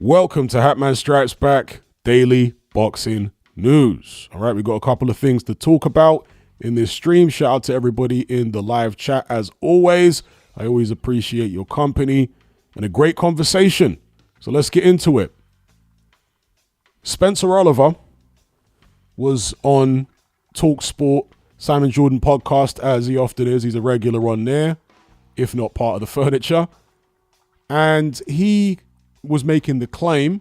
Welcome to Hatman Strikes Back Daily Boxing News. All right, we got a couple of things to talk about in this stream. Shout out to everybody in the live chat as always. I always appreciate your company and a great conversation. So let's get into it. Spencer Oliver was on TalkSport, Simon Jordan podcast, as he often is. He's a regular on there, if not part of the furniture. And he was making the claim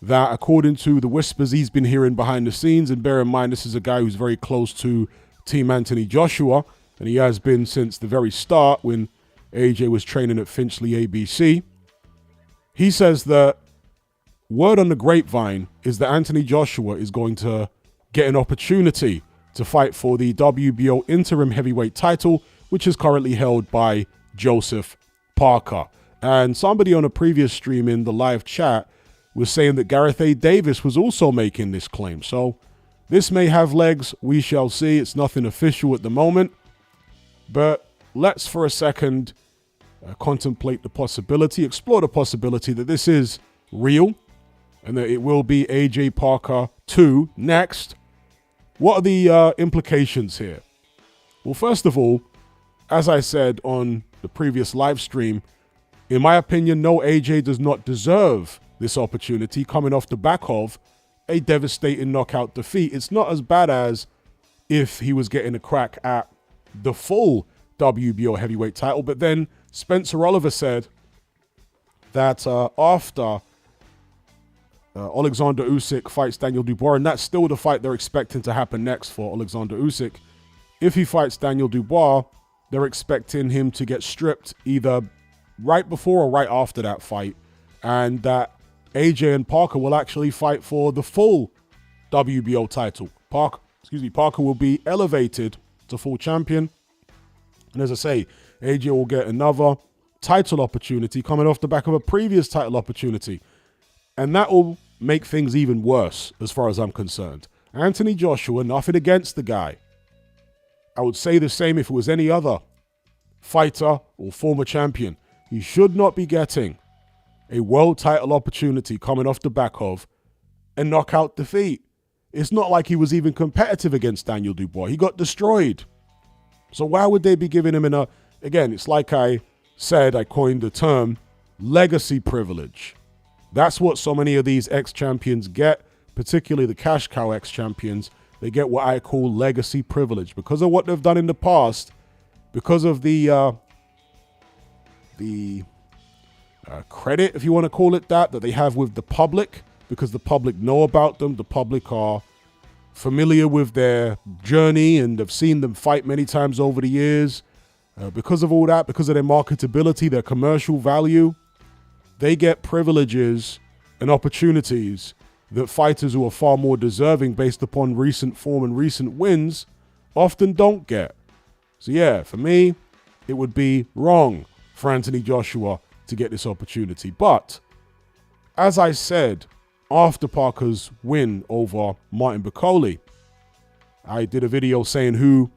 that according to the whispers he's been hearing behind the scenes, and bear in mind this is a guy who's very close to Team Anthony Joshua, and he has been since the very start when AJ was training at Finchley ABC. He says that word on the grapevine is that Anthony Joshua is going to get an opportunity to fight for the WBO interim heavyweight title, which is currently held by Joseph Parker. And somebody on a previous stream in the live chat was saying that Gareth A. Davis was also making this claim. So this may have legs. We shall see. It's nothing official at the moment. But let's for a second contemplate the possibility, explore the possibility that this is real and that it will be AJ Parker 2 next. What are the implications here? Well, first of all, as I said on the previous live stream, in my opinion, no, AJ does not deserve this opportunity coming off the back of a devastating knockout defeat. It's not as bad as if he was getting a crack at the full WBO heavyweight title. But then Spencer Oliver said that after Alexander Usyk fights Daniel Dubois, and that's still the fight they're expecting to happen next for Alexander Usyk. If he fights Daniel Dubois, they're expecting him to get stripped either right before or right after that fight, and that AJ and Parker will actually fight for the full WBO title. Parker will be elevated to full champion. And as I say, AJ will get another title opportunity coming off the back of a previous title opportunity. And that will make things even worse as far as I'm concerned. Anthony Joshua, nothing against the guy. I would say the same if it was any other fighter or former champion. He should not be getting a world title opportunity coming off the back of a knockout defeat. It's not like he was even competitive against Daniel Dubois. He got destroyed. So why would they be giving him again, it's like I said, I coined the term legacy privilege. That's what so many of these ex-champions get, particularly the cash cow ex-champions. They get what I call legacy privilege because of what they've done in the past, because of the credit, if you want to call it that they have with the public, because the public know about them. The public are familiar with their journey and have seen them fight many times over the years. Because of all that, because of their marketability, their commercial value, they get privileges and opportunities that fighters who are far more deserving based upon recent form and recent wins often don't get. So yeah, for me, it would be wrong for Anthony Joshua to get this opportunity. But as I said, after Parker's win over Martin Bakole, I did a video saying who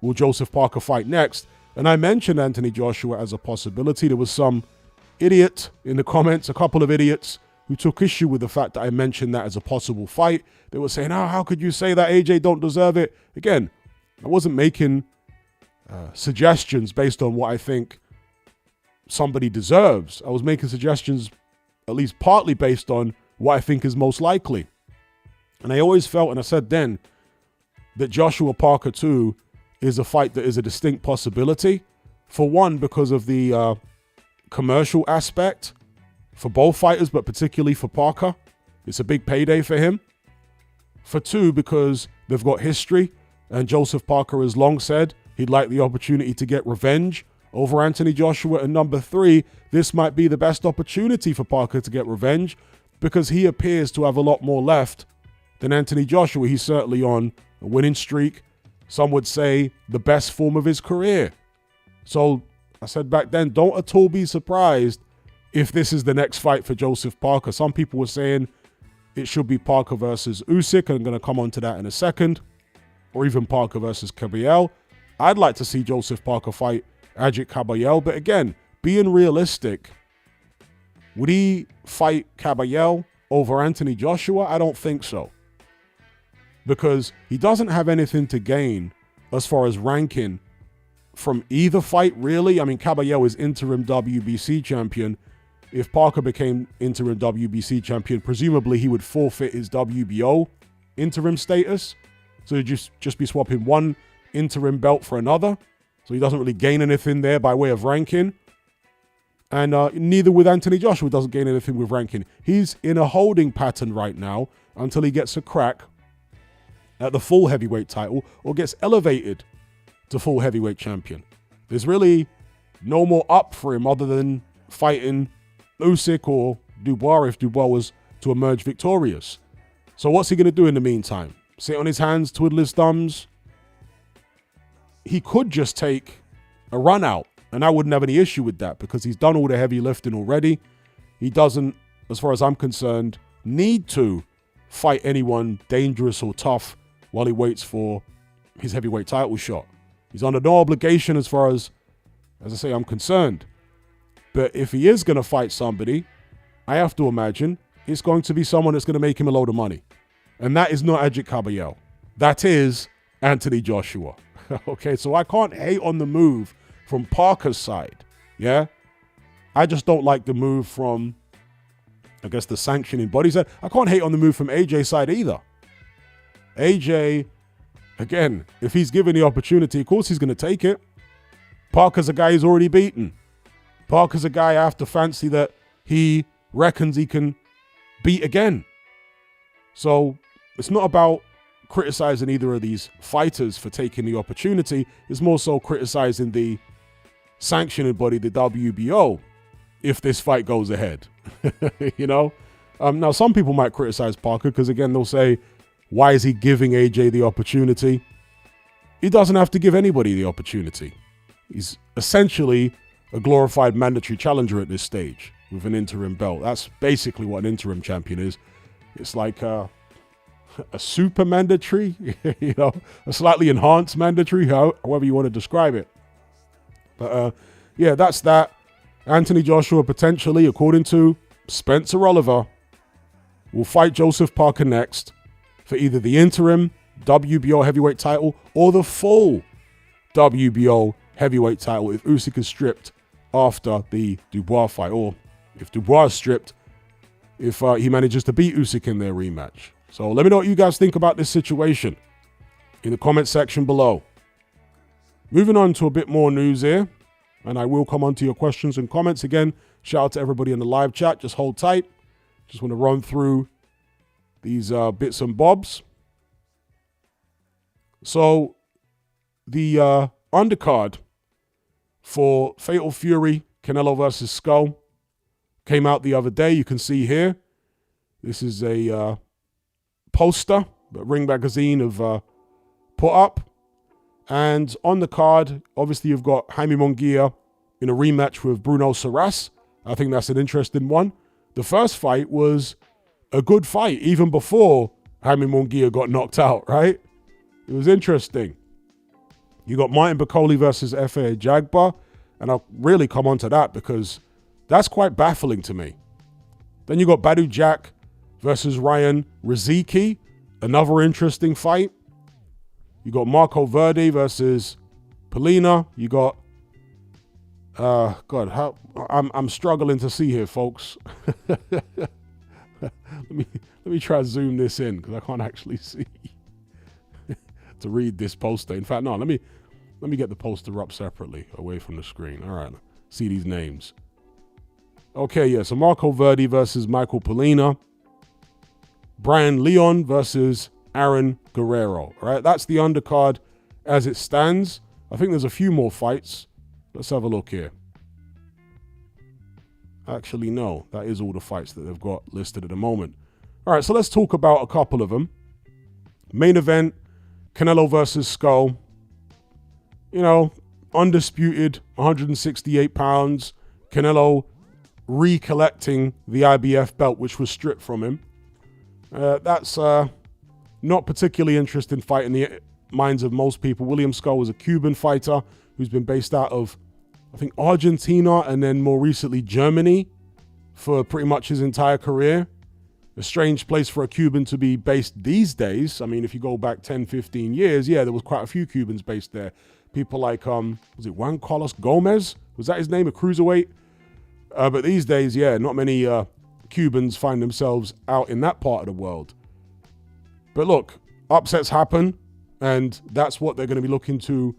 will Joseph Parker fight next, and I mentioned Anthony Joshua as a possibility. There was some idiot in the comments, a couple of idiots, who took issue with the fact that I mentioned that as a possible fight. They were saying, oh, how could you say that? AJ don't deserve it. Again, I wasn't making suggestions based on what I think somebody deserves. I was making suggestions at least partly based on what I think is most likely. And I always felt, and I said then, that Joshua Parker 2 is a fight that is a distinct possibility. For one, because of the commercial aspect for both fighters, but particularly for Parker. It's a big payday for him. For two, because they've got history, and Joseph Parker has long said he'd like the opportunity to get revenge over Anthony Joshua. And number three, this might be the best opportunity for Parker to get revenge because he appears to have a lot more left than Anthony Joshua. He's certainly on a winning streak. Some would say the best form of his career. So I said back then, don't at all be surprised if this is the next fight for Joseph Parker. Some people were saying it should be Parker versus Usyk. I'm going to come on to that in a second. Or even Parker versus Caballero. I'd like to see Joseph Parker fight Ajagba. But again, being realistic, Would he fight Caballero over Anthony Joshua? I don't think so. Because he doesn't have anything to gain as far as ranking from either fight, really. I mean, Caballero is interim WBC champion. If Parker became interim WBC champion, presumably he would forfeit his WBO interim status. So he'd just be swapping one interim belt for another. So he doesn't really gain anything there by way of ranking. And neither with Anthony Joshua doesn't gain anything with ranking. He's in a holding pattern right now until he gets a crack at the full heavyweight title or gets elevated to full heavyweight champion. There's really no more up for him other than fighting Usyk or Dubois if Dubois was to emerge victorious. So what's he going to do in the meantime? Sit on his hands, twiddle his thumbs? He could just take a run out, and I wouldn't have any issue with that because he's done all the heavy lifting already. He doesn't, as far as I'm concerned, need to fight anyone dangerous or tough while he waits for his heavyweight title shot. He's under no obligation as far as I say, I'm concerned. But if he is going to fight somebody, I have to imagine it's going to be someone that's going to make him a load of money. And that is not Ajagba Caballero. That is Anthony Joshua. Okay, so I can't hate on the move from Parker's side. Yeah? I just don't like the move from, I guess, the sanctioning body side. I can't hate on the move from AJ's side either. AJ, again, if he's given the opportunity, of course he's going to take it. Parker's a guy he's already beaten. Parker's a guy I have to fancy that he reckons he can beat again. So it's not about criticizing either of these fighters for taking the opportunity. It's more so criticizing the sanctioning body, the WBO, if this fight goes ahead. You know? Now, some people might criticize Parker because, again, they'll say, why is he giving AJ the opportunity? He doesn't have to give anybody the opportunity. He's essentially a glorified mandatory challenger at this stage with an interim belt. That's basically what an interim champion is. It's like a super mandatory, you know, a slightly enhanced mandatory, however you want to describe it. But yeah, that's that. Anthony Joshua potentially, according to Spencer Oliver, will fight Joseph Parker next for either the interim WBO heavyweight title or the full WBO heavyweight title if Usyk is stripped after the Dubois fight, or if Dubois is stripped, if he manages to beat Usyk in their rematch. So let me know what you guys think about this situation in the comment section below. Moving on to a bit more news here, and I will come on to your questions and comments. Again, shout out to everybody in the live chat. Just hold tight. Just want to run through these bits and bobs. So the undercard for Fatal Fury, Canelo versus Skull, came out the other day. You can see here. This is a poster that Ring Magazine have put up. And on the card, obviously, you've got Jaime Munguia in a rematch with Bruno Saras. I think that's an interesting one. The first fight was a good fight, even before Jaime Munguia got knocked out, right? It was interesting. You got Martin Bakole versus Efe Ajagba, and I'll really come on to that because that's quite baffling to me. Then you got Badou Jack versus Ryan Riziki, another interesting fight. You got Marco Verde versus Polina. You got, God, I'm struggling to see here, folks. let me try to zoom this in because I can't actually see to read this poster. In fact, no, let me get the poster up separately away from the screen. All right, see these names. Okay, yeah, so Marco Verde versus Michael Polina. Brian Leon versus Aaron Guerrero. All right, that's the undercard as it stands. I think there's a few more fights. Let's have a look here. Actually, no, that is all the fights that they've got listed at the moment. All right, so let's talk about a couple of them. Main event, Canelo versus Skull. You know, undisputed 168 pounds. Canelo recollecting the IBF belt, which was stripped from him. That's not particularly interesting fight in the minds of most people. William Skull was a Cuban fighter who's been based out of, I think, Argentina and then more recently Germany. for pretty much his entire career. A strange place for a Cuban to be based these days. I mean, if you go back 10, 15 years, yeah, there was quite a few Cubans based there. People like, was it Juan Carlos Gomez? Was that his name, a cruiserweight? But these days, yeah, not many Cubans find themselves out in that part of the world. But look, upsets happen, and that's what they're going to be looking to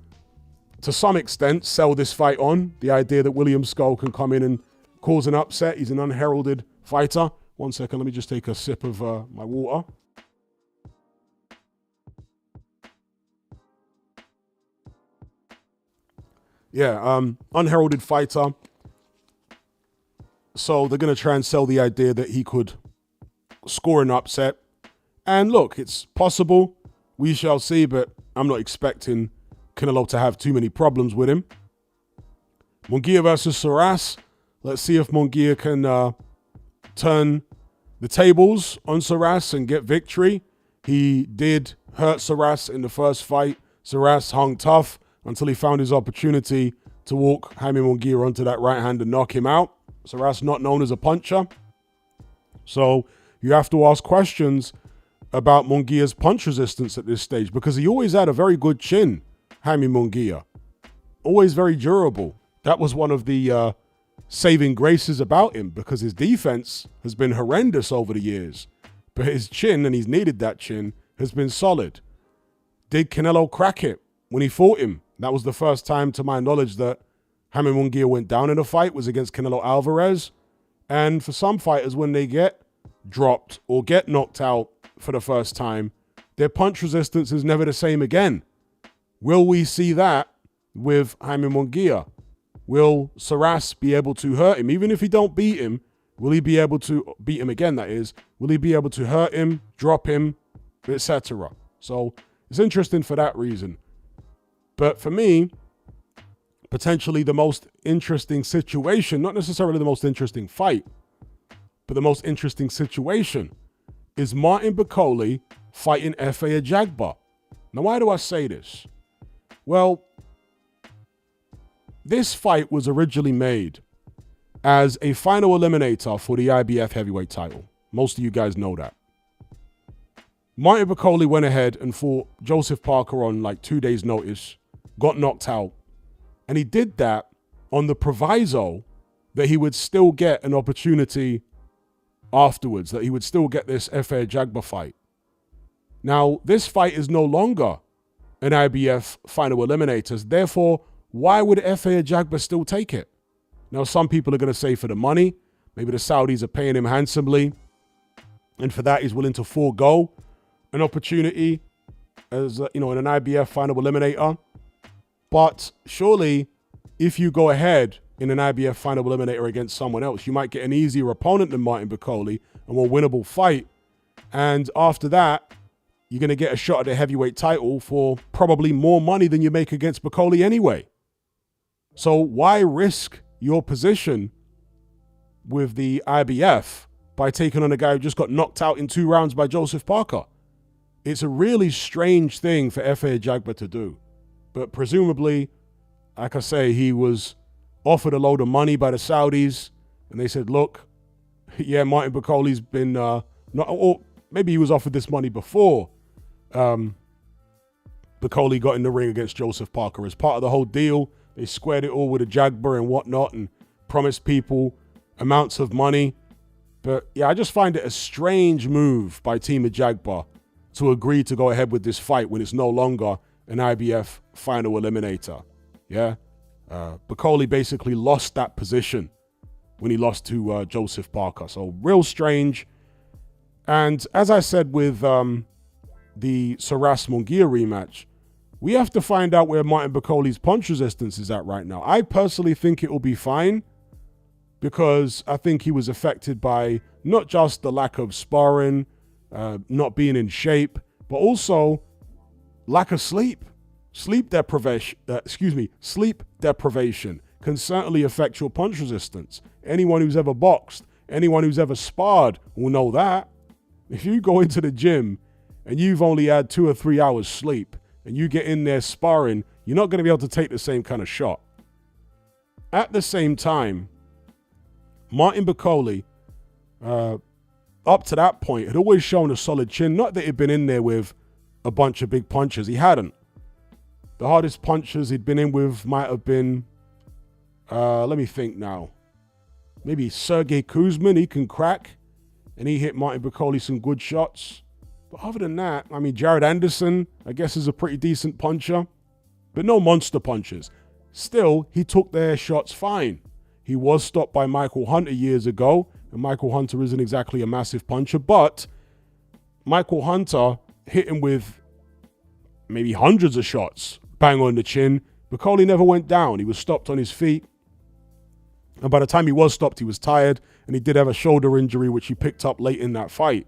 some extent, sell this fight on. The idea that William Skull can come in and cause an upset. He's an unheralded fighter. 1 second, let me just take a sip of my water. Yeah, unheralded fighter. So they're going to try and sell the idea that he could score an upset. And look, it's possible. We shall see, but I'm not expecting Canelo to have too many problems with him. Munguia versus Saras. Let's see if Munguia can turn the tables on Saras and get victory. He did hurt Saras in the first fight. Saras hung tough until he found his opportunity to walk Jaime Munguia onto that right hand and knock him out. Saras not known as a puncher. So you have to ask questions about Munguia's punch resistance at this stage, because he always had a very good chin, Jaime Munguia. Always very durable. That was one of the saving graces about him, because his defense has been horrendous over the years. But his chin, and he's needed that chin, has been solid. Did Canelo crack it when he fought him? That was the first time, to my knowledge, that Jaime Munguia went down in a fight, was against Canelo Alvarez. And for some fighters, when they get dropped or get knocked out for the first time, their punch resistance is never the same again. Will we see that with Jaime Munguia? Will Saras be able to hurt him? Even if he don't beat him, will he be able to beat him again, that is? Will he be able to hurt him, drop him, etc.? So it's interesting for that reason. But for me, potentially the most interesting situation, not necessarily the most interesting fight, but the most interesting situation is Martin Bakole fighting Efe Ajagba. Now, why do I say this? Well, this fight was originally made as a final eliminator for the IBF heavyweight title. Most of you guys know that. Martin Bakole went ahead and fought Joseph Parker on like 2 days' notice, got knocked out, and he did that on the proviso that he would still get an opportunity afterwards, that he would still get this Efe Ajagba fight. Now, this fight is no longer an IBF final eliminators. Therefore, why would Efe Ajagba still take it? Now, some people are going to say for the money. Maybe the Saudis are paying him handsomely, and for that, he's willing to forego an opportunity as, in an IBF final eliminator. But surely, if you go ahead in an IBF final eliminator against someone else, you might get an easier opponent than Martin Bakole, a more winnable fight. And after that, you're going to get a shot at the heavyweight title for probably more money than you make against Bakole anyway. So why risk your position with the IBF by taking on a guy who just got knocked out in 2 rounds by Joseph Parker? It's a really strange thing for Efe Ajagba to do. But presumably, like I say, he was offered a load of money by the Saudis, and they said, look, yeah, Martin Bakole's been, or maybe he was offered this money before Bakole got in the ring against Joseph Parker. As part of the whole deal, they squared it all with Ajagba and whatnot and promised people amounts of money. But yeah, I just find it a strange move by Team Ajagba to agree to go ahead with this fight when it's no longer an IBF final eliminator. Yeah. Bakole basically lost that position when he lost to Joseph Parker. So real strange. And as I said with the Saras Munguia rematch, we have to find out where Martin Bakole's punch resistance is at right now. I personally think it will be fine, because I think he was affected by not just the lack of sparring, not being in shape, but also lack of sleep. Sleep deprivation can certainly affect your punch resistance. Anyone who's ever boxed, anyone who's ever sparred will know that. If you go into the gym and you've only had 2 or 3 hours sleep and you get in there sparring, you're not going to be able to take the same kind of shot. At the same time, Martin Bakole, up to that point, had always shown a solid chin. Not that he'd been in there with a bunch of big punches. He hadn't. The hardest punches he'd been in with might have been, let me think now. Maybe Sergey Kuzmin, he can crack. And he hit Martin Bakole some good shots. But other than that, I mean, Jared Anderson, I guess, is a pretty decent puncher. But no monster punches. Still, he took their shots fine. He was stopped by Michael Hunter years ago. And Michael Hunter isn't exactly a massive puncher. But Michael Hunter hit him with maybe hundreds of shots. Bang on the chin. Bakole never went down. He was stopped on his feet. And by the time he was stopped, he was tired. And he did have a shoulder injury, which he picked up late in that fight.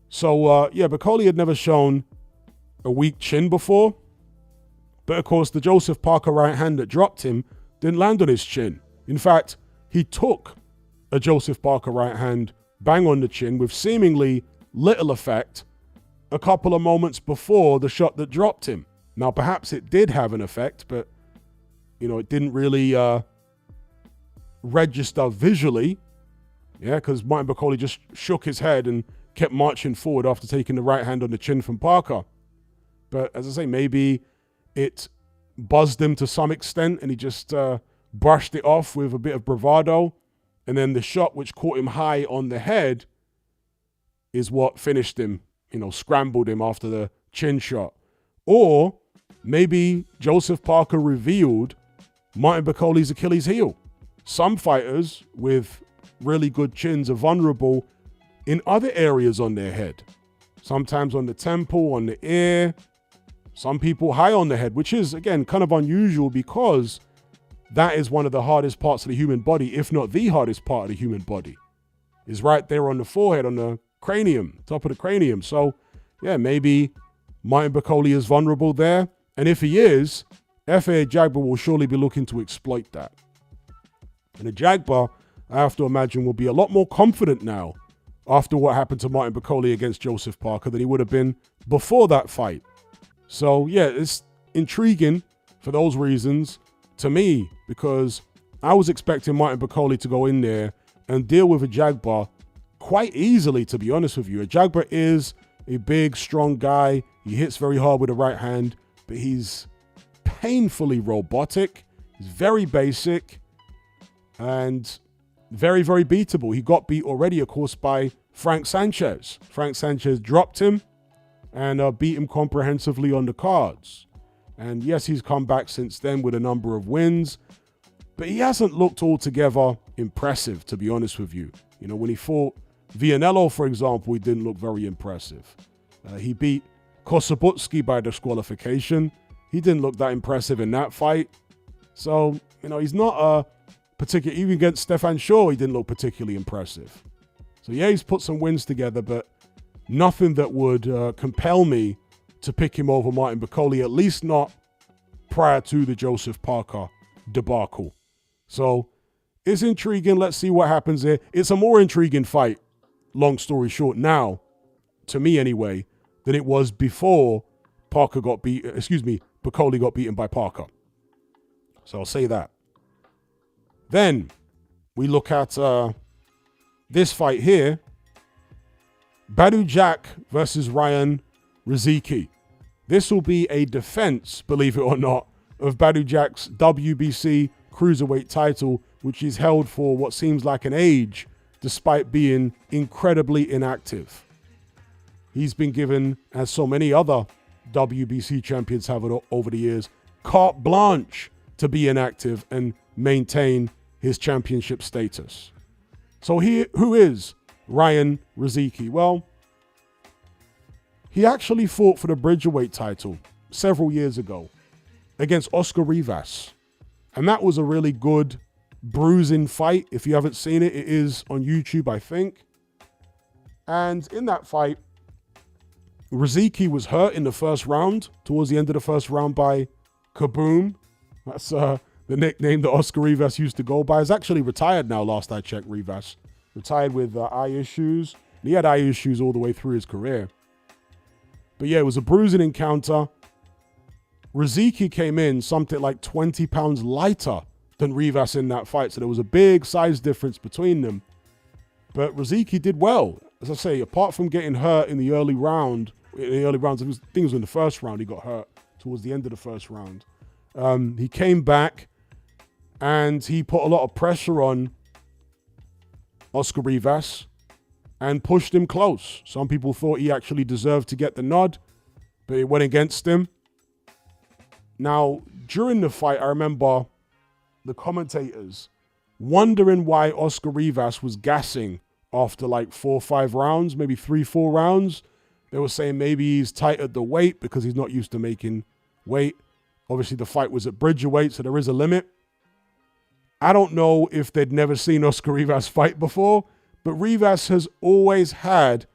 So, yeah, Bakole had never shown a weak chin before. But, of course, the Joseph Parker right hand that dropped him didn't land on his chin. In fact, he took a Joseph Parker right hand bang on the chin with seemingly little effect a couple of moments before the shot that dropped him. Now, perhaps it did have an effect, but, you know, it didn't really register visually. Yeah, because Martin Bakole just shook his head and kept marching forward after taking the right hand on the chin from Parker. But as I say, maybe it buzzed him to some extent and he just brushed it off with a bit of bravado. And then the shot which caught him high on the head is what finished him, you know, scrambled him after the chin shot. Or maybe Joseph Parker revealed Martin Bakole's Achilles heel. Some fighters with really good chins are vulnerable in other areas on their head. Sometimes on the temple, on the ear, some people high on the head, which is, again, kind of unusual because that is one of the hardest parts of the human body, if not the hardest part of the human body, is right there on the forehead, on the cranium, top of the cranium. So, yeah, maybe Martin Bakole is vulnerable there. And if he is, F.A. Ajagba will surely be looking to exploit that. And Ajagba, I have to imagine, will be a lot more confident now after what happened to Martin Bakole against Joseph Parker than he would have been before that fight. So, yeah, it's intriguing for those reasons to me, because I was expecting Martin Bakole to go in there and deal with Ajagba quite easily, to be honest with you. Ajagba is a big, strong guy. He hits very hard with the right hand, but he's painfully robotic. He's very basic and very, very beatable. He got beat already, of course, by Frank Sanchez. Frank Sanchez dropped him and beat him comprehensively on the cards. And yes, he's come back since then with a number of wins, but he hasn't looked altogether impressive, to be honest with you. You know, when he fought Vianello, for example, he didn't look very impressive. He beat Kosabutski by disqualification. He didn't look that impressive in that fight. So, you know, he's not a particular, even against Stefan Shaw, he didn't look particularly impressive. So yeah, he's put some wins together, but nothing that would compel me to pick him over Martin Bakole, at least not prior to the Joseph Parker debacle. So it's intriguing. Let's see what happens here. It's a more intriguing fight, long story short, now, to me anyway, than it was before Bakole got beaten by Parker. So I'll say that. Then we look at this fight here. Badou Jack versus Ryan Riziki. This will be a defense, believe it or not, of Badou Jack's WBC cruiserweight title, which is held for what seems like an age, despite being incredibly inactive. He's been given, as so many other WBC champions have over the years, carte blanche to be inactive and maintain his championship status. So who is Ryan Riziki? Well, he actually fought for the Bridgerweight title several years ago against Oscar Rivas. And that was a really good bruising fight. If you haven't seen it, it is on YouTube, I think. And in that fight, Riziki was hurt in the first round, towards the end of the first round, by Kaboom. That's the nickname that Oscar Rivas used to go by. He's actually retired now, last I checked, Rivas. Retired with eye issues. And he had eye issues all the way through his career. But yeah, it was a bruising encounter. Riziki came in something like 20 pounds lighter than Rivas in that fight. So there was a big size difference between them. But Riziki did well. As I say, apart from getting hurt in the early rounds, I think it was in the first round he got hurt towards the end of the first round. He came back and he put a lot of pressure on Oscar Rivas and pushed him close. Some people thought he actually deserved to get the nod, but it went against him. Now, during the fight, I remember the commentators wondering why Oscar Rivas was gassing after like 4 or 5 rounds, maybe 3-4 rounds. They were saying maybe he's tight at the weight because he's not used to making weight. Obviously, the fight was at Bridgerweight, so there is a limit. I don't know if they'd never seen Oscar Rivas fight before, but Rivas has always had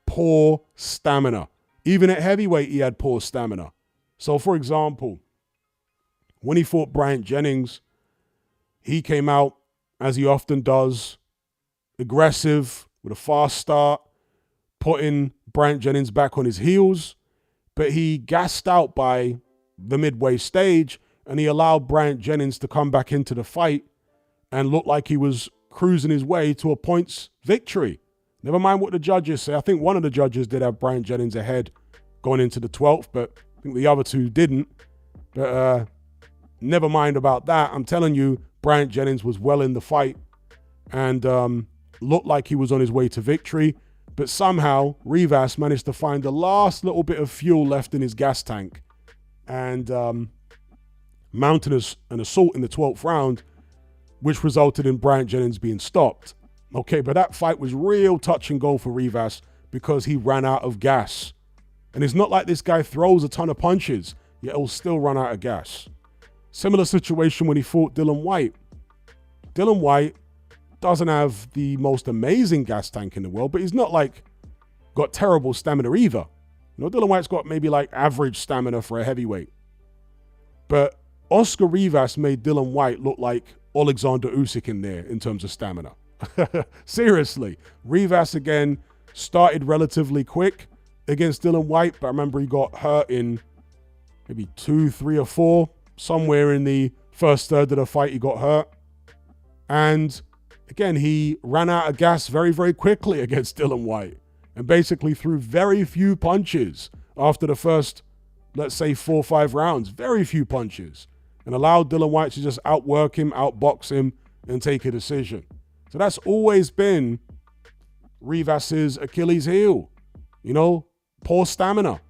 poor stamina. Even at heavyweight, he had poor stamina. So, for example, when he fought Bryant Jennings, he came out, as he often does, aggressive, with a fast start, putting Bryant Jennings back on his heels, but he gassed out by the midway stage, and he allowed Bryant Jennings to come back into the fight and look like he was cruising his way to a points victory. Never mind what the judges say. I think one of the judges did have Bryant Jennings ahead going into the 12th, but I think the other 2 didn't. But never mind about that. I'm telling you, Bryant Jennings was well in the fight and looked like he was on his way to victory. But somehow, Rivas managed to find the last little bit of fuel left in his gas tank and mounted an assault in the 12th round, which resulted in Bryant Jennings being stopped. Okay, but that fight was real touch and go for Rivas because he ran out of gas. And it's not like this guy throws a ton of punches, yet he'll still run out of gas. Similar situation when he fought Dillian Whyte. Dillian Whyte doesn't have the most amazing gas tank in the world, but he's not like got terrible stamina either. You know, Dillian Whyte's got maybe like average stamina for a heavyweight. But Oscar Rivas made Dillian Whyte look like Alexander Usyk in there in terms of stamina. Seriously. Rivas again started relatively quick against Dillian Whyte, but I remember he got hurt in maybe 2, 3, or 4. Somewhere in the first third of the fight, he got hurt. And again, he ran out of gas very, very quickly against Dillian Whyte and basically threw very few punches after the first, let's say, 4 or 5 rounds. Very few punches. And allowed Dillian Whyte to just outwork him, outbox him, and take a decision. So that's always been Rivas's Achilles heel. You know, poor stamina.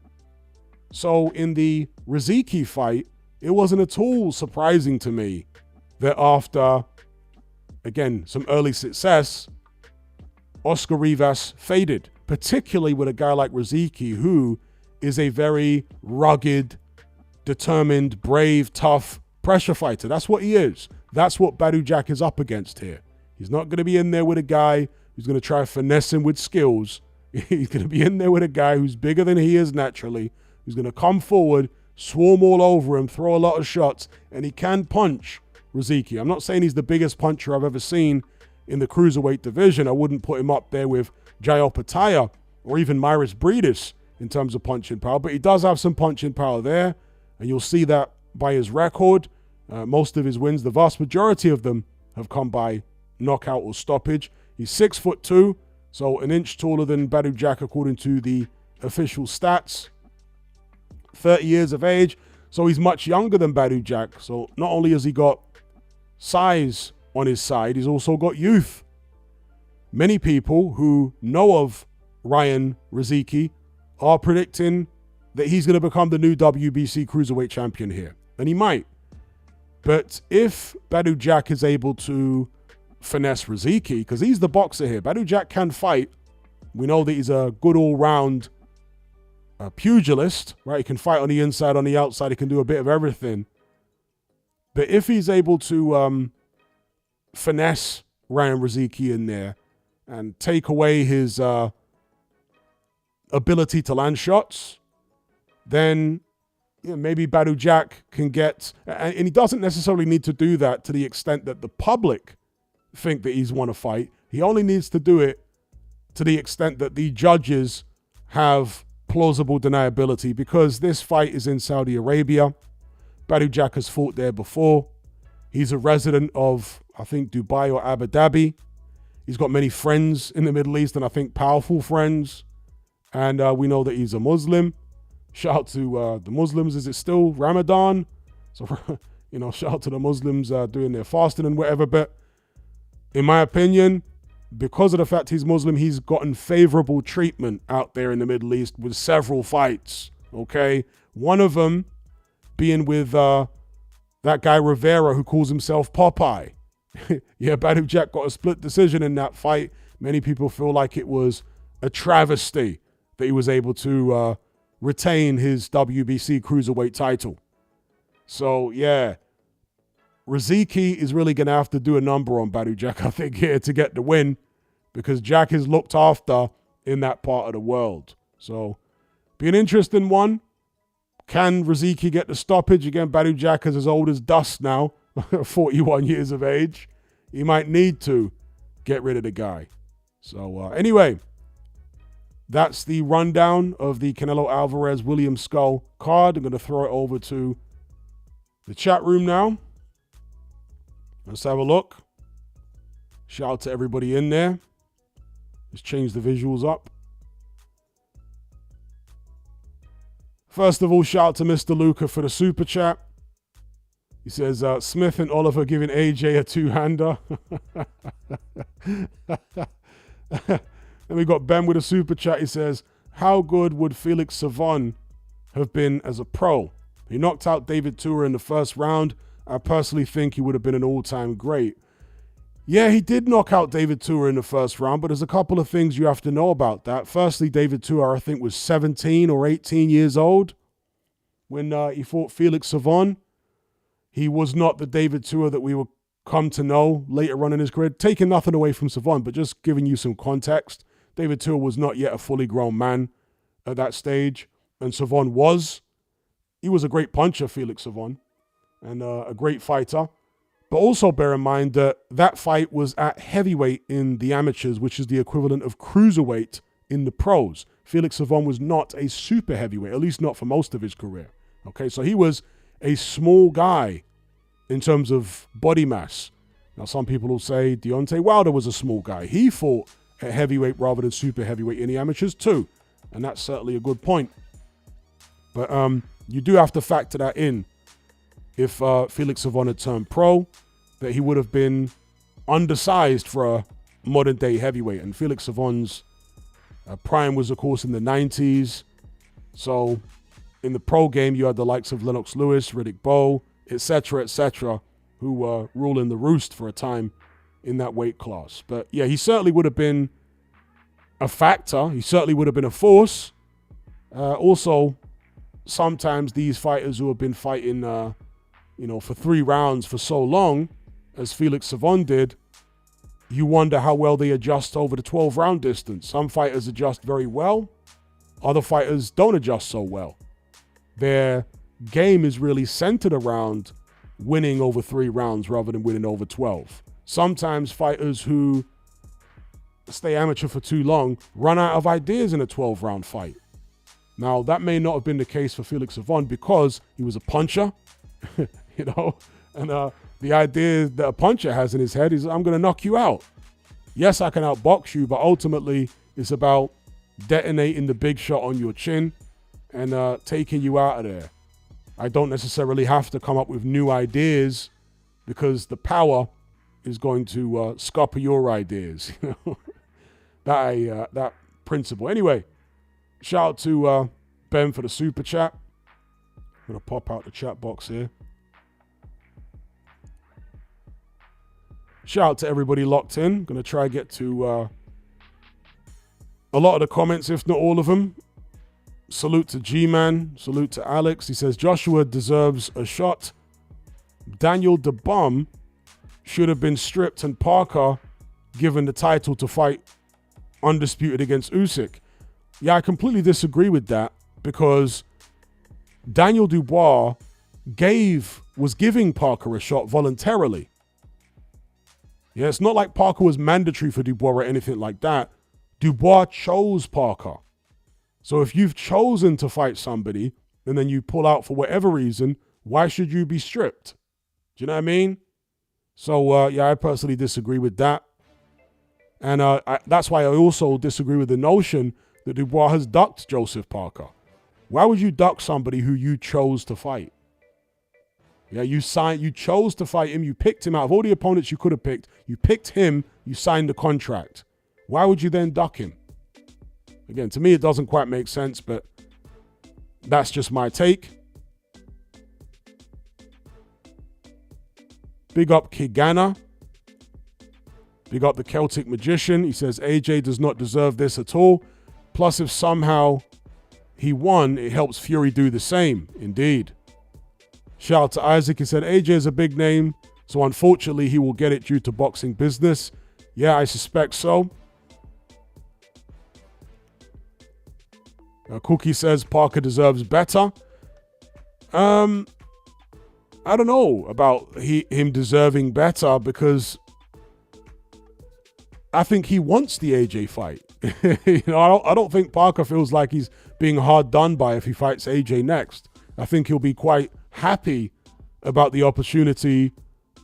So in the Riziki fight, it wasn't at all surprising to me that after, again, some early success, Oscar Rivas faded, particularly with a guy like Riziki, who is a very rugged, determined, brave, tough pressure fighter. That's what he is. That's what Badou Jack is up against here. He's not going to be in there with a guy who's going to try to finesse him with skills. He's going to be in there with a guy who's bigger than he is naturally, who's going to come forward, swarm all over him, throw a lot of shots, and he can punch Riziki. I'm not saying he's the biggest puncher I've ever seen in the cruiserweight division. I wouldn't put him up there with Jayo Pataya or even Myris Breedis in terms of punching power, but he does have some punching power there, and you'll see that by his record. Most of his wins, the vast majority of them, have come by knockout or stoppage. He's 6'2", so an inch taller than Badou Jack according to the official stats. 30 years of age, so he's much younger than Badou Jack. So not only has he got size on his side, he's also got youth. Many people who know of Ryan Riziki are predicting that he's going to become the new WBC Cruiserweight champion here. And he might. But if Badou Jack is able to finesse Riziki, because he's the boxer here, Badou Jack can fight. We know that he's a good all-round pugilist, right? He can fight on the inside, on the outside. He can do a bit of everything. But if he's able to finesse Ryan Riziki in there and take away his ability to land shots, then maybe Badou Jack can get, and he doesn't necessarily need to do that to the extent that the public think that he's won a fight. He only needs to do it to the extent that the judges have plausible deniability, because this fight is in Saudi Arabia. Badou Jack has fought there before. He's a resident of, I think, Dubai or Abu Dhabi. He's got many friends in the Middle East, and I think powerful friends. And we know that he's a Muslim. Shout out to the Muslims. Is it still Ramadan? So, shout out to the Muslims doing their fasting and whatever. But in my opinion, because of the fact he's Muslim, he's gotten favorable treatment out there in the Middle East with several fights, okay? One of them being with that guy Rivera who calls himself Popeye. Yeah, Badou Jack got a split decision in that fight. Many people feel like it was a travesty that he was able to retain his WBC cruiserweight title. So, yeah, Riziki is really going to have to do a number on Badou Jack, I think, here to get the win, because Jack is looked after in that part of the world. So, be an interesting one. Can Riziki get the stoppage? Again, Badou Jack is as old as dust now, 41 years of age. He might need to get rid of the guy. So, anyway, that's the rundown of the Canelo Alvarez-William Skull card. I'm going to throw it over to the chat room now. Let's have a look. Shout out to everybody in there. Let's change the visuals up. First of all, shout out to Mr. Luca for the super chat. He says, Smith and Oliver giving AJ a two-hander. Then we got Ben with a super chat. He says, how good would Felix Savon have been as a pro? He knocked out David Tua in the first round. I personally think he would have been an all-time great. Yeah, he did knock out David Tua in the first round, but there's a couple of things you have to know about that. Firstly, David Tua, I think, was 17 or 18 years old when he fought Felix Savon. He was not the David Tua that we would come to know later on in his career. Taking nothing away from Savon, but just giving you some context. David Tua was not yet a fully grown man at that stage, and Savon was. He was a great puncher, Felix Savon, and a great fighter. But also bear in mind that that fight was at heavyweight in the amateurs, which is the equivalent of cruiserweight in the pros. Felix Savon was not a super heavyweight, at least not for most of his career. Okay, so he was a small guy in terms of body mass. Now, some people will say Deontay Wilder was a small guy. He fought at heavyweight rather than super heavyweight in the amateurs too. And that's certainly a good point. But you do have to factor that in. If Felix Savon had turned pro, that he would have been undersized for a modern-day heavyweight. And Felix Savon's prime was, of course, in the 90s. So in the pro game, you had the likes of Lennox Lewis, Riddick Bowe, etc., who were ruling the roost for a time in that weight class. But yeah, he certainly would have been a factor. He certainly would have been a force. Also, sometimes these fighters who have been fighting for 3 rounds for so long, as Felix Savon did, you wonder how well they adjust over the 12-round distance. Some fighters adjust very well. Other fighters don't adjust so well. Their game is really centered around winning over 3 rounds rather than winning over 12. Sometimes fighters who stay amateur for too long run out of ideas in a 12-round fight. Now, that may not have been the case for Felix Savon because he was a puncher. And the idea that a puncher has in his head is, I'm going to knock you out. Yes, I can outbox you, but ultimately it's about detonating the big shot on your chin and taking you out of there. I don't necessarily have to come up with new ideas because the power is going to scupper your ideas. That principle. Anyway, shout out to Ben for the super chat. I'm going to pop out the chat box here. Shout out to everybody locked in. Going to try and get to a lot of the comments, if not all of them. Salute to G-Man. Salute to Alex. He says, Joshua deserves a shot. Daniel DeBum should have been stripped and Parker given the title to fight undisputed against Usyk. Yeah, I completely disagree with that because Daniel Dubois was giving Parker a shot voluntarily. Yeah, it's not like Parker was mandatory for Dubois or anything like that. Dubois chose Parker. So if you've chosen to fight somebody and then you pull out for whatever reason, why should you be stripped? Do you know what I mean? So, yeah, I personally disagree with that. And that's why I also disagree with the notion that Dubois has ducked Joseph Parker. Why would you duck somebody who you chose to fight? Yeah, you chose to fight him. You picked him out of all the opponents you could have picked. You picked him. You signed the contract. Why would you then duck him? Again, to me, it doesn't quite make sense, but that's just my take. Big up Kigana. Big up the Celtic Magician. He says, AJ does not deserve this at all. Plus, if somehow he won, it helps Fury do the same. Indeed. Shout out to Isaac. He said, AJ is a big name, so unfortunately he will get it due to boxing business. Yeah, I suspect so. Cookie says Parker deserves better. I don't know about him deserving better, because I think he wants the AJ fight. I don't think Parker feels like he's being hard done by if he fights AJ next. I think he'll be quite happy about the opportunity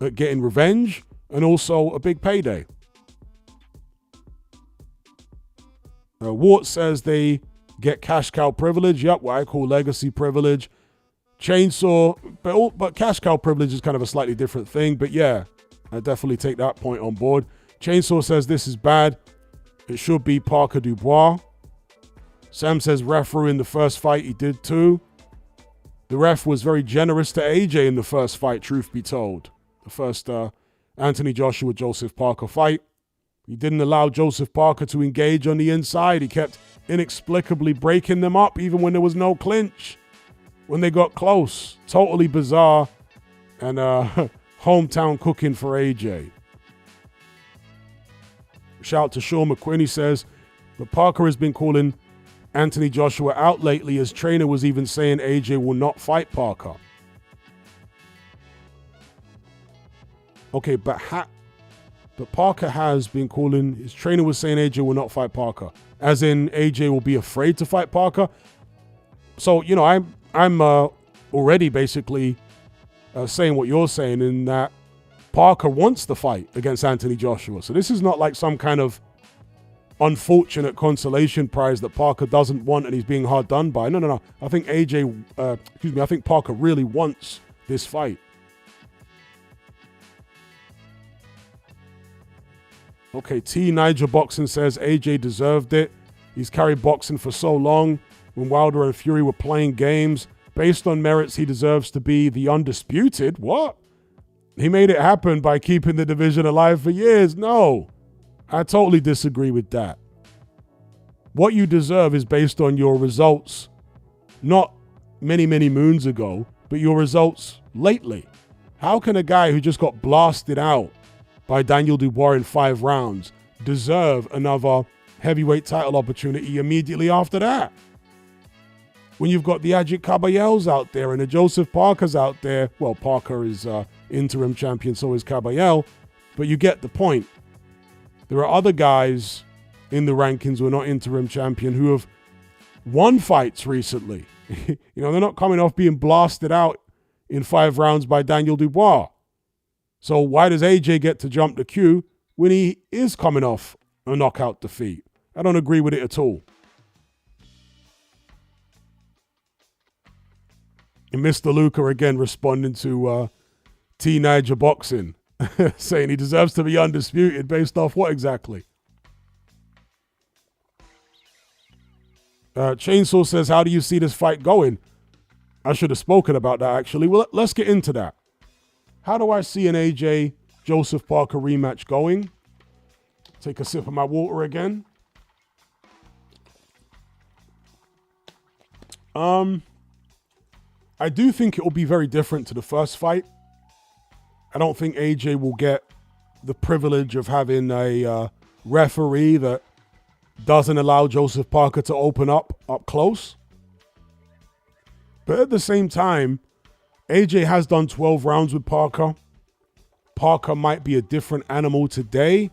at getting revenge and also a big payday. Wart says they get cash cow privilege. Yep, what I call legacy privilege. Chainsaw, but cash cow privilege is kind of a slightly different thing. But yeah, I definitely take that point on board. Chainsaw says this is bad. It should be Parker Dubois. Sam says referee in the first fight, he did too. The ref was very generous to AJ in the first fight, truth be told. The first Anthony Joshua Joseph Parker fight. He didn't allow Joseph Parker to engage on the inside. He kept inexplicably breaking them up even when there was no clinch. When they got close. Totally bizarre. And hometown cooking for AJ. Shout out to Sean McQuinn. He says, but Parker has been calling Anthony Joshua out lately. His trainer was even saying AJ will not fight Parker. Okay, but Parker has been calling, his trainer was saying AJ will not fight Parker. As in AJ will be afraid to fight Parker. So, you know, I'm already basically saying what you're saying, in that Parker wants the fight against Anthony Joshua. So this is not like some kind of unfortunate consolation prize that Parker doesn't want and he's being hard done by. No. I think I think Parker really wants this fight. Okay, T. Niger Boxing says AJ deserved it. He's carried boxing for so long. When Wilder and Fury were playing games, based on merits, he deserves to be the undisputed. What? He made it happen by keeping the division alive for years. No, I totally disagree with that. What you deserve is based on your results, not many, many moons ago, but your results lately. How can a guy who just got blasted out by Daniel Dubois in 5 rounds deserve another heavyweight title opportunity immediately after that? When you've got the Ajagba out there and the Joseph Parkers out there. Well, Parker is interim champion, so is Caballel, but you get the point. There are other guys in the rankings who are not interim champion who have won fights recently. You know, they're not coming off being blasted out in 5 rounds by Daniel Dubois. So why does AJ get to jump the queue when he is coming off a knockout defeat? I don't agree with it at all. And Mr. Luca again responding to T. Niger Boxing, saying he deserves to be undisputed based off what exactly? Chainsaw says, how do you see this fight going? I should have spoken about that, actually. Well, let's get into that. How do I see an AJ Joseph Parker rematch going? Take a sip of my water again. I do think it will be very different to the first fight. I don't think AJ will get the privilege of having a referee that doesn't allow Joseph Parker to open up close. But at the same time, AJ has done 12 rounds with Parker. Parker might be a different animal today,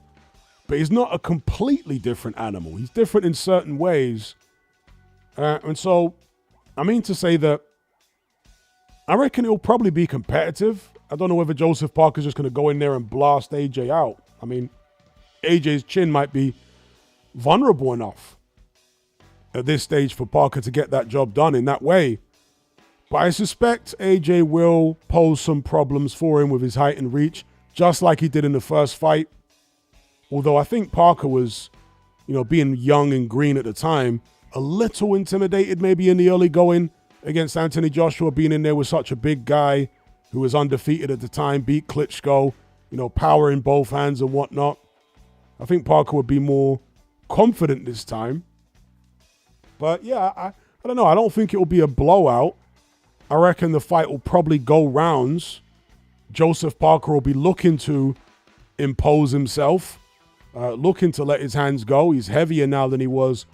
but he's not a completely different animal. He's different in certain ways. And so, I mean to say that I reckon it'll probably be competitive. I don't know whether Joseph Parker's just going to go in there and blast AJ out. I mean, AJ's chin might be vulnerable enough at this stage for Parker to get that job done in that way. But I suspect AJ will pose some problems for him with his height and reach, just like he did in the first fight. Although I think Parker was, being young and green at the time, a little intimidated maybe in the early going against Anthony Joshua, being in there with such a big guy who was undefeated at the time, beat Klitschko, power in both hands and whatnot. I think Parker would be more confident this time. But yeah, I don't know. I don't think it will be a blowout. I reckon the fight will probably go rounds. Joseph Parker will be looking to impose himself, looking to let his hands go. He's heavier now than he was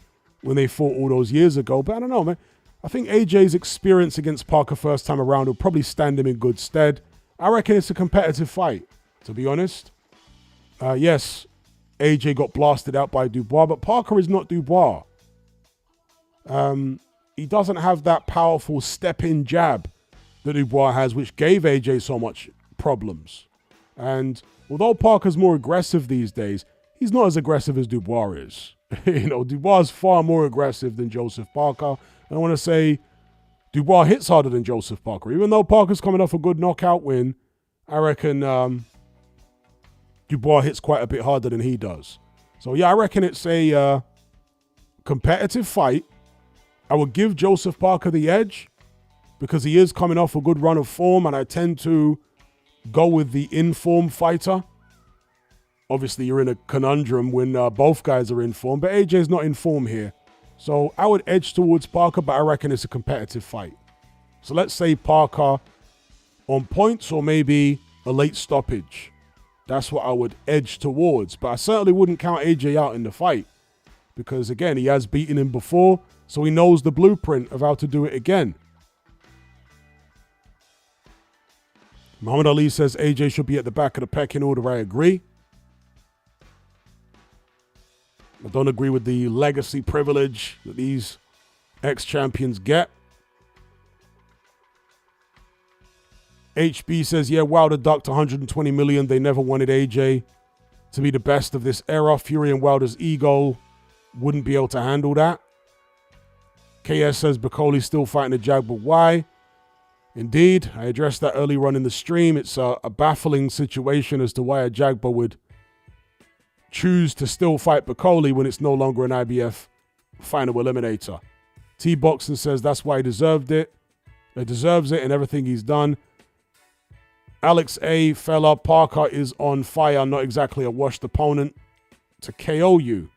when they fought all those years ago. But I don't know, man. I think AJ's experience against Parker first time around will probably stand him in good stead. I reckon it's a competitive fight, to be honest. Yes, AJ got blasted out by Dubois, but Parker is not Dubois. He doesn't have that powerful step-in jab that Dubois has, which gave AJ so much problems. And although Parker's more aggressive these days, he's not as aggressive as Dubois is. Dubois is far more aggressive than Joseph Parker. And I want to say Dubois hits harder than Joseph Parker. Even though Parker's coming off a good knockout win, I reckon Dubois hits quite a bit harder than he does. So yeah, I reckon it's a competitive fight. I would give Joseph Parker the edge because he is coming off a good run of form, and I tend to go with the in-form fighter. Obviously, you're in a conundrum when both guys are in form, but AJ's not in form here. So I would edge towards Parker, but I reckon it's a competitive fight. So let's say Parker on points or maybe a late stoppage. That's what I would edge towards. But I certainly wouldn't count AJ out in the fight because, again, he has beaten him before, so he knows the blueprint of how to do it again. Muhammad Ali says AJ should be at the back of the pecking order. I agree. I don't agree with the legacy privilege that these ex-champions get. HB says, yeah, Wilder ducked 120 million. They never wanted AJ to be the best of this era. Fury and Wilder's ego wouldn't be able to handle that. KS says Bakole's still fighting Ajagba. Why? Indeed, I addressed that earlier on in the stream. It's a baffling situation as to why Ajagba would choose to still fight Bakole when it's no longer an IBF final eliminator. T-Boxing says that's why he deserved it. He deserves it and everything he's done. Alex A. Fella, Parker is on fire, not exactly a washed opponent to KO you.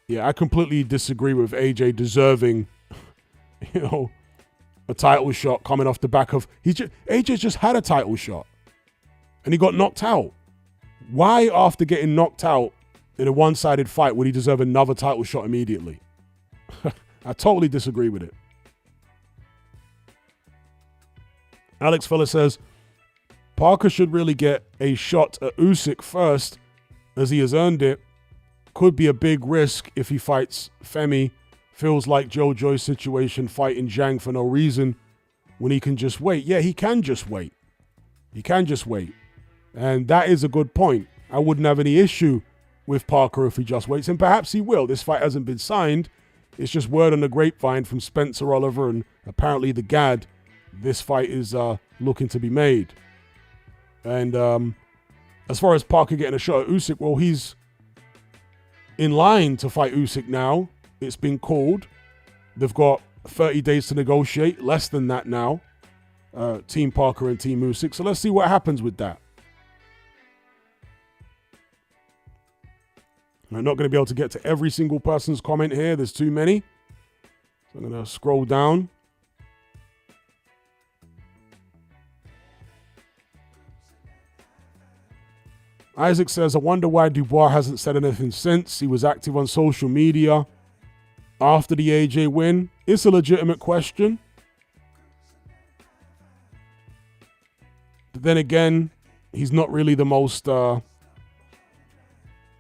Yeah, I completely disagree with AJ deserving, a title shot coming off the back of... AJ just had a title shot and he got knocked out. Why, after getting knocked out in a one-sided fight, would he deserve another title shot immediately? I totally disagree with it. Alex Fella says, Parker should really get a shot at Usyk first, as he has earned it. Could be a big risk if he fights Femi. Feels like Joe Joyce's situation, fighting Zhang for no reason when he can just wait. Yeah, he can just wait. He can just wait. And that is a good point. I wouldn't have any issue with Parker if he just waits. And perhaps he will. This fight hasn't been signed. It's just word on the grapevine from Spencer Oliver and apparently the GAD. This fight is looking to be made. And as far as Parker getting a shot at Usyk, well, he's in line to fight Usyk now. It's been called. They've got 30 days to negotiate. Less than that now. Team Parker and Team Usyk. So let's see what happens with that. I'm not going to be able to get to every single person's comment here. There's too many. So I'm going to scroll down. Isaac says, I wonder why Dubois hasn't said anything since. He was active on social media after the AJ win. It's a legitimate question. But then again, he's not really the most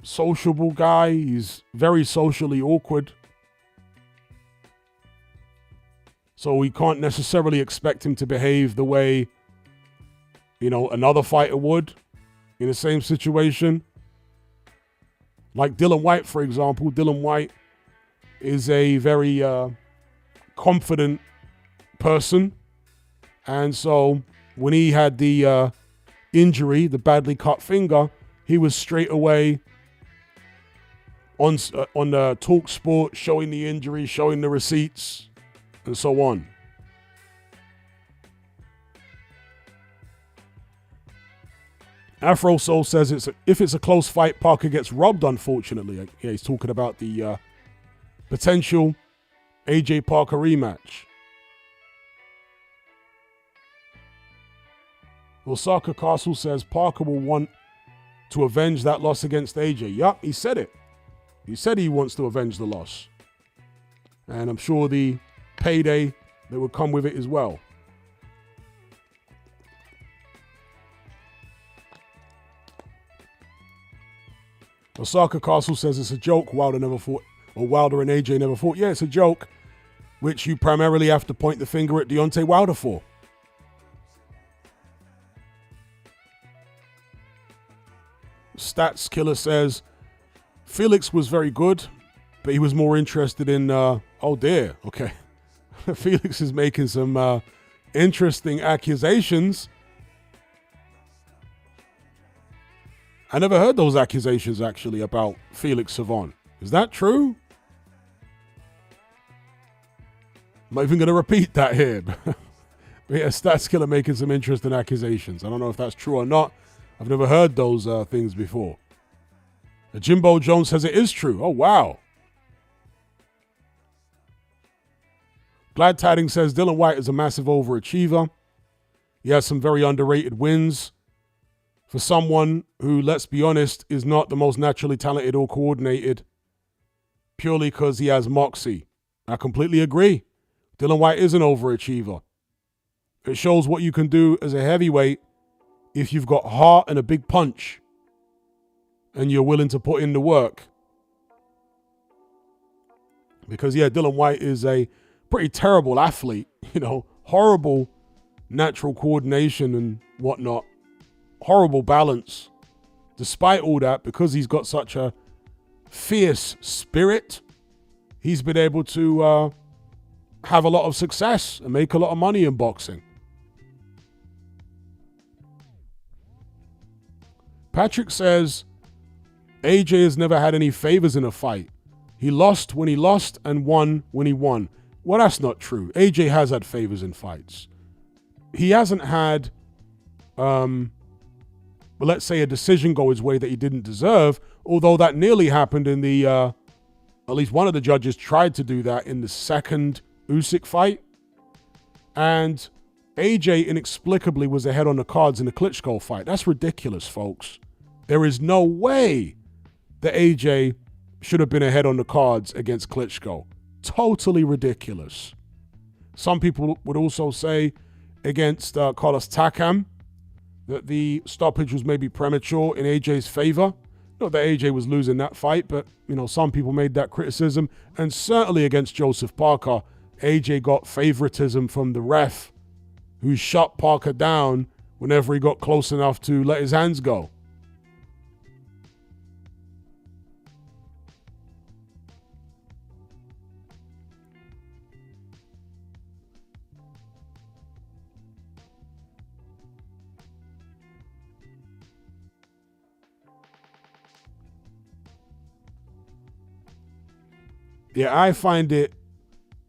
sociable guy. He's very socially awkward. So we can't necessarily expect him to behave the way, another fighter would in the same situation. Like Dillian Whyte, for example. Dillian Whyte is a very confident person. And so when he had the injury, the badly cut finger, he was straight away on Talk Sport, showing the injury, showing the receipts, and so on. Afro Soul says if it's a close fight, Parker gets robbed, unfortunately. Yeah, he's talking about the potential AJ Parker rematch. Osaka Castle says Parker will want to avenge that loss against AJ. Yup, he said it. He said he wants to avenge the loss. And I'm sure the payday that would come with it as well. Osaka Castle says it's a joke. Wilder never fought, or Wilder and AJ never fought. Yeah, it's a joke, which you primarily have to point the finger at Deontay Wilder for. Stats Killer says Felix was very good, but he was more interested in, oh dear, okay. Felix is making some interesting accusations. I never heard those accusations, actually, about Felix Savon. Is that true? I'm not even going to repeat that here. But yeah, Stats Killer making some interesting accusations. I don't know if that's true or not. I've never heard those things before. Jimbo Jones says it is true. Oh, wow. Glad Tidings says Dillian Whyte is a massive overachiever. He has some very underrated wins. For someone who, let's be honest, is not the most naturally talented or coordinated, purely because he has moxie. I completely agree. Dillian Whyte is an overachiever. It shows what you can do as a heavyweight if you've got heart and a big punch and you're willing to put in the work. Because, yeah, Dillian Whyte is a pretty terrible athlete, horrible natural coordination and whatnot. Horrible balance. Despite all that, because he's got such a fierce spirit, he's been able to have a lot of success and make a lot of money in boxing. Patrick says AJ has never had any favors in a fight. He lost when he lost and won when he won. Well, that's not true. AJ has had favors in fights. He hasn't had let's say a decision go his way that he didn't deserve, although that nearly happened in the, at least one of the judges tried to do that in the second Usyk fight. And AJ inexplicably was ahead on the cards in the Klitschko fight. That's ridiculous, folks. There is no way that AJ should have been ahead on the cards against Klitschko. Totally ridiculous. Some people would also say against Carlos Takam, that the stoppage was maybe premature in AJ's favor. Not that AJ was losing that fight, but, some people made that criticism. And certainly against Joseph Parker, AJ got favoritism from the ref, who shut Parker down whenever he got close enough to let his hands go. Yeah, I find it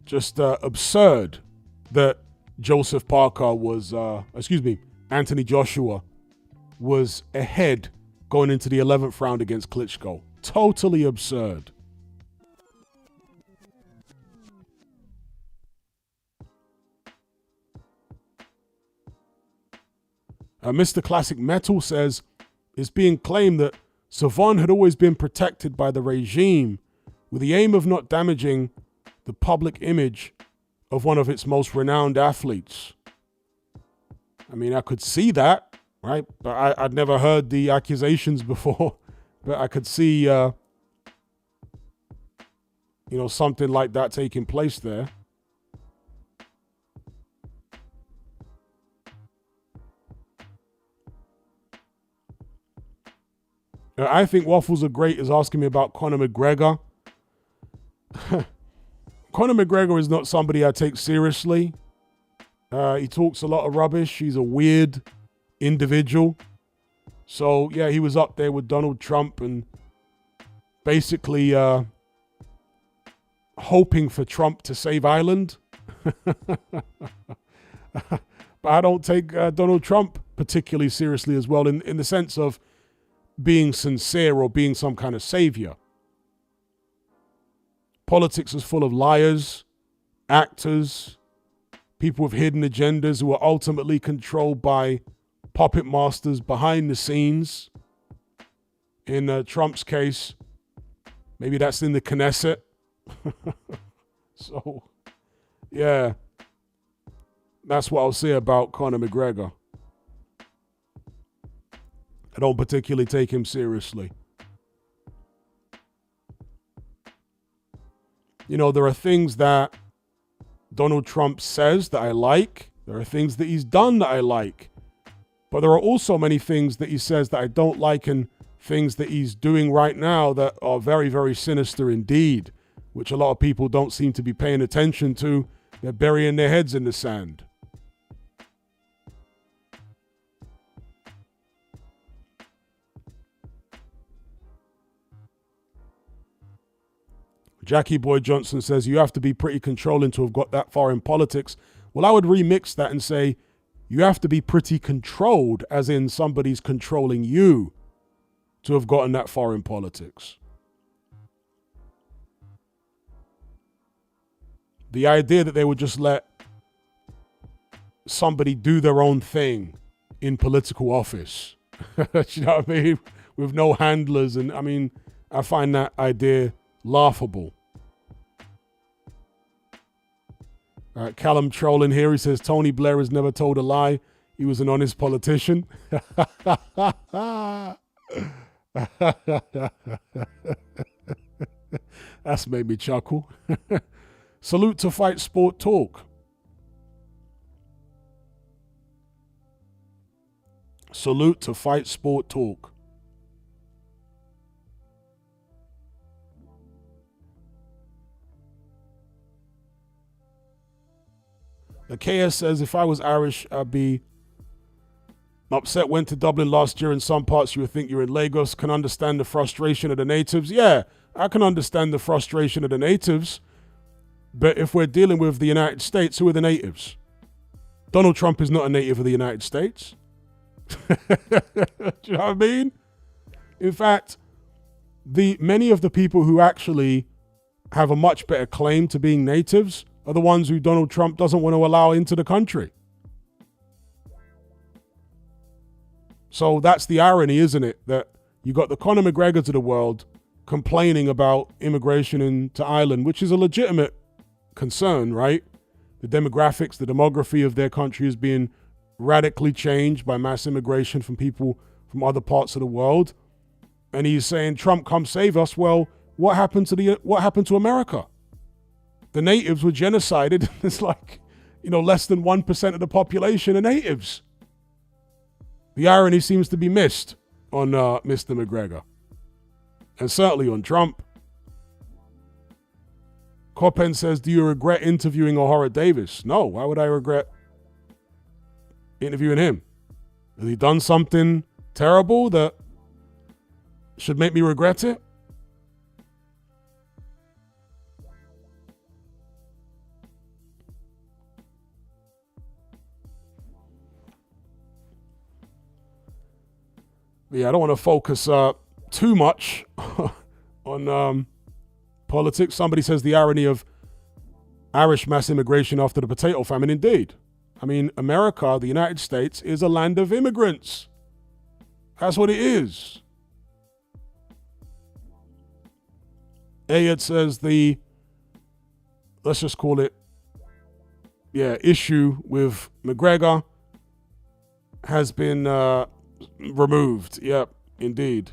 just absurd that Anthony Joshua was ahead going into the 11th round against Klitschko. Totally absurd. Mr. Classic Metal says, it's being claimed that Savon had always been protected by the regime with the aim of not damaging the public image of one of its most renowned athletes. I mean, I could see that, right? But I'd never heard the accusations before. But I could see, something like that taking place there. I think Waffles are great is asking me about Conor McGregor. Conor McGregor is not somebody I take seriously. He talks a lot of rubbish. He's a weird individual. So, yeah, he was up there with Donald Trump and basically hoping for Trump to save Ireland. But I don't take Donald Trump particularly seriously as well in the sense of being sincere or being some kind of savior. Politics is full of liars, actors, people with hidden agendas who are ultimately controlled by puppet masters behind the scenes. In Trump's case, maybe that's in the Knesset. So, yeah, that's what I'll say about Conor McGregor. I don't particularly take him seriously. You know, there are things that Donald Trump says that I like. There are things that he's done that I like. But there are also many things that he says that I don't like and things that he's doing right now that are very, very sinister indeed, which a lot of people don't seem to be paying attention to. They're burying their heads in the sand. Jackie Boy Johnson says, you have to be pretty controlling to have got that far in politics. Well, I would remix that and say, you have to be pretty controlled, as in somebody's controlling you, to have gotten that far in politics. The idea that they would just let somebody do their own thing in political office, you know what I mean? With no handlers. And I mean, I find that idea laughable. Callum trolling here. He says, Tony Blair has never told a lie. He was an honest politician. That's made me chuckle. Salute to Fight Sport Talk. Salute to Fight Sport Talk. The KS says, if I was Irish, I'd be upset. Went to Dublin last year. In some parts, you would think you're in Lagos. Can understand the frustration of the natives. Yeah, I can understand the frustration of the natives. But if we're dealing with the United States, who are the natives? Donald Trump is not a native of the United States. Do you know what I mean? In fact, many of the people who actually have a much better claim to being natives are the ones who Donald Trump doesn't want to allow into the country. So that's the irony, isn't it? That you got the Conor McGregors of the world complaining about immigration into Ireland, which is a legitimate concern, right? The demographics, the demography of their country is being radically changed by mass immigration from people from other parts of the world. And he's saying, Trump, come save us. Well, what happened to America? The natives were genocided. It's like, less than 1% of the population are natives. The irony seems to be missed on Mr. McGregor. And certainly on Trump. Coppen says, do you regret interviewing O'Hara Davis? No, why would I regret interviewing him? Has he done something terrible that should make me regret it? Yeah, I don't want to focus too much on politics. Somebody says the irony of Irish mass immigration after the potato famine. Indeed. I mean, America, the United States, is a land of immigrants. That's what it is. Ayat says let's just call it, issue with McGregor has been removed. Yep, indeed.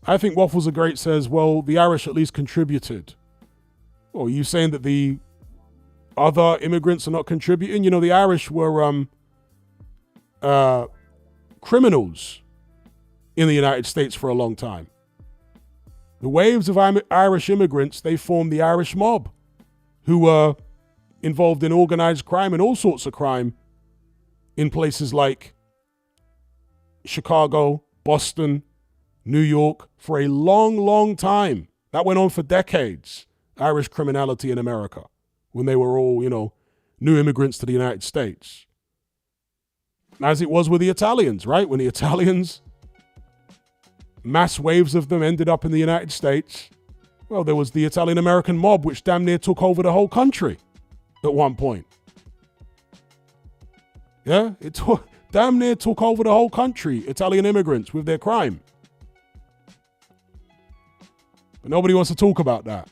I think Waffles are Great says, well, the Irish at least contributed. Well, are you saying that the other immigrants are not contributing? The Irish were criminals in the United States for a long time. The waves of Irish immigrants, they formed the Irish mob, who were involved in organized crime and all sorts of crime in places like Chicago, Boston, New York for a long, long time. That went on for decades, Irish criminality in America, when they were all, new immigrants to the United States. As it was with the Italians, right? When the Italians, mass waves of them ended up in the United States, well, there was the Italian-American mob, which damn near took over the whole country at one point. Yeah, it damn near took over the whole country, Italian immigrants with their crime. But nobody wants to talk about that.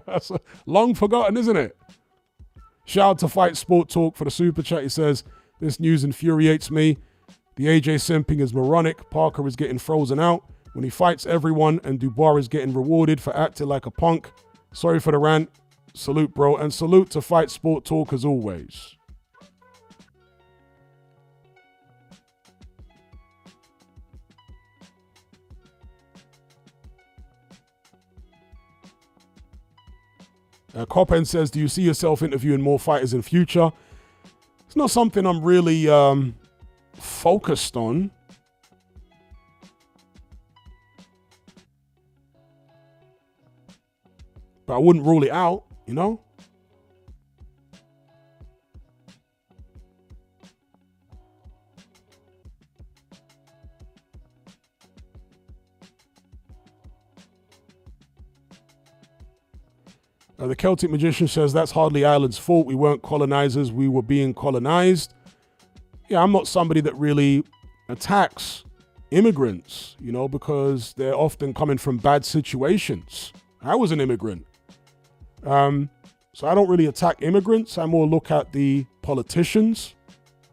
That's long forgotten, isn't it? Shout out to Fight Sport Talk for the super chat. He says, this news infuriates me. The AJ simping is moronic. Parker is getting frozen out when he fights everyone, and Dubois is getting rewarded for acting like a punk. Sorry for the rant. Salute, bro. And salute to Fight Sport Talk as always. Coppen says, do you see yourself interviewing more fighters in future? It's not something I'm really focused on. But I wouldn't rule it out, The Celtic Magician says, that's hardly Ireland's fault. We weren't colonizers. We were being colonized. Yeah, I'm not somebody that really attacks immigrants, because they're often coming from bad situations. I was an immigrant. So I don't really attack immigrants. I more look at the politicians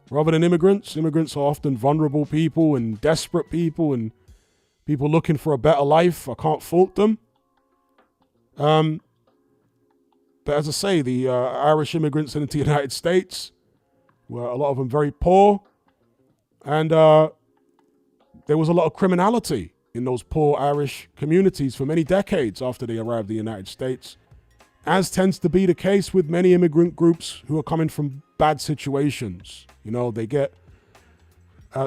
rather than immigrants. Immigrants are often vulnerable people and desperate people and people looking for a better life. I can't fault them. But as I say, the Irish immigrants into the United States were a lot of them very poor. And there was a lot of criminality in those poor Irish communities for many decades after they arrived in the United States, as tends to be the case with many immigrant groups who are coming from bad situations. They get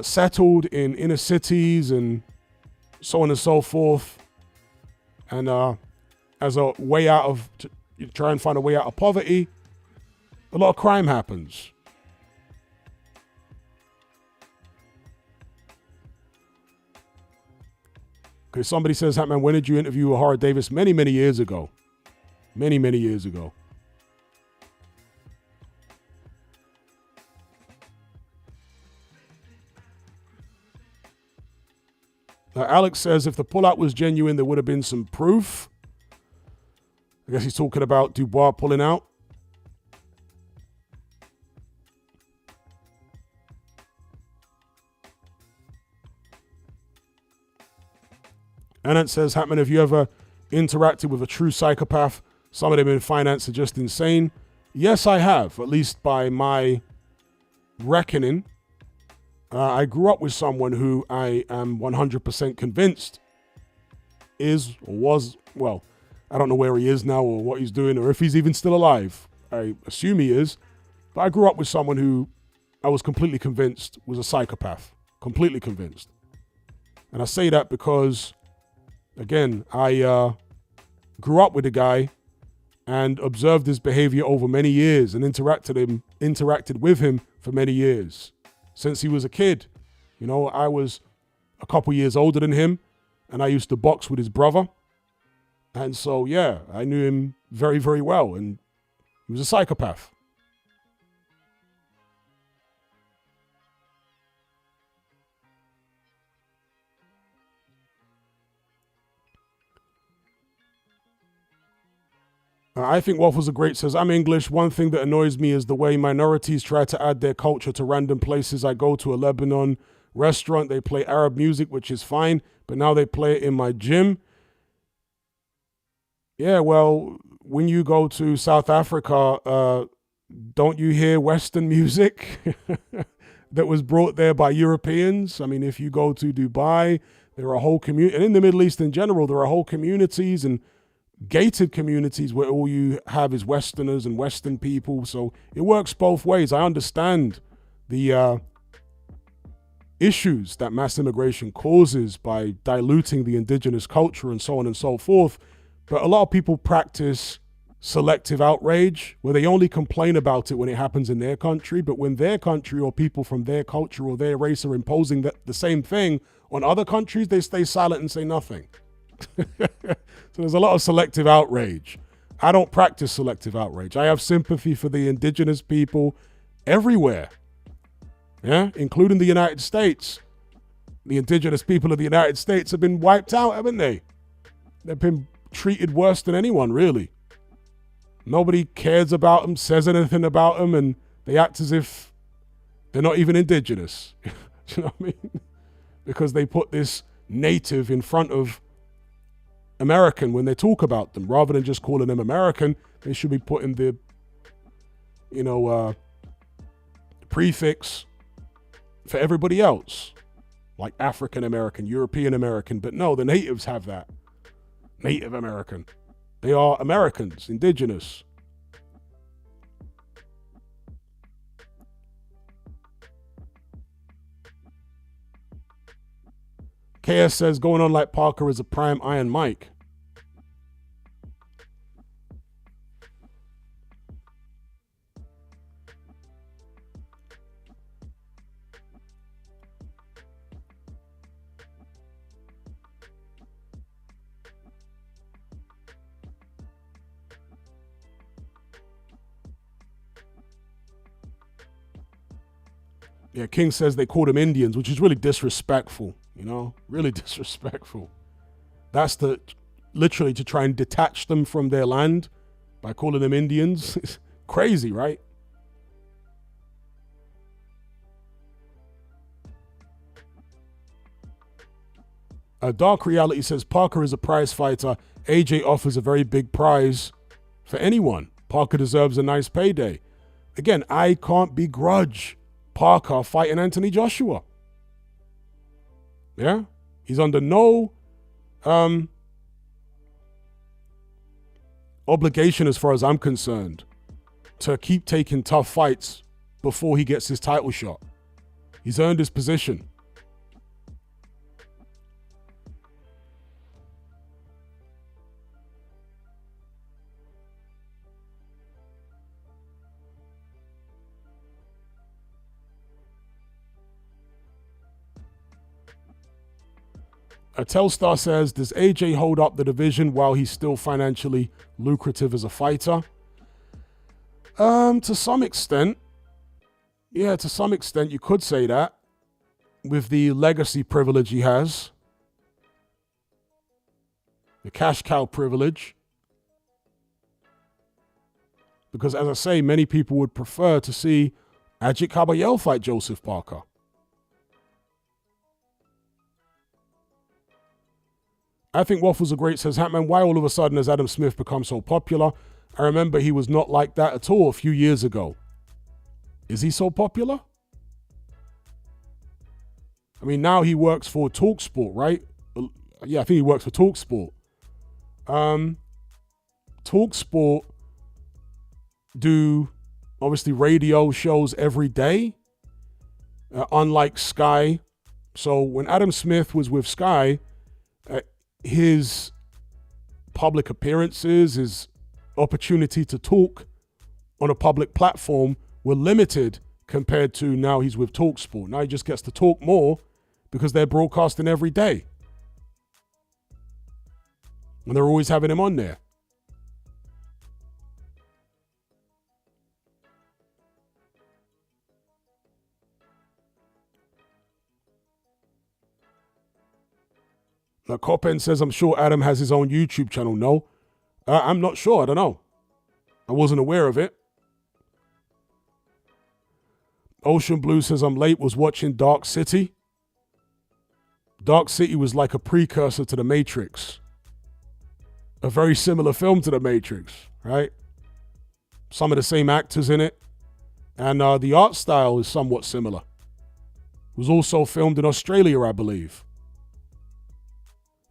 settled in inner cities and so on and so forth. And as a way out of... You try and find a way out of poverty, a lot of crime happens. Okay, somebody says, Hatman, when did you interview O'Hara Davis? Many, many years ago. Many, many years ago. Alex says, if the pullout was genuine, there would have been some proof. I guess he's talking about Dubois pulling out. And it says, Hatman, have you ever interacted with a true psychopath? Some of them in finance are just insane. Yes, I have, at least by my reckoning. I grew up with someone who I am 100% convinced is or was, well, I don't know where he is now or what he's doing or if he's even still alive. I assume he is. But I grew up with someone who I was completely convinced was a psychopath. Completely convinced. And I say that because, again, I grew up with a guy and observed his behavior over many years and interacted with him for many years. Since he was a kid. I was a couple years older than him and I used to box with his brother. And so, yeah, I knew him very, very well, and he was a psychopath. I think Waffles are great says, I'm English. One thing that annoys me is the way minorities try to add their culture to random places. I go to a Lebanon restaurant. They play Arab music, which is fine, but now they play it in my gym. Yeah, well, when you go to South Africa, don't you hear Western music? that was brought there by Europeans. I mean, if you go to Dubai, there are a whole community, and in the Middle East in general, there are whole communities and gated communities where all you have is Westerners and Western people. So it works both ways. I understand the issues that mass immigration causes by diluting the indigenous culture and so on and so forth. But a lot of people practice selective outrage where they only complain about it when it happens in their country. But when their country or people from their culture or their race are imposing the same thing on other countries, they stay silent and say nothing. So there's a lot of selective outrage. I don't practice selective outrage. I have sympathy for the indigenous people everywhere, yeah, including the United States. The indigenous people of the United States have been wiped out, haven't they? They've been treated worse than anyone, really. Nobody cares about them, says anything about them, and they act as if they're not even indigenous. Do you know what I mean? Because they put this native in front of American when they talk about them. Rather than just calling them American, they should be putting the, prefix for everybody else, like African American, European American. But no, the natives have that. Native American. They are Americans, indigenous. KS says, going on like Parker is a prime Iron Mike. Yeah, King says they called them Indians, which is really disrespectful, really disrespectful. That's literally to try and detach them from their land by calling them Indians. It's crazy, right? Dark Reality says Parker is a prize fighter. AJ offers a very big prize for anyone. Parker deserves a nice payday. Again, I can't begrudge Parker fighting Anthony Joshua. Yeah? He's under no obligation, as far as I'm concerned, to keep taking tough fights before he gets his title shot. He's earned his position. Telstar says, does AJ hold up the division while he's still financially lucrative as a fighter? To some extent. Yeah, to some extent you could say that. With the legacy privilege he has. The cash cow privilege. Because as I say, many people would prefer to see Ajagba fight Joseph Parker. I think Waffles are great, says Hatman. Why all of a sudden has Adam Smith become so popular? I remember he was not like that at all a few years ago. Is he so popular? I mean, now he works for TalkSport, right? Yeah, I think he works for TalkSport. TalkSport do, obviously, radio shows every day, unlike Sky. So when Adam Smith was with Sky, his public appearances, his opportunity to talk on a public platform were limited compared to now he's with TalkSport. Now he just gets to talk more because they're broadcasting every day. And they're always having him on there. Now, Copen says, I'm sure Adam has his own YouTube channel. No, I'm not sure. I don't know. I wasn't aware of it. Ocean Blue says, I'm late, was watching Dark City. Dark City was like a precursor to The Matrix. A very similar film to The Matrix, right? Some of the same actors in it. And the art style is somewhat similar. Was also filmed in Australia, I believe.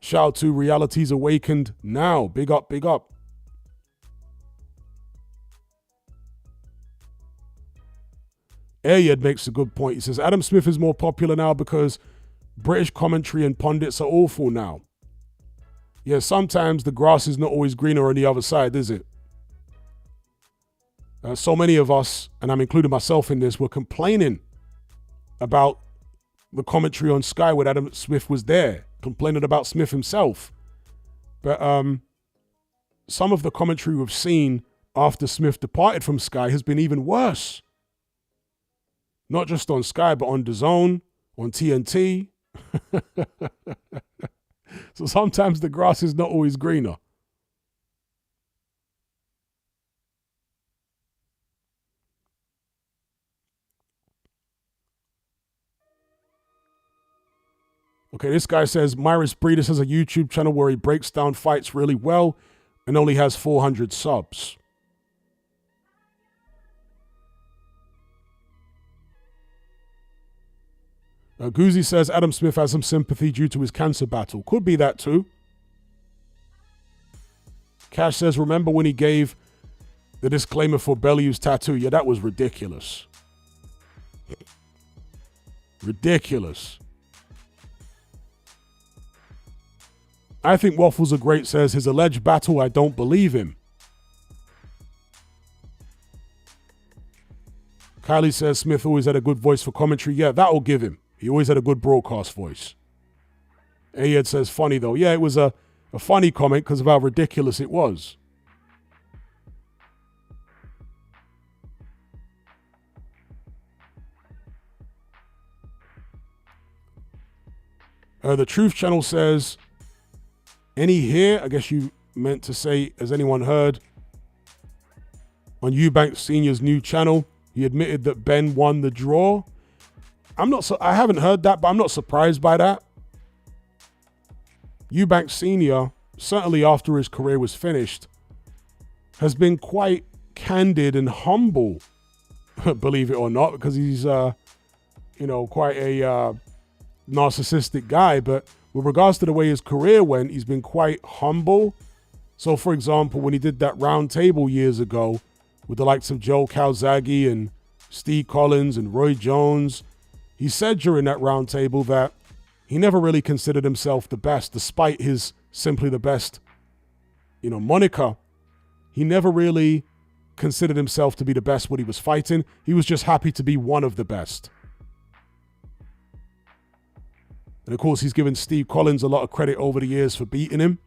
Shout out to Realities Awakened Now. Big up, big up. Ayad makes a good point. He says, Adam Smith is more popular now because British commentary and pundits are awful now. Yeah, sometimes the grass is not always greener on the other side, is it? So many of us, and I'm including myself in this, were complaining about the commentary on Sky when Adam Smith was there, complaining about Smith himself. But some of the commentary we've seen after Smith departed from Sky has been even worse. Not just on Sky, but on DAZN, on TNT. So sometimes the grass is not always greener. Okay, this guy says, Myris Breedis has a YouTube channel where he breaks down fights really well and only has 400 subs. Goozy says Adam Smith has some sympathy due to his cancer battle. Could be that too. Cash says, remember when he gave the disclaimer for Bellew's tattoo? Yeah, that was ridiculous. Ridiculous. I think Waffles Are Great says his alleged battle, I don't believe him. Kylie says Smith always had a good voice for commentary. Yeah, that'll give him. He always had a good broadcast voice. Ayed says funny though. Yeah, it was a funny comment because of how ridiculous it was. The Truth Channel says, any here? I guess you meant to say, has anyone heard? On Eubank Sr.'s new channel, he admitted that Ben won the draw. I haven't heard that, but I'm not surprised by that. Eubank Sr., certainly after his career was finished, has been quite candid and humble, believe it or not, because he's, quite a narcissistic guy. But with regards to the way his career went, he's been quite humble. So, for example, when he did that round table years ago with the likes of Joe Calzaghe and Steve Collins and Roy Jones, he said during that round table that he never really considered himself the best, despite his simply the best, moniker. He never really considered himself to be the best when he was fighting. He was just happy to be one of the best. And of course, he's given Steve Collins a lot of credit over the years for beating him,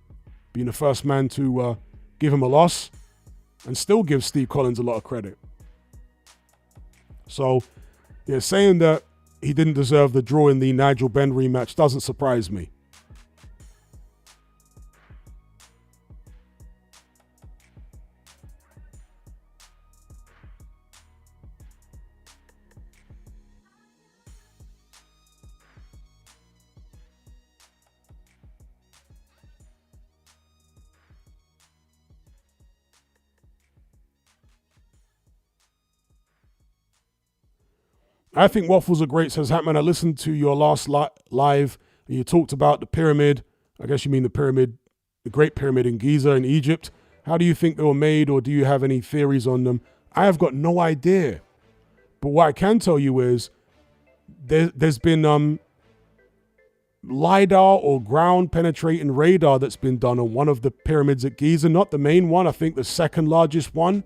being the first man to give him a loss, and still gives Steve Collins a lot of credit. So, yeah, saying that he didn't deserve the draw in the Nigel Benn rematch doesn't surprise me. I think Waffles Are Great says, Hatman, I listened to your last live and you talked about the pyramid. I guess you mean the pyramid, the Great Pyramid in Giza in Egypt. How do you think they were made, or do you have any theories on them? I have got no idea. But what I can tell you is there's been LiDAR or ground penetrating radar that's been done on one of the pyramids at Giza, not the main one, I think the second largest one.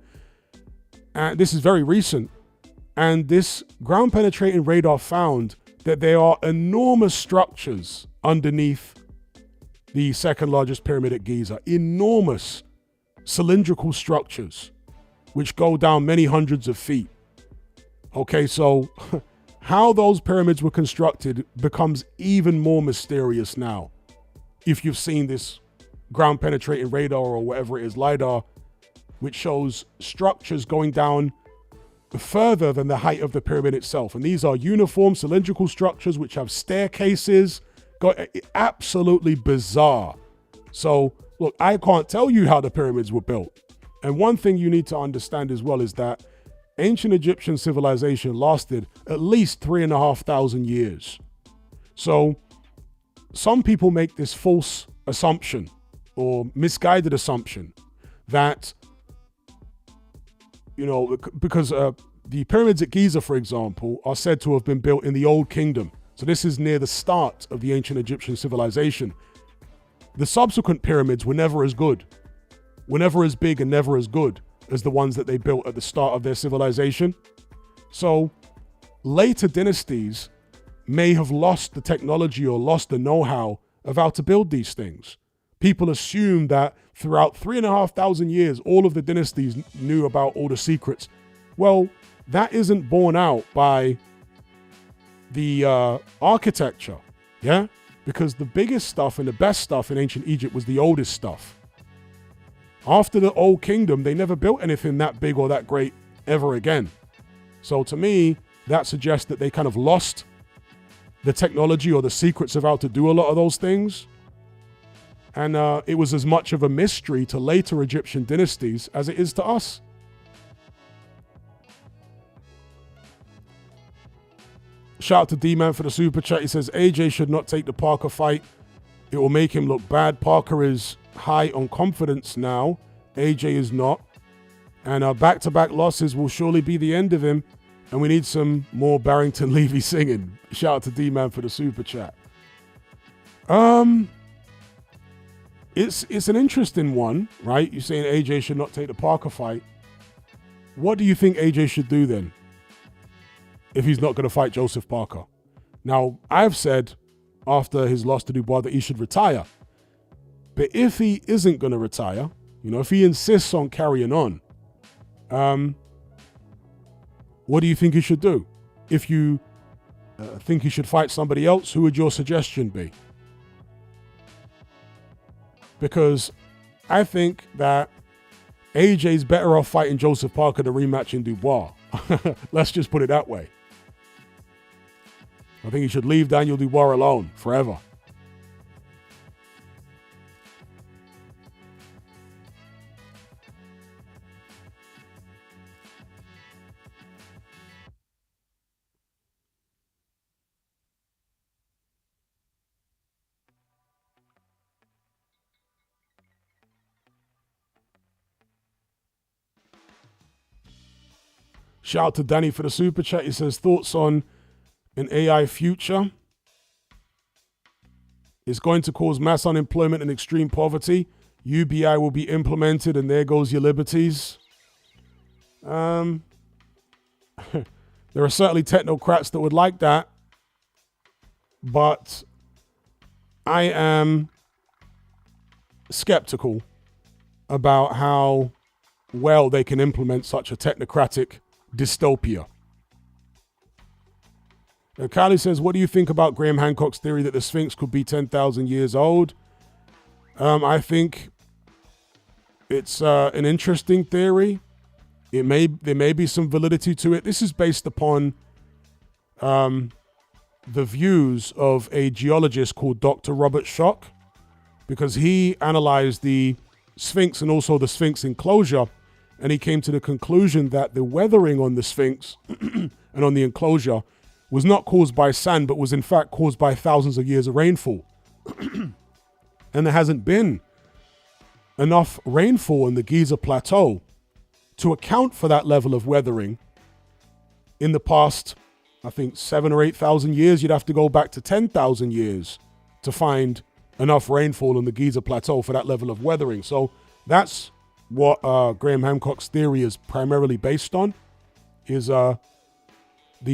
And this is very recent. And this ground penetrating radar found that there are enormous structures underneath the second largest pyramid at Giza. Enormous cylindrical structures which go down many hundreds of feet. Okay, so how those pyramids were constructed becomes even more mysterious now. If you've seen this ground penetrating radar or whatever it is, LiDAR, which shows structures going down further than the height of the pyramid itself. And these are uniform cylindrical structures which have staircases. Absolutely bizarre. So, look, I can't tell you how the pyramids were built. And one thing you need to understand as well is that ancient Egyptian civilization lasted at least 3,500 years. So some people make this false assumption or misguided assumption that, because the pyramids at Giza, for example, are said to have been built in the Old Kingdom. So this is near the start of the ancient Egyptian civilization. The subsequent pyramids were never as good, were never as big and never as good as the ones that they built at the start of their civilization. So later dynasties may have lost the technology or lost the know-how of how to build these things. People assume that throughout 3,500 years, all of the dynasties knew about all the secrets. Well, that isn't borne out by the architecture, yeah? Because the biggest stuff and the best stuff in ancient Egypt was the oldest stuff. After the Old Kingdom, they never built anything that big or that great ever again. So to me, that suggests that they kind of lost the technology or the secrets of how to do a lot of those things. And it was as much of a mystery to later Egyptian dynasties as it is to us. Shout out to D-Man for the super chat. He says, AJ should not take the Parker fight. It will make him look bad. Parker is high on confidence now. AJ is not. And back-to-back losses will surely be the end of him. And we need some more Barrington Levy singing. Shout out to D-Man for the super chat. It's an interesting one, right? You're saying AJ should not take the Parker fight. What do you think AJ should do then, if he's not going to fight Joseph Parker? Now, I've said after his loss to Dubois that he should retire. But if he isn't going to retire, if he insists on carrying on, what do you think he should do? If you think he should fight somebody else, who would your suggestion be? Because I think that AJ's better off fighting Joseph Parker than rematching Dubois. Let's just put it that way. I think he should leave Daniel Dubois alone forever. Shout out to Danny for the super chat. He says, thoughts on an AI future? It's going to cause mass unemployment and extreme poverty. UBI will be implemented and there goes your liberties. There are certainly technocrats that would like that. But I am skeptical about how well they can implement such a technocratic dystopia. Kylie says, what do you think about Graham Hancock's theory that the Sphinx could be 10,000 years old? I think it's an interesting theory. There may be some validity to it. This is based upon the views of a geologist called Dr. Robert Schoch, because he analyzed the Sphinx and also the Sphinx enclosure, and he came to the conclusion that the weathering on the Sphinx and on the enclosure was not caused by sand, but was in fact caused by thousands of years of rainfall. And there hasn't been enough rainfall in the Giza Plateau to account for that level of weathering in the past, I think, 7,000 or 8,000 years. You'd have to go back to 10,000 years to find enough rainfall on the Giza Plateau for that level of weathering. So that's what Graham Hancock's theory is primarily based on, is the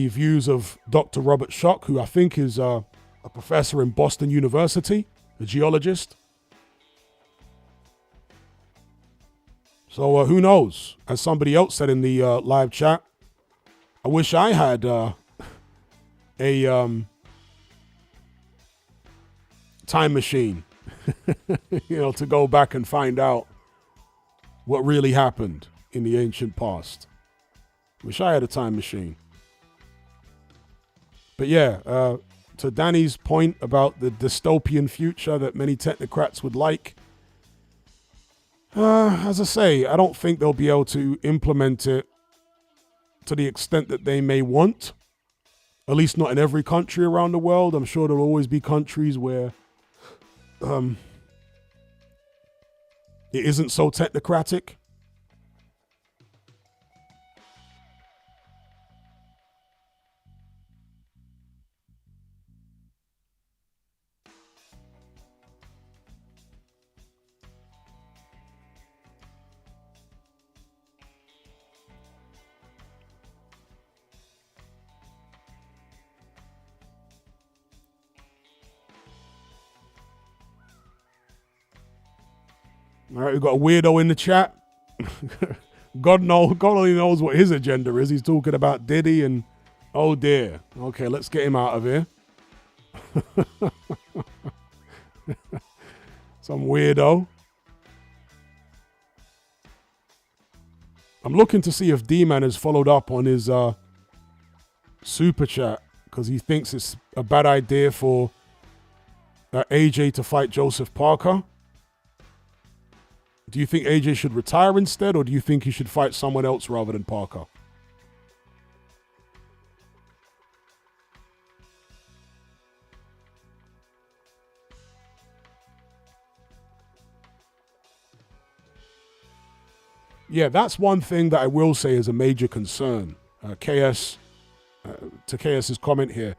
views of Dr. Robert Schoch, who I think is a professor in Boston University, a geologist. So who knows? As somebody else said in the live chat, I wish I had a time machine, to go back and find out what really happened in the ancient past. Wish I had a time machine. But yeah, to Danny's point about the dystopian future that many technocrats would like, as I say, I don't think they'll be able to implement it to the extent that they may want. At least not in every country around the world. I'm sure there'll always be countries where it isn't so technocratic. All right, we've got a weirdo in the chat. God only knows what his agenda is. He's talking about Diddy and, oh dear. Okay, let's get him out of here. Some weirdo. I'm looking to see if D-Man has followed up on his super chat because he thinks it's a bad idea for AJ to fight Joseph Parker. Do you think AJ should retire instead, or do you think he should fight someone else rather than Parker? Yeah, that's one thing that I will say is a major concern. KS, to KS's comment here,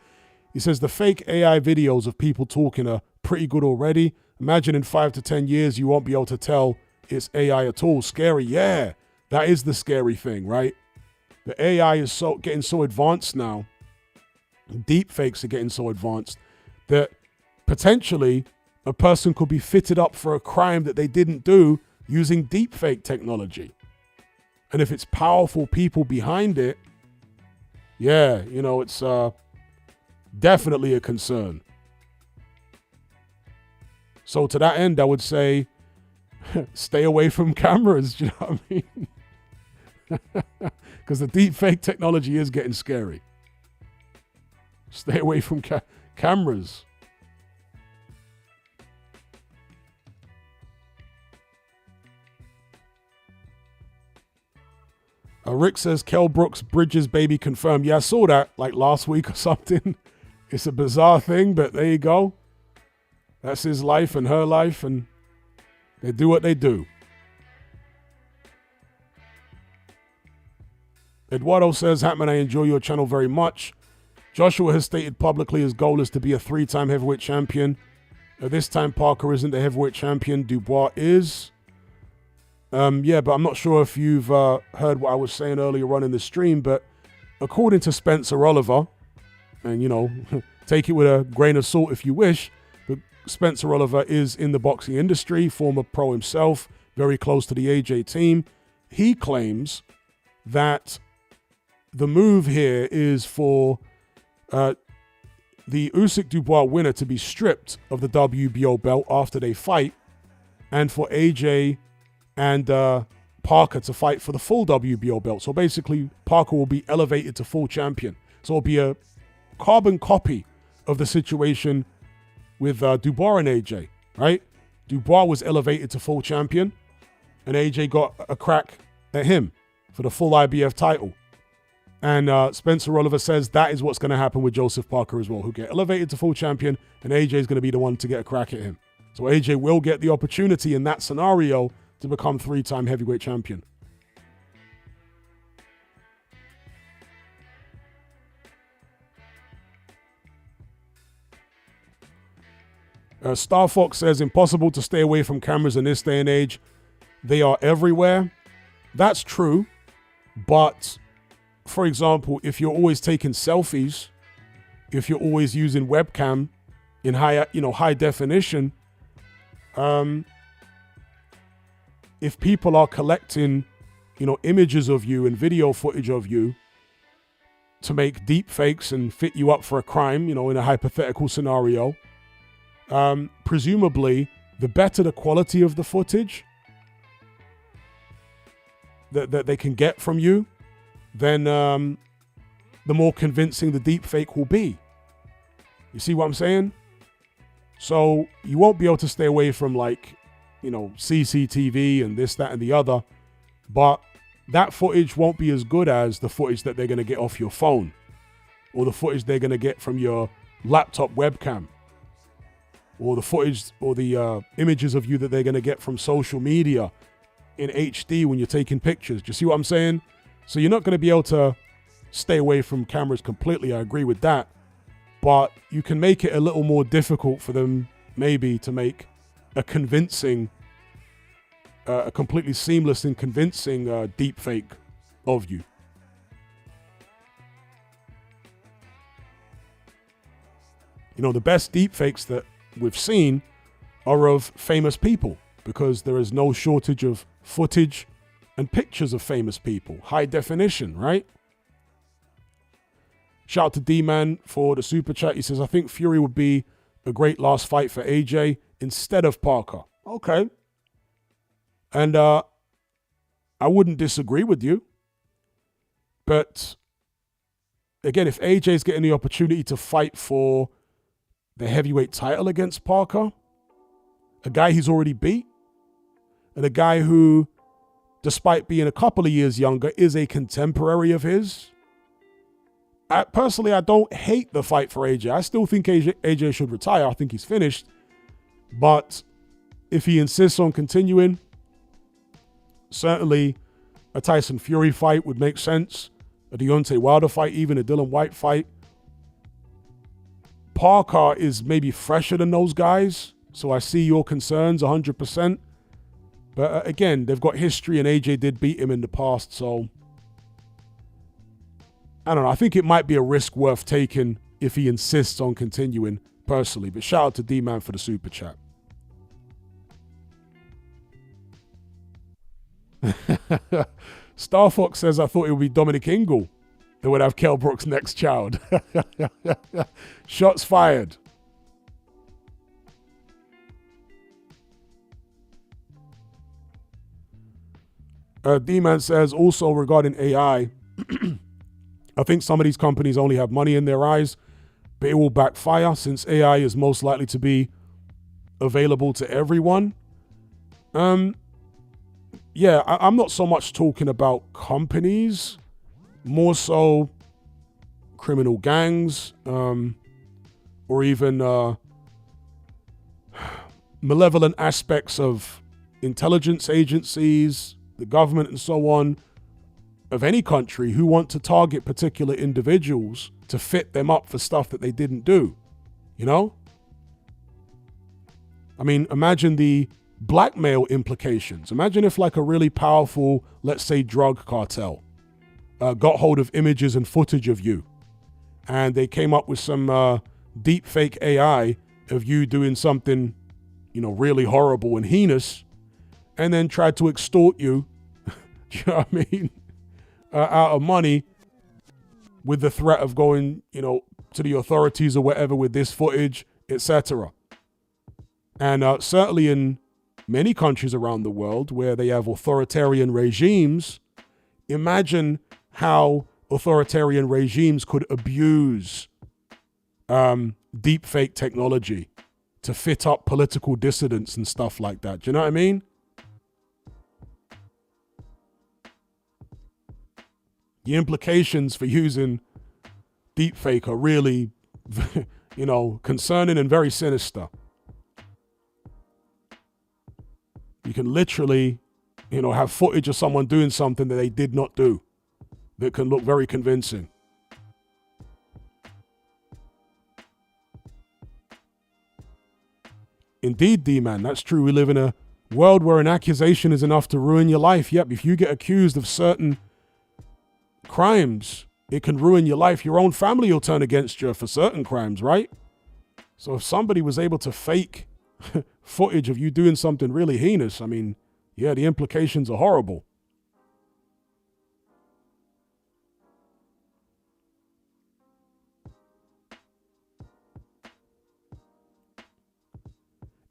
he says the fake AI videos of people talking are pretty good already. Imagine in 5 to 10 years you won't be able to tell it's AI at all. Scary. Yeah, that is the scary thing, right? The AI is getting so advanced now. Deep fakes are getting so advanced that potentially a person could be fitted up for a crime that they didn't do using deep fake technology. And if it's powerful people behind it, yeah, you know, it's definitely a concern. So to that end, I would say, stay away from cameras, do you know what I mean? Because the deep fake technology is getting scary. Stay away from cameras. Rick says, Kell Brooks, Bridges baby confirmed. Yeah, I saw that like last week or something. It's a bizarre thing, but there you go. That's his life and her life, and they do what they do. Eduardo says, Hatman, I enjoy your channel very much. Joshua has stated publicly his goal is to be a 3-time heavyweight champion. This time Parker isn't the heavyweight champion. Dubois is. Yeah, but I'm not sure if you've heard what I was saying earlier on in the stream, but according to Spencer Oliver, and you know, take it with a grain of salt if you wish, but Spencer Oliver is in the boxing industry, former pro himself, very close to the AJ team. He claims that the move here is for the Usyk-Dubois winner to be stripped of the WBO belt after they fight, and for AJ and Parker to fight for the full WBO belt. So basically, Parker will be elevated to full champion. So it'll be a carbon copy of the situation with Dubois and AJ, right? Dubois was elevated to full champion, and AJ got a crack at him for the full IBF title. And Spencer Oliver says that is what's going to happen with Joseph Parker as well, who get elevated to full champion, and AJ is going to be the one to get a crack at him. So AJ will get the opportunity in that scenario to become 3-time heavyweight champion. Star Fox says, impossible to stay away from cameras in this day and age. They are everywhere. That's true. But, for example, if you're always taking selfies, if you're always using webcam in high definition, if people are collecting, images of you and video footage of you to make deep fakes and fit you up for a crime, in a hypothetical scenario, presumably the better the quality of the footage that they can get from you, then the more convincing the deep fake will be. You see what I'm saying? So you won't be able to stay away from CCTV and this, that, and the other. But that footage won't be as good as the footage that they're going to get off your phone or the footage they're going to get from your laptop webcam or the footage or the images of you that they're going to get from social media in HD when you're taking pictures. Do you see what I'm saying? So you're not going to be able to stay away from cameras completely. I agree with that. But you can make it a little more difficult for them maybe to make a convincing, a completely seamless and convincing deep fake of you. You know, the best deep fakes that we've seen are of famous people because there is no shortage of footage and pictures of famous people. High definition, right? Shout out to D-Man for the super chat. He says, I think Fury would be a great last fight for AJ instead of Parker. Okay. And I wouldn't disagree with you. But again, if AJ's getting the opportunity to fight for the heavyweight title against Parker, a guy he's already beat, and a guy who, despite being a couple of years younger, is a contemporary of his. Personally, I don't hate the fight for AJ. I still think AJ should retire. I think he's finished. But if he insists on continuing, certainly a Tyson Fury fight would make sense. A Deontay Wilder fight, even a Dylan White fight. Parker is maybe fresher than those guys, so I see your concerns 100%. But again, they've got history, and AJ did beat him in the past, so I don't know. I think it might be a risk worth taking if he insists on continuing, personally. But shout out to D-Man for the super chat. Star Fox says, I thought it would be Dominic Ingle that would have Kell Brook's next child. Shots fired. D-Man says, also regarding AI, I think some of these companies only have money in their eyes, but it will backfire since AI is most likely to be available to everyone. Yeah, I'm not so much talking about companies, more so criminal gangs, or even malevolent aspects of intelligence agencies, the government and so on, of any country who want to target particular individuals to fit them up for stuff that they didn't do, you know? I mean, imagine the blackmail implications. Imagine if like a really powerful, let's say drug cartel, got hold of images and footage of you, and they came up with some deep fake AI of you doing something, you know, really horrible and heinous, and then tried to extort you, do you know what I mean, out of money with the threat of going, you know, to the authorities or whatever with this footage, etc. And certainly in many countries around the world where they have authoritarian regimes, imagine how authoritarian regimes could abuse deep fake technology to fit up political dissidents and stuff like that. Do you know what I mean? The implications for using deepfake are really, you know, concerning and very sinister. You can literally, you know, have footage of someone doing something that they did not do that can look very convincing. Indeed, D-Man, that's true. We live in a world where an accusation is enough to ruin your life. Yep, if you get accused of certain crimes, it can ruin your life. Your own family will turn against you for certain crimes, right? So if somebody was able to fake footage of you doing something really heinous, I mean, yeah, the implications are horrible.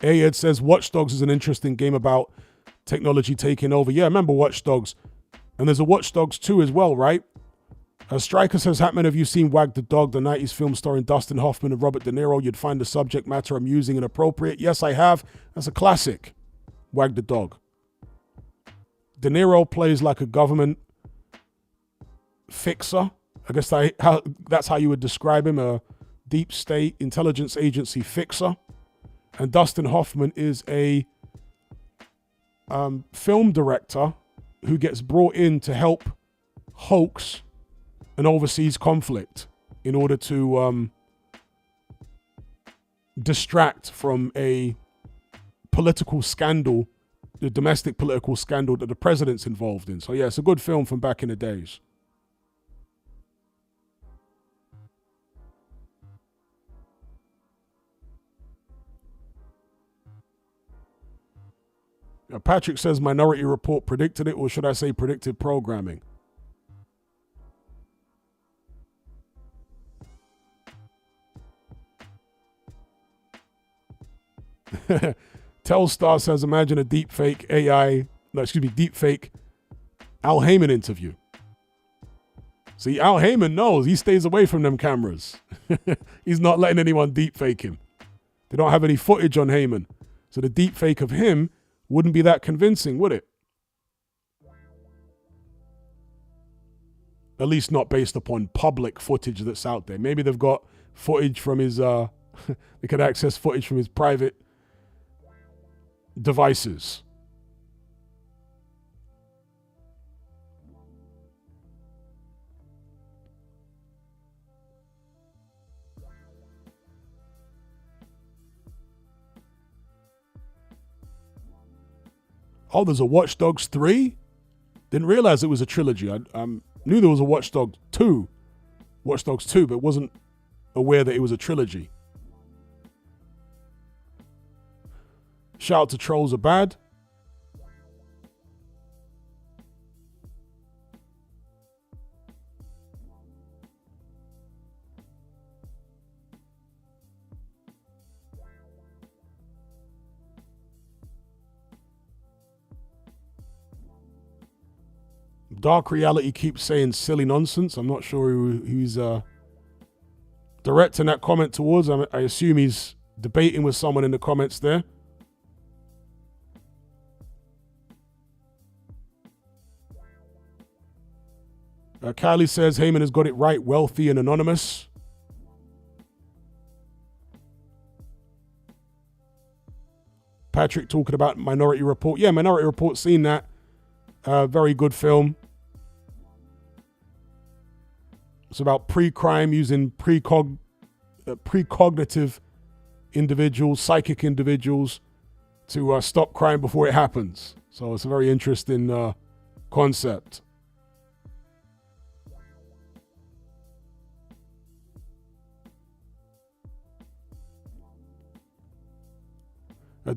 Ayed says, Watch Dogs is an interesting game about technology taking over. Yeah, I remember Watch Dogs. And there's a Watch Dogs 2 as well, right? Striker says, Hatman, have you seen Wag the Dog, the 90s film starring Dustin Hoffman and Robert De Niro? You'd find the subject matter amusing and appropriate. Yes, I have. That's a classic. Wag the Dog. De Niro plays like a government fixer. I guess that's how you would describe him, a deep state intelligence agency fixer. And Dustin Hoffman is a film director who gets brought in to help hoax an overseas conflict in order to distract from a political scandal, the domestic political scandal that the president's involved in. So yeah, it's a good film from back in the days. Patrick says Minority Report predicted it, or should I say predicted programming? Telstar says, imagine a deepfake Al Heyman interview. See, Al Heyman knows. He stays away from them cameras. He's not letting anyone deepfake him. They don't have any footage on Heyman. So the deepfake of him wouldn't be that convincing, would it? At least not based upon public footage that's out there. Maybe they've got footage from his, they could access footage from his private devices. Oh, there's a Watch Dogs 3? Didn't realize it was a trilogy. I knew there was a Watch Dogs 2, but wasn't aware that it was a trilogy. Shout out to Trolls Are Bad. Dark Reality keeps saying silly nonsense. I'm not sure who he's directing that comment towards. I assume he's debating with someone in the comments there. Kylie says Heyman has got it right, wealthy and anonymous. Patrick talking about Minority Report. Yeah, Minority Report, seen that. Very good film. It's about pre-crime using precognitive individuals, psychic individuals, to stop crime before it happens. So it's a very interesting concept.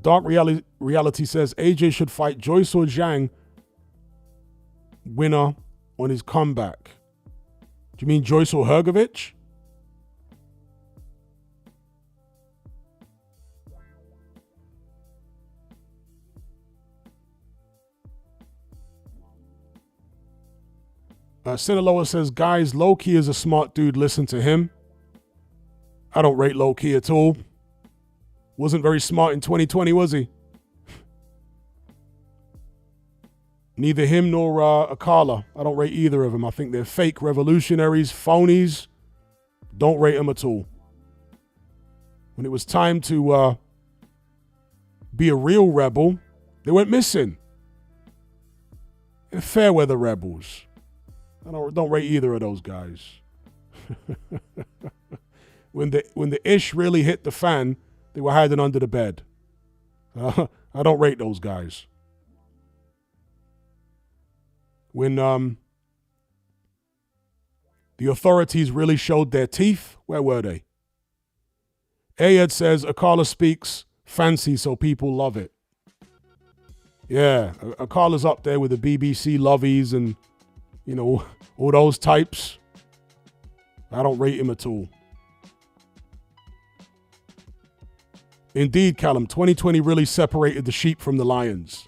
Dark Reality says AJ should fight Joyce or Zhang, winner on his comeback. Do you mean Joyce or Hergovich? Sinaloa says, guys, Low-Key is a smart dude. Listen to him. I don't rate Low-Key at all. Wasn't very smart in 2020, was he? Neither him nor Akala. I don't rate either of them. I think they're fake revolutionaries, phonies. Don't rate them at all. When it was time to be a real rebel, they went missing. They're fair weather rebels. I don't rate either of those guys. When the ish really hit the fan, they were hiding under the bed. I don't rate those guys. When the authorities really showed their teeth, where were they? Ayed says, Akala speaks fancy so people love it. Yeah, Akala's up there with the BBC lovies and, you know, all those types. I don't rate him at all. Indeed, Callum, 2020 really separated the sheep from the lions.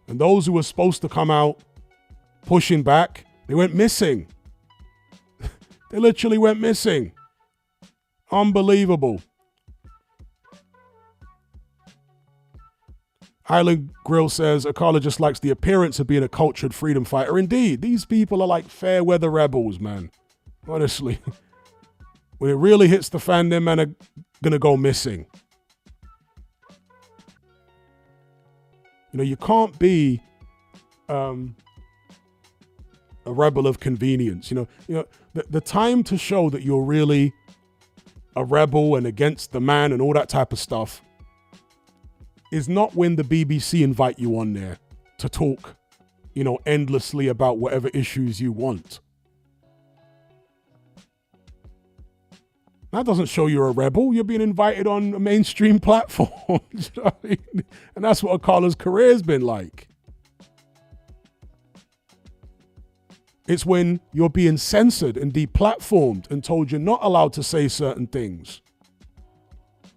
And those who were supposed to come out pushing back, they went missing. They literally went missing. Unbelievable. Island Grill says, Akala just likes the appearance of being a cultured freedom fighter. Indeed, these people are like fair weather rebels, man. Honestly. When it really hits the fan, them men are gonna go missing. You know, you can't be a rebel of convenience. You know, the time to show that you're really a rebel and against the man and all that type of stuff is not when the BBC invite you on there to talk, you know, endlessly about whatever issues you want. That doesn't show you're a rebel. You're being invited on a mainstream platform. You know what I mean? And that's what Akala's career's been like. It's when you're being censored and deplatformed and told you're not allowed to say certain things,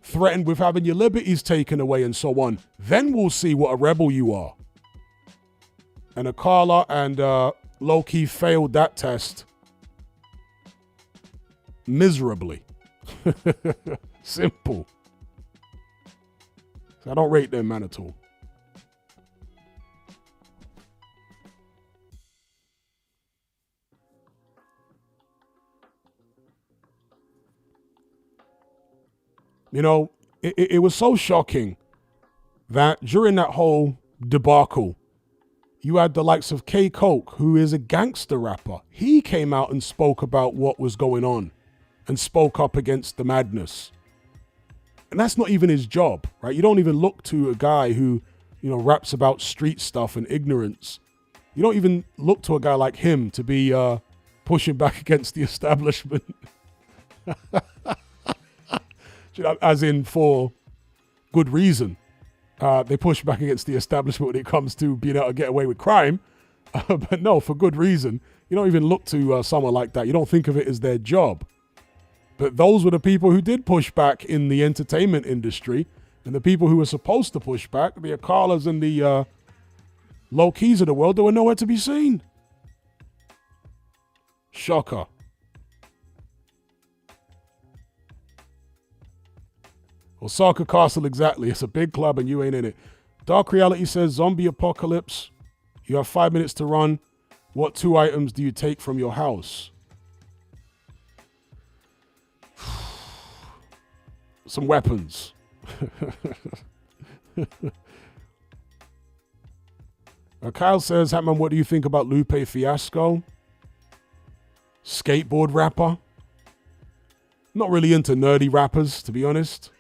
threatened with having your liberties taken away and so on. Then we'll see what a rebel you are. And Akala and Low-Key failed that test miserably. Simple. So I don't rate them, man, at all. You know, it was so shocking that during that whole debacle, you had the likes of K Coke, who is a gangster rapper. He came out and spoke about what was going on and spoke up against the madness. And that's not even his job, right? You don't even look to a guy who, you know, raps about street stuff and ignorance. You don't even look to a guy like him to be pushing back against the establishment. As in for good reason. They push back against the establishment when it comes to being able to get away with crime. But no, for good reason. You don't even look to someone like that. You don't think of it as their job. But those were the people who did push back in the entertainment industry. And the people who were supposed to push back, the Akalas and the Low-Keys of the world, they were nowhere to be seen. Shocker. Osaka Castle, exactly. It's a big club and you ain't in it. Dark Reality says, zombie apocalypse. You have 5 minutes to run. What 2 items do you take from your house? Some weapons. Kyle says, Hatman, what do you think about Lupe Fiasco? Skateboard rapper. Not really into nerdy rappers, to be honest.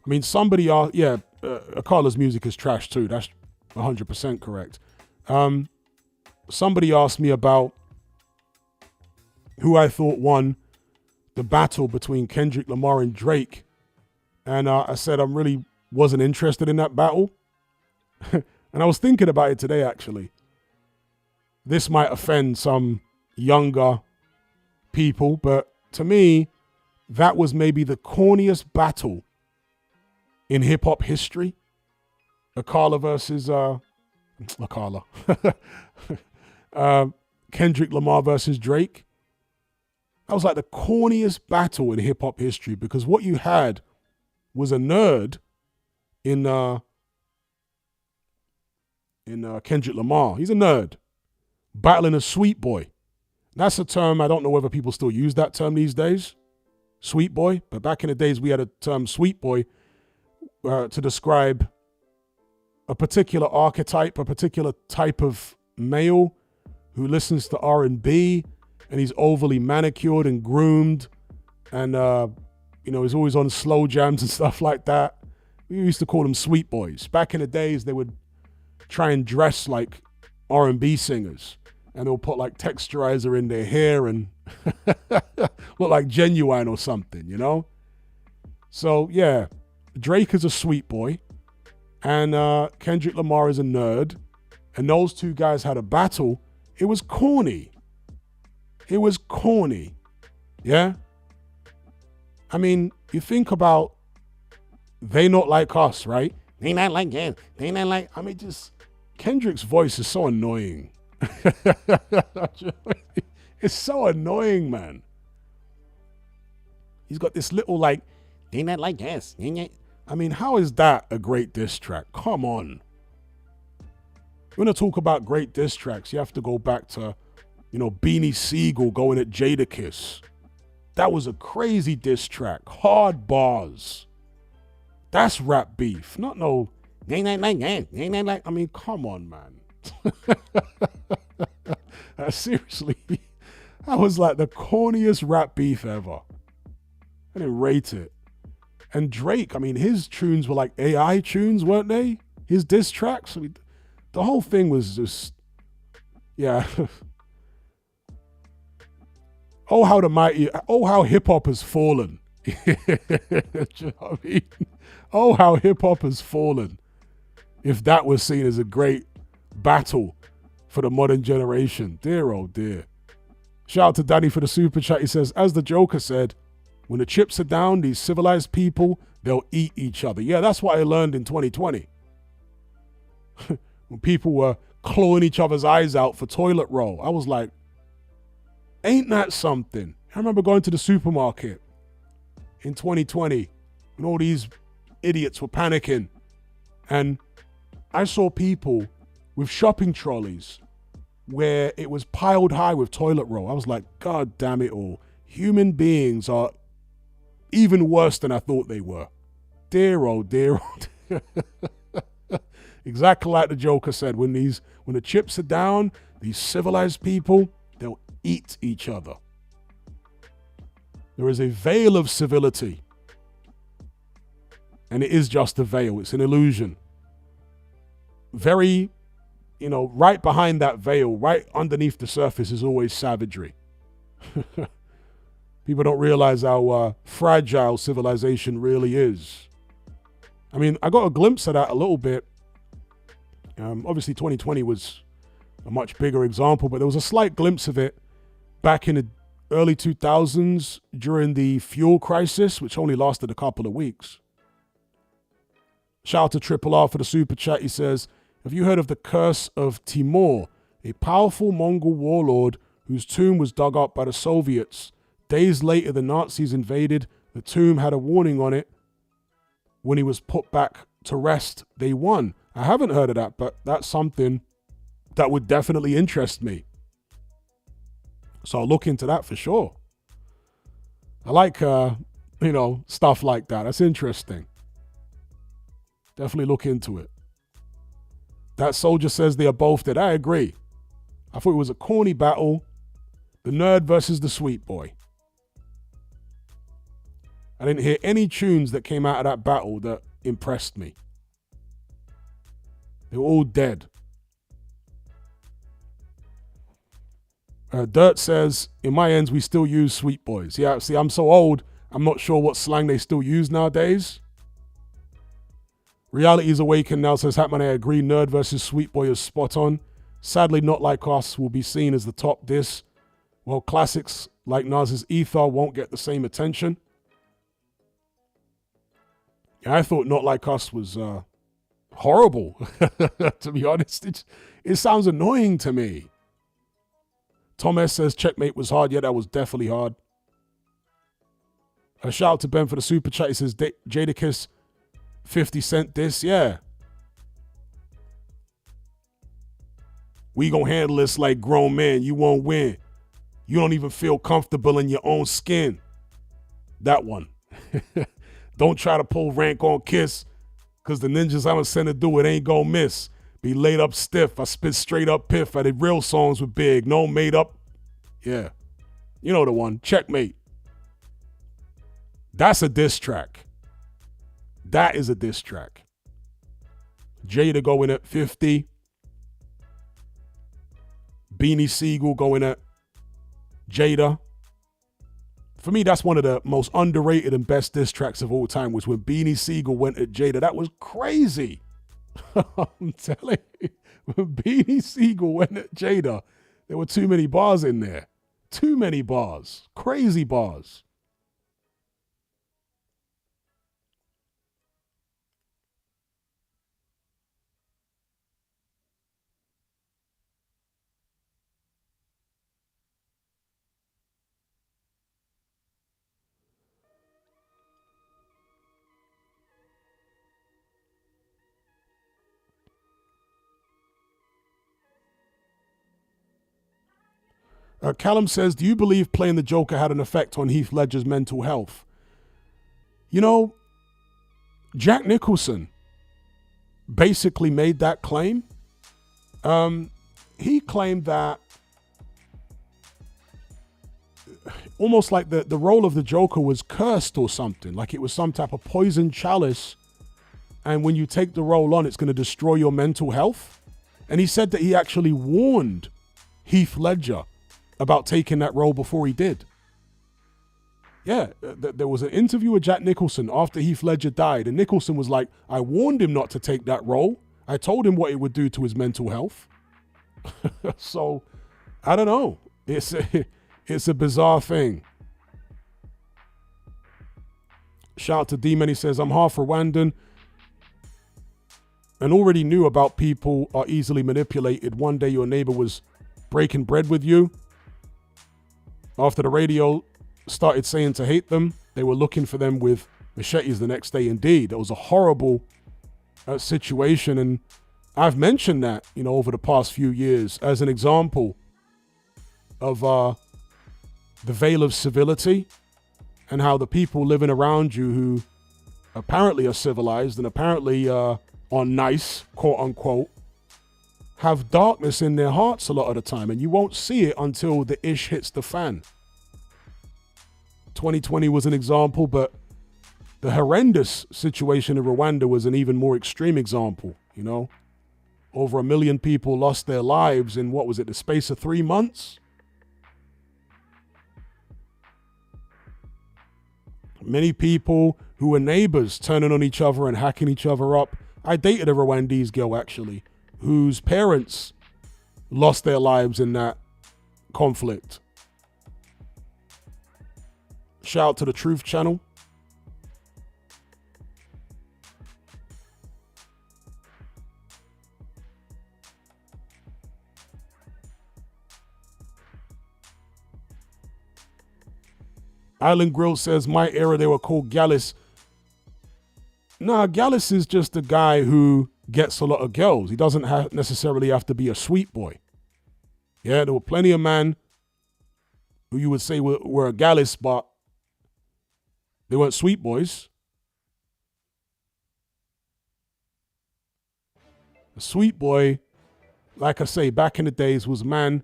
I mean, somebody, Akala's music is trash too. That's 100% correct. Somebody asked me about who I thought won the battle between Kendrick Lamar and Drake. And I said I really wasn't interested in that battle. And I was thinking about it today, actually. This might offend some younger people, but to me, that was maybe the corniest battle in hip-hop history. Akala versus Kendrick Lamar versus Drake. That was like the corniest battle in hip-hop history, because what you had was a nerd in Kendrick Lamar. He's a nerd battling a sweet boy. That's a term, I don't know whether people still use that term these days, sweet boy, but back in the days we had a term sweet boy to describe a particular archetype, a particular type of male who listens to R&B, and he's overly manicured and groomed, and he's always on slow jams and stuff like that. We used to call them sweet boys. Back in the days, they would try and dress like R&B singers, and they'll put like texturizer in their hair and look like Genuine or something, you know? So yeah, Drake is a sweet boy, and Kendrick Lamar is a nerd, and those two guys had a battle. It was corny. It was corny. Yeah? I mean, you think about They Not Like Us, right? They not like you. They not like... I mean, just... Kendrick's voice is so annoying. It's so annoying, man. He's got this little like, ain't that like this? I mean, how is that a great diss track? Come on. When I talk about great diss tracks, you have to go back to, Beanie Siegel going at Jadakiss. That was a crazy diss track. Hard bars. That's rap beef. Not no, I mean, come on, man. Seriously. That was like the corniest rap beef ever. I didn't rate it. And Drake, I mean, his tunes were like AI tunes, weren't they? His diss tracks. I mean, the whole thing was just, yeah. Oh, how hip hop has fallen. Do you know what I mean? Oh, how hip hop has fallen. If that was seen as a great battle for the modern generation. Dear, oh dear. Shout out to Danny for the super chat. He says, as the Joker said, when the chips are down, these civilized people, they'll eat each other. Yeah, that's what I learned in 2020. When people were clawing each other's eyes out for toilet roll. I was like, ain't that something? I remember going to the supermarket in 2020 when all these idiots were panicking. And I saw people with shopping trolleys where it was piled high with toilet roll. I was like, God damn it all. Human beings are even worse than I thought they were. Dear, oh dear. Exactly like the Joker said, when the chips are down, these civilized people, they'll eat each other. There is a veil of civility. And it is just a veil. It's an illusion. Very, right behind that veil, right underneath the surface is always savagery. People don't realize how fragile civilization really is. I mean, I got a glimpse of that a little bit. Obviously, 2020 was a much bigger example, but there was a slight glimpse of it back in the early 2000s during the fuel crisis, which only lasted a couple of weeks. Shout out to Triple R for the super chat. He says, have you heard of the curse of Timur, a powerful Mongol warlord whose tomb was dug up by the Soviets? Days later, the Nazis invaded. The tomb had a warning on it. When he was put back to rest, they won. I haven't heard of that, but that's something that would definitely interest me. So I'll look into that for sure. I like, stuff like that. That's interesting. Definitely look into it. That soldier says they are both dead. I agree. I thought it was a corny battle. The nerd versus the sweet boy. I didn't hear any tunes that came out of that battle that impressed me. They were all dead. Dirt says, in my ends, we still use sweet boys. Yeah, see, I'm so old, I'm not sure what slang they still use nowadays. Reality is Awakened now says, Hatman, I agree, nerd versus sweet boy is spot on. Sadly, Not Like Us will be seen as the top diss, while classics like Nas's Ether won't get the same attention. Yeah, I thought Not Like Us was horrible, to be honest. It sounds annoying to me. Tom S says, Checkmate was hard. Yeah, that was definitely hard. A shout out to Ben for the super chat. He says, Jadakiss 50 Cent diss. Yeah. We gonna handle this like grown men. You won't win. You don't even feel comfortable in your own skin. That one. Don't try to pull rank on Kiss, because the ninjas I'ma send to do it ain't gonna miss. Be laid up stiff. I spit straight up piff. I did real songs with Big. No made up. Yeah. You know the one. Checkmate. That's a diss track. That is a diss track. Jada going at 50. Beanie Siegel going at Jada. For me, that's one of the most underrated and best diss tracks of all time, was when Beanie Siegel went at Jada. That was crazy. I'm telling you, when Beanie Siegel went at Jada, there were too many bars in there. Too many bars. Crazy bars. Callum says, do you believe playing the Joker had an effect on Heath Ledger's mental health? You know, Jack Nicholson basically made that claim. He claimed that almost like the role of the Joker was cursed or something, like it was some type of poison chalice, and when you take the role on, it's going to destroy your mental health. And he said that he actually warned Heath Ledger about taking that role before he did. Yeah, there was an interview with Jack Nicholson after Heath Ledger died, and Nicholson was like, I warned him not to take that role. I told him what it would do to his mental health. So, I don't know. It's a bizarre thing. Shout out to D-Man. He says, I'm half Rwandan and already knew about people are easily manipulated. One day your neighbor was breaking bread with you. After the radio started saying to hate them, they were looking for them with machetes the next day. Indeed, it was a horrible situation. And I've mentioned that, over the past few years as an example of the veil of civility and how the people living around you who apparently are civilized and apparently are nice, quote unquote, have darkness in their hearts a lot of the time. And you won't see it until the ish hits the fan. 2020 was an example, but the horrendous situation in Rwanda was an even more extreme example, Over 1 million people lost their lives in, the space of 3 months? Many people who were neighbors turning on each other and hacking each other up. I dated a Rwandese girl, actually, whose parents lost their lives in that conflict. Shout out to the Truth Channel. Island Grill says, my era, they were called Gallus. Nah, Gallus is just a guy who gets a lot of girls. He doesn't necessarily have to be a sweet boy. Yeah, there were plenty of men who you would say were a Gallus, but they weren't sweet boys. A sweet boy, like I say, back in the days was a man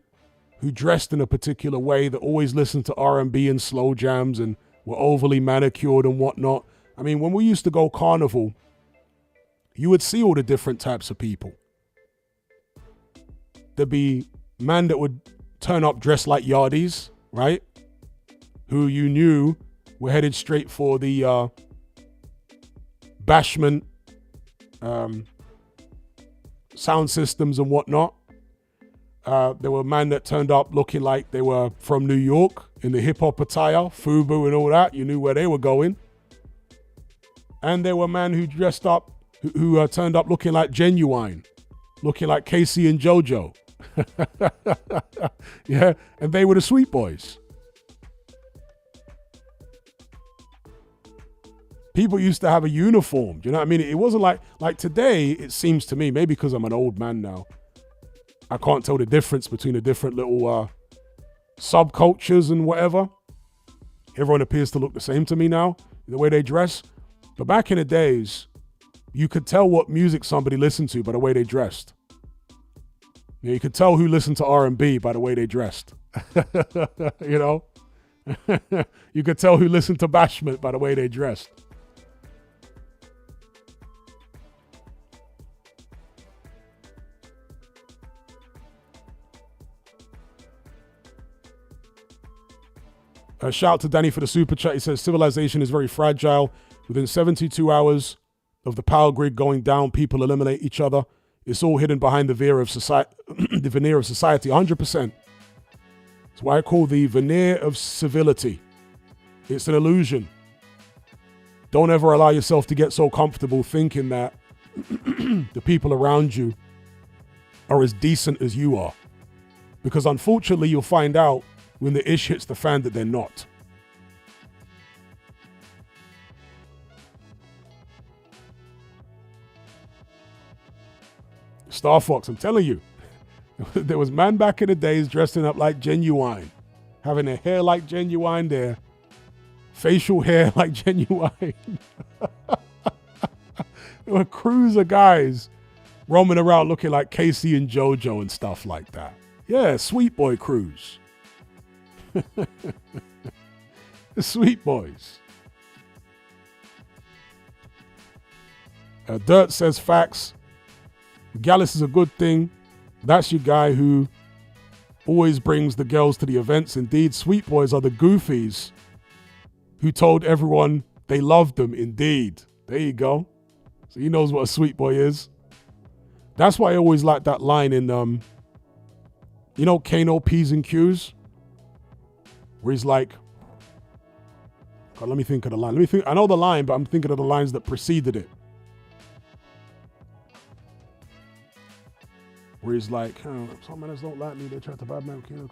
who dressed in a particular way, that always listened to R&B and slow jams and were overly manicured and whatnot. I mean, when we used to go carnival, you would see all the different types of people. There'd be men that would turn up dressed like yardies, right? Who you knew were headed straight for the bashment sound systems and whatnot. There were men that turned up looking like they were from New York in the hip-hop attire, FUBU and all that. You knew where they were going. And there were men who dressed up, who turned up looking like Genuine, looking like Casey and JoJo. Yeah, and they were the sweet boys. People used to have a uniform. Do you know what I mean? It wasn't like today, it seems to me, maybe because I'm an old man now, I can't tell the difference between the different little subcultures and whatever. Everyone appears to look the same to me now, the way they dress. But back in the days, you could tell what music somebody listened to by the way they dressed. You could tell who listened to R&B by the way they dressed. You could tell who listened to bashment by the way they dressed. Shout out to Danny for the super chat. He says, civilization is very fragile. Within 72 hours of the power grid going down, people eliminate each other. It's all hidden behind the veneer of society. The veneer of society, 100%. That's why I call the veneer of civility. It's an illusion. Don't ever allow yourself to get so comfortable thinking that the people around you are as decent as you are. Because unfortunately, you'll find out when the ish hits the fan that they're not. Star Fox, I'm telling you, there was man back in the days dressing up like Genuine. having a hair like Genuine, their facial hair like Genuine. There were crews of guys roaming around looking like Casey and JoJo and stuff like that. Yeah, Sweet Boy crews. The Sweet Boys. Dirt says facts. Gallus is a good thing. That's your guy who always brings the girls to the events. Indeed, Sweet Boys are the goofies who told everyone they loved them. Indeed. There you go. So he knows what a sweet boy is. That's why I always like that line in, you know, Kano, P's and Q's? Where he's like, God, let me think of the line. I know the line, but I'm thinking of the lines that preceded it. Where he's like, oh, some men don't like me, they try to bad man Kano.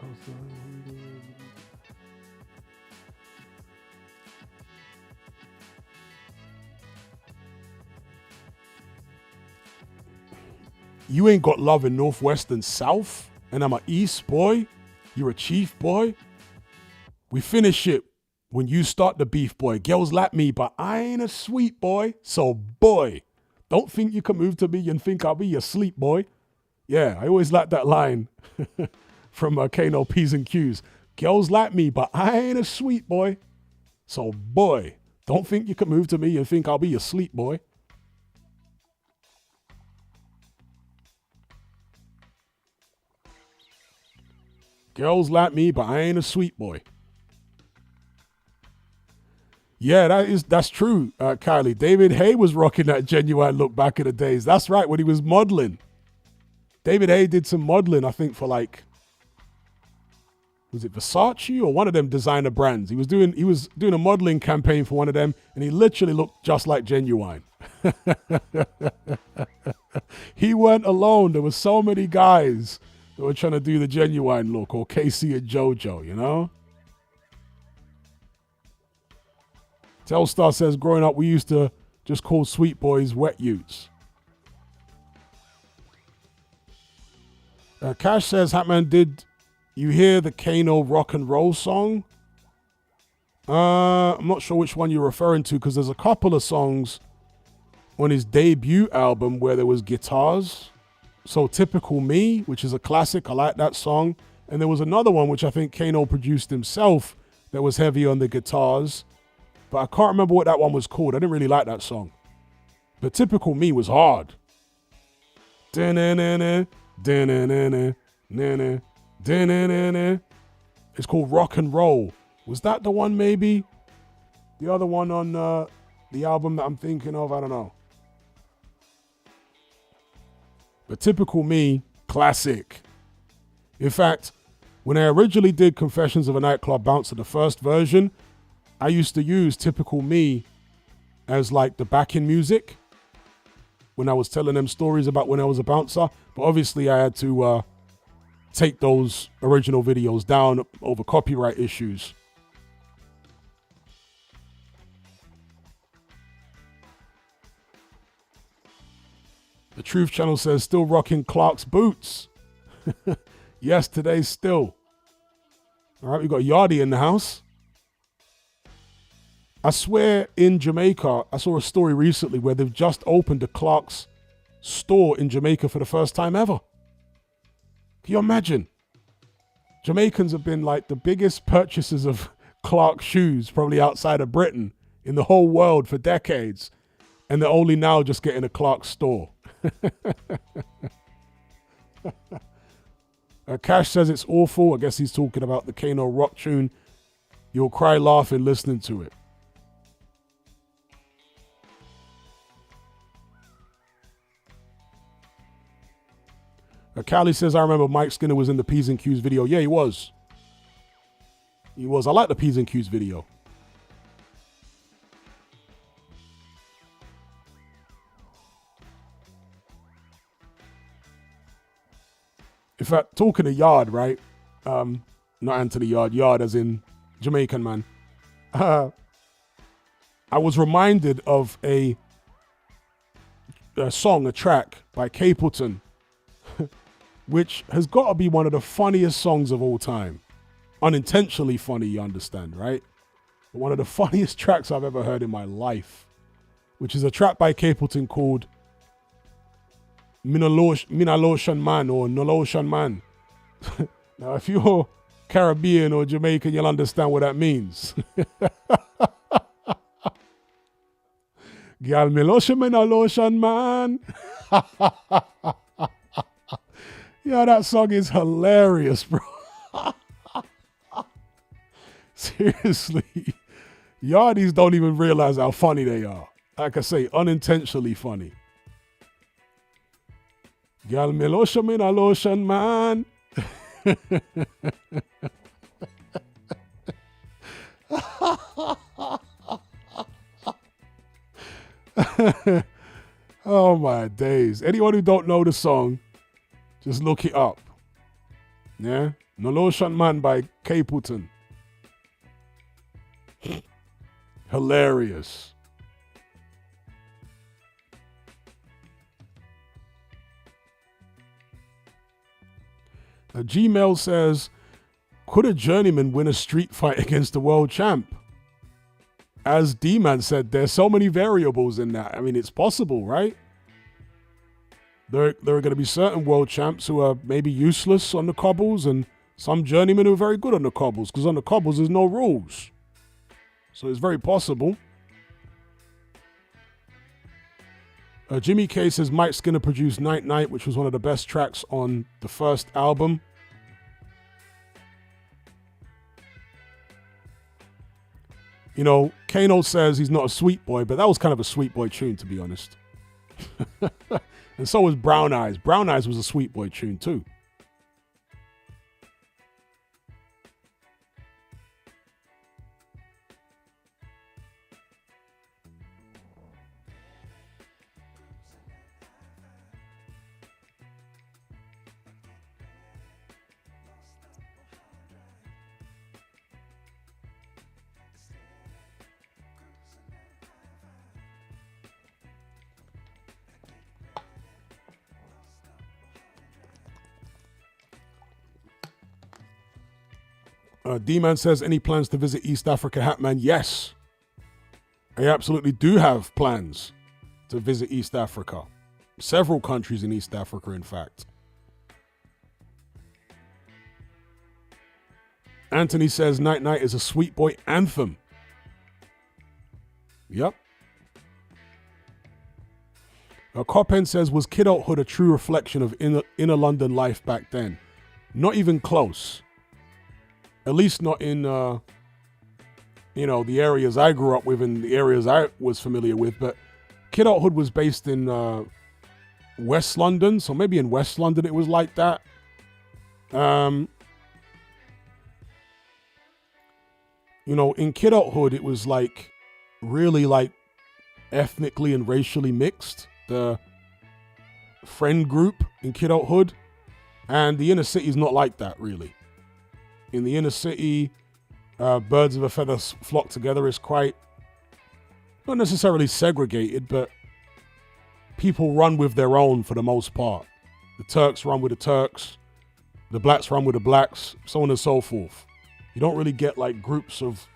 You ain't got love in Northwest and South, and I'm a East boy. You're a Chief boy. We finish it when you start the beef, boy. Girls like me, but I ain't a sweet boy. So, boy, don't think you can move to me and think I'll be your sleep boy. Yeah, I always like that line from Kano, P's and Q's. Girls like me, but I ain't a sweet boy. So, boy, don't think you can move to me and think I'll be your sleep boy. Girls like me, but I ain't a sweet boy. Yeah, that's true, Kylie. David Hay was rocking that Genuine look back in the days. That's right, when he was modeling. David Hay did some modeling, I think, for like, was it Versace or one of them designer brands? He was doing a modeling campaign for one of them, and he literally looked just like Genuine. He went alone. There were so many guys that were trying to do the Genuine look, or Casey and JoJo, you know? Telstar says, growing up, we used to just call sweet boys wet utes. Cash says, Hatman, did you hear the Kano rock and roll song? I'm not sure which one you're referring to, because there's a couple of songs on his debut album where there was guitars. So Typical Me, which is a classic. I like that song. And there was another one, which I think Kano produced himself, that was heavy on the guitars. But I can't remember what that one was called. I didn't really like that song. But Typical Me was hard. It's called Rock and Roll. Was that the one maybe? The other one on the album that I'm thinking of? I don't know. But Typical Me, classic. In fact, when I originally did Confessions of a Nightclub Bouncer, the first version, I used to use Typical Me as like the backing music when I was telling them stories about when I was a bouncer. But obviously I had to take those original videos down over copyright issues. The Truth Channel says, still rocking Clark's boots. Yes, today still. All right, we got Yardy in the house. I swear in Jamaica, I saw a story recently where they've just opened a Clark's store in Jamaica for the first time ever. Can you imagine? Jamaicans have been like the biggest purchasers of Clark shoes, probably outside of Britain, in the whole world for decades. And they're only now just getting a Clark store. Cash says it's awful. I guess he's talking about the Kano rock tune. You'll cry laughing listening to it. Callie says, I remember Mike Skinner was in the P's and Q's video. Yeah, he was. He was. I like the P's and Q's video. In fact, talking to Yard, right? Not Anthony Yard, Yard as in Jamaican man. I was reminded of a song, a track by Capleton, which has got to be one of the funniest songs of all time. unintentionally funny, you understand, right? But one of the funniest tracks I've ever heard in my life, which is a track by Capleton called Minalotion Man or Nolotion Man. Now, if you're Caribbean or Jamaican, you'll understand what that means. Gal me lotion, Minalotion Man. Yeah, that song is hilarious, bro. Seriously. Yardies don't even realize how funny they are. Like I say, unintentionally funny. Gal me lotion, Minalotion Man. Oh my days. Anyone who don't know the song, just look it up. Yeah? Nolotion Man by Capleton. Hilarious. Gmail says, could a journeyman win a street fight against the world champ? As D-Man said, there's so many variables in that. I mean, it's possible, right? There are going to be certain world champs who are maybe useless on the cobbles and some journeymen who are very good on the cobbles, because on the cobbles there's no rules. So it's very possible. Jimmy K says Mike Skinner produced Night Night, which was one of the best tracks on the first album. You know, Kano says he's not a sweet boy, but that was kind of a sweet boy tune, to be honest. And so was Brown Eyes. Brown Eyes was a sweet boy tune, too. D-Man says, any plans to visit East Africa, Hatman? Yes. I absolutely do have plans to visit East Africa. Several countries in East Africa, in fact. Anthony says, Night Night is a sweet boy anthem. Yep. Coppen says, was kidulthood a true reflection of inner London life back then? Not even close. At least not in, the areas I grew up with and the areas I was familiar with. But kidulthood was based in West London. So maybe in West London it was like that. In kidulthood it was like really like ethnically and racially mixed. The friend group in kidulthood. And the inner city is not like that, really. In the inner city, birds of a feather flock together is quite, not necessarily segregated, but people run with their own for the most part. The Turks run with the Turks, the blacks run with the blacks, so on and so forth. You don't really get like groups of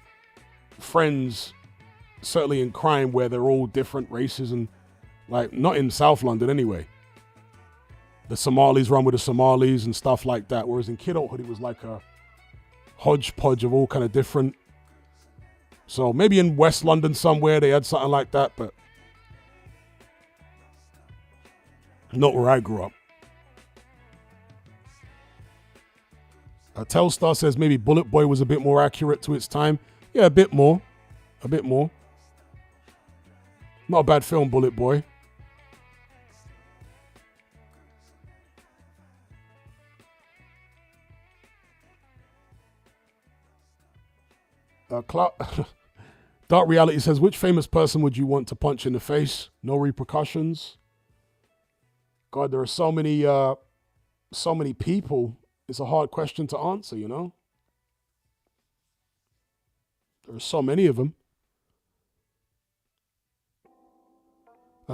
friends, certainly in crime, where they're all different races and like, not in South London anyway. The Somalis run with the Somalis and stuff like that, whereas in kidulthood it was like a hodgepodge of all kind of different. So maybe in West London somewhere they had something like that, but not where I grew up. Telstar says maybe Bullet Boy was a bit more accurate to its time. Yeah, a bit more. A bit more. Not a bad film, Bullet Boy. Dark Reality says, which famous person would you want to punch in the face? No repercussions. God, there are so many people. It's a hard question to answer, you know? There are so many of them.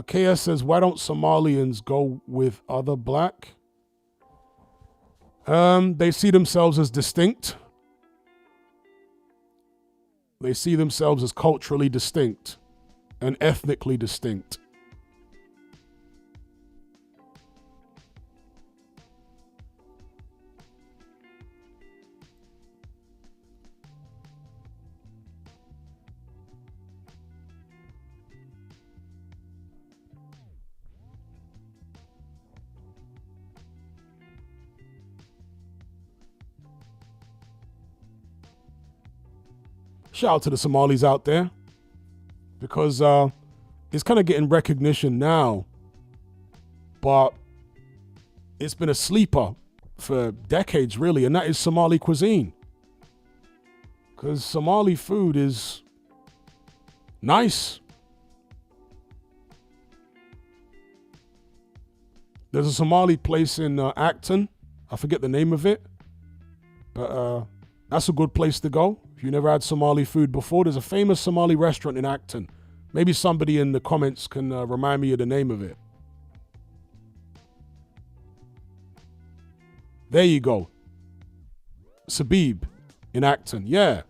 KS says, why don't Somalians go with other black? They see themselves as distinct. They see themselves as culturally distinct and ethnically distinct. Shout out to the Somalis out there, because it's kind of getting recognition now, but it's been a sleeper for decades, really, and that is Somali cuisine. Because Somali food is nice. There's a Somali place in Acton. I forget the name of it, but that's a good place to go. If you never had Somali food before, there's a famous Somali restaurant in Acton. Maybe somebody in the comments can remind me of the name of it. There you go. Sabib in Acton. Yeah.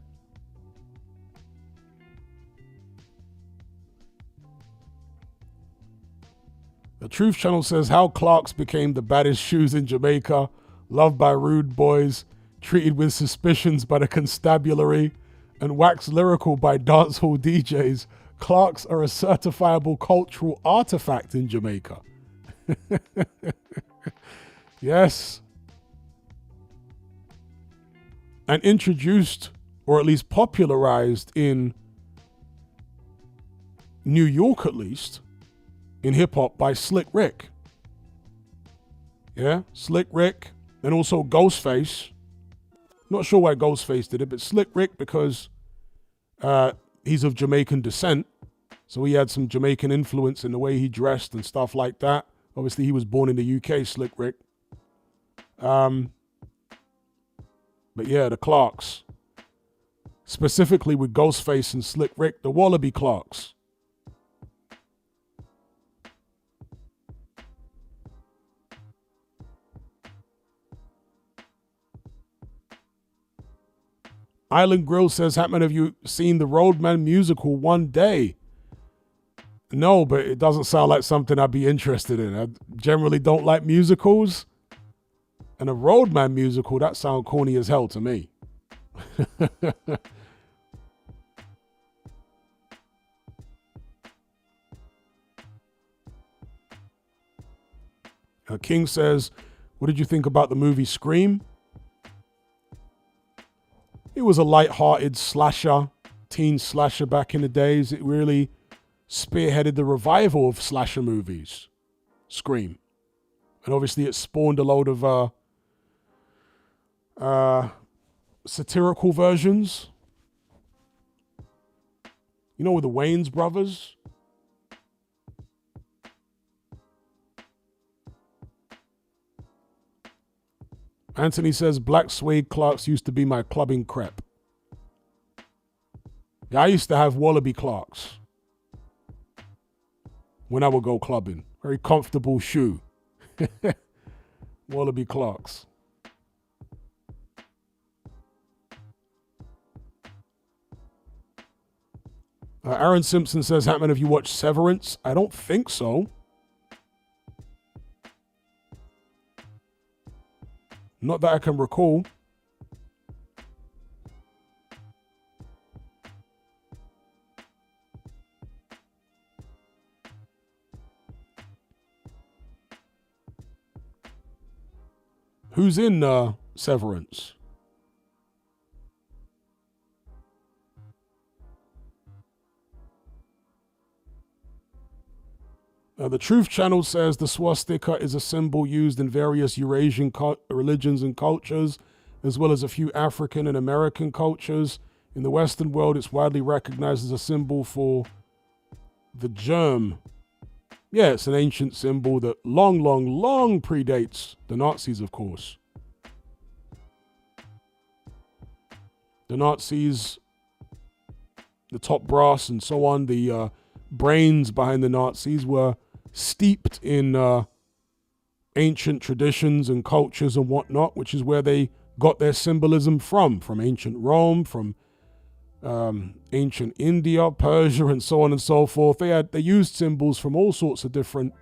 The Truth Channel says how Clarks became the baddest shoes in Jamaica, loved by rude boys, treated with suspicions by the constabulary, and waxed lyrical by dancehall DJs. Clarks are a certifiable cultural artifact in Jamaica. Yes. And introduced, or at least popularized in New York, at least, in hip-hop by Slick Rick. Yeah, Slick Rick, and also Ghostface. Not sure why Ghostface did it, but Slick Rick, because he's of Jamaican descent, so he had some Jamaican influence in the way he dressed and stuff like that. Obviously, he was born in the UK, Slick Rick. But yeah, the Clarks. Specifically with Ghostface and Slick Rick, the Wallaby Clarks. Island Grill says, Hatman, have you seen the Roadman musical One Day? No, but it doesn't sound like something I'd be interested in. I generally don't like musicals. And a Roadman musical, that sounds corny as hell to me. King says, what did you think about the movie Scream? It was a light-hearted slasher, teen slasher back in the days. It really spearheaded the revival of slasher movies, Scream. And obviously it spawned a load of satirical versions. You know, with the Wayans brothers. Anthony says, black suede Clarks used to be my clubbing crep. Yeah, I used to have Wallaby Clarks when I would go clubbing. Very comfortable shoe. Wallaby Clarks. Aaron Simpson says, Hatman, have you watched Severance? I don't think so. Not that I can recall. Who's in Severance? The Truth Channel says the swastika is a symbol used in various Eurasian religions and cultures, as well as a few African and American cultures. In the Western world, it's widely recognized as a symbol for the germ. Yeah, it's an ancient symbol that long predates the Nazis, of course. The Nazis, the top brass and so on, the brains behind the Nazis were steeped in ancient traditions and cultures and whatnot, which is where they got their symbolism from ancient Rome, from ancient India, Persia, and so on and so forth. They used symbols from all sorts of different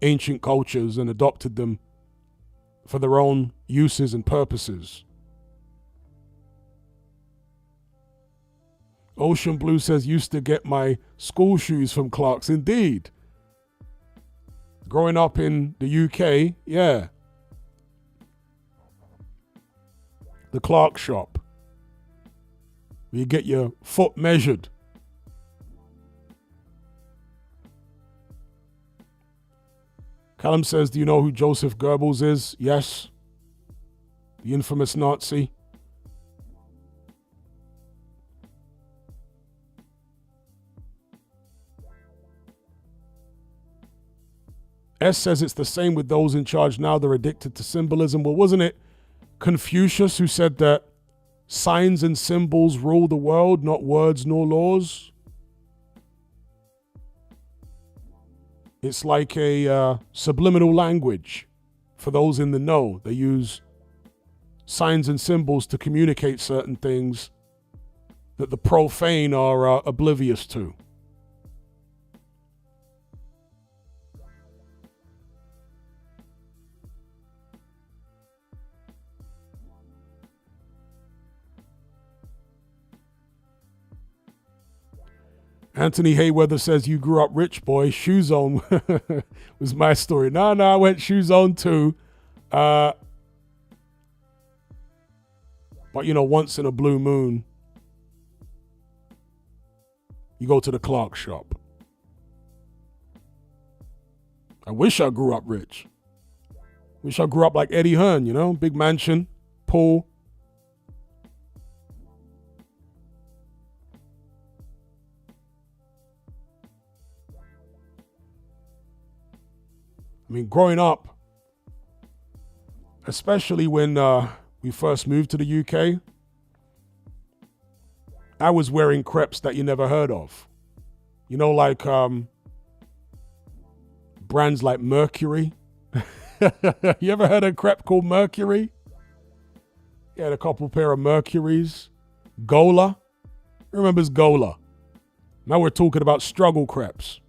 ancient cultures and adopted them for their own uses and purposes. Ocean Blue says, used to get my school shoes from Clark's. Indeed. Growing up in the UK, yeah. The Clark shop. You get your foot measured. Callum says, do you know who Joseph Goebbels is? Yes. The infamous Nazi. S says it's the same with those in charge now. They're addicted to symbolism. Well, wasn't it Confucius who said that signs and symbols rule the world, not words nor laws? It's like a subliminal language for those in the know. They use signs and symbols to communicate certain things that the profane are oblivious to. Anthony Hayweather says, you grew up rich, boy. Shoe Zone was my story. No, I went Shoe Zone too. But, you know, once in a blue moon, you go to the Clark shop. I wish I grew up rich. Wish I grew up like Eddie Hearn, you know, big mansion, pool. I mean, growing up, especially when we first moved to the UK, I was wearing crepes that you never heard of. You know, like brands like Mercury. You ever heard of a crepe called Mercury? You had a couple pair of Mercuries. Gola. Who remembers Gola? Now we're talking about struggle crepes.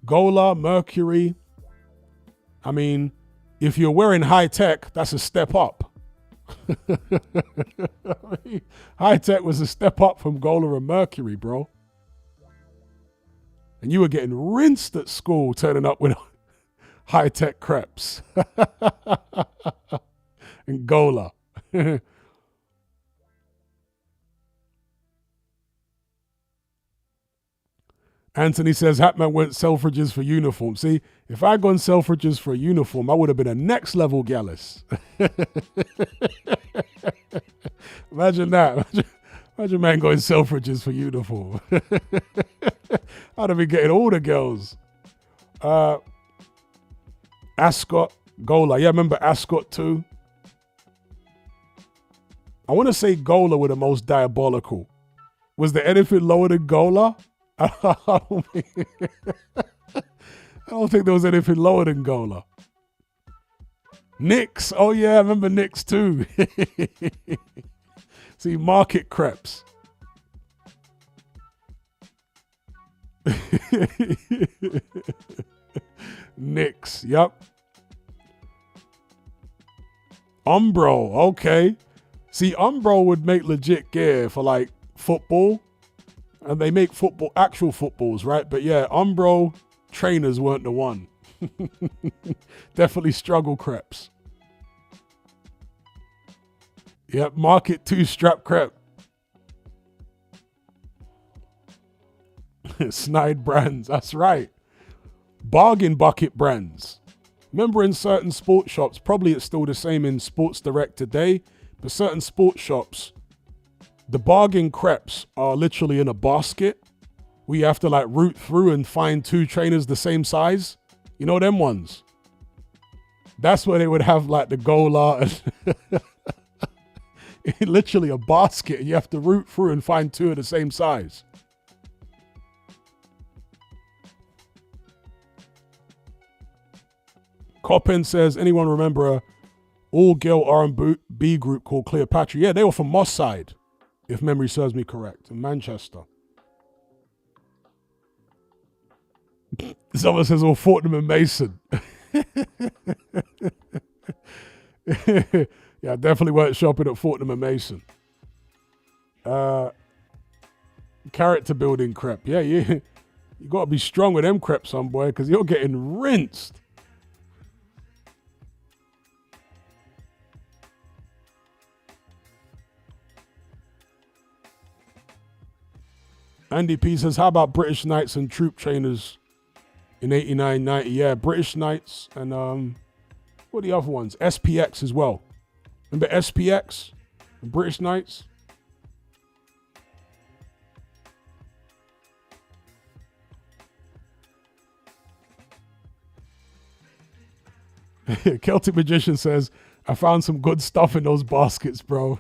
Gola, Mercury. I mean, if you're wearing high tech, that's a step up. High tech was a step up from Gola and Mercury, bro. And you were getting rinsed at school turning up with high tech crepes. And Gola. Anthony says, Hatman went Selfridges for uniform. See, if I'd gone Selfridges for a uniform, I would have been a next level gallus. Imagine that. Imagine man going Selfridges for uniform. I'd have been getting all the girls. Ascot, Gola. Yeah, I remember Ascot too. I want to say Gola were the most diabolical. Was there anything lower than Gola? I don't think there was anything lower than Gola. Nix. Oh, yeah, I remember Nix too. See, market crepes. Nix. Yep. Umbro. Okay. See, Umbro would make legit gear for like football. And they make football, actual footballs, right? But yeah, Umbro trainers weren't the one. Definitely struggle crepes. Yep, Market 2 strap crepe. Snide brands, that's right. Bargain bucket brands. Remember in certain sports shops, probably it's still the same in Sports Direct today, but certain sports shops, the bargain crepes are literally in a basket. We have to like root through and find two trainers the same size. You know them ones? That's where they would have like the Gola and literally a basket. You have to root through and find two of the same size. Coppin says, anyone remember a all-girl R&B group called Cleopatra? Yeah, they were from Moss Side. if memory serves me correct, in Manchester. Someone says, "Oh, Fortnum and Mason." Yeah, I definitely weren't shopping at Fortnum and Mason. Character building crep. Yeah, you got to be strong with them crepes, some boy, because you're getting rinsed. Andy P says, how about British Knights and troop trainers in 89, 90? Yeah, British Knights and what are the other ones? SPX as well. Remember SPX and British Knights? Celtic Magician says, I found some good stuff in those baskets, bro.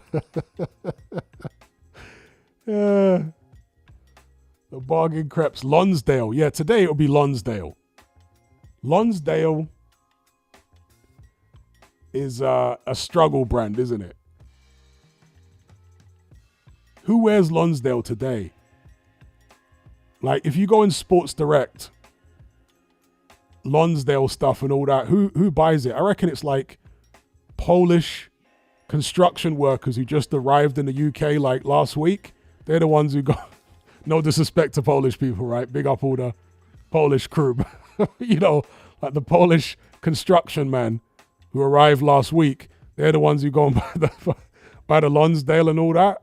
Yeah. The bargain crepes. Lonsdale. Yeah, today it'll be Lonsdale. Lonsdale is a struggle brand, isn't it? Who wears Lonsdale today? Like, if you go in Sports Direct, Lonsdale stuff and all that, who buys it? I reckon it's like Polish construction workers who just arrived in the UK like last week. They're the ones who got, no disrespect to Polish people, right? Big up all the Polish crew. You know, like the Polish construction man who arrived last week. They're the ones who go and buy the Lonsdale and all that.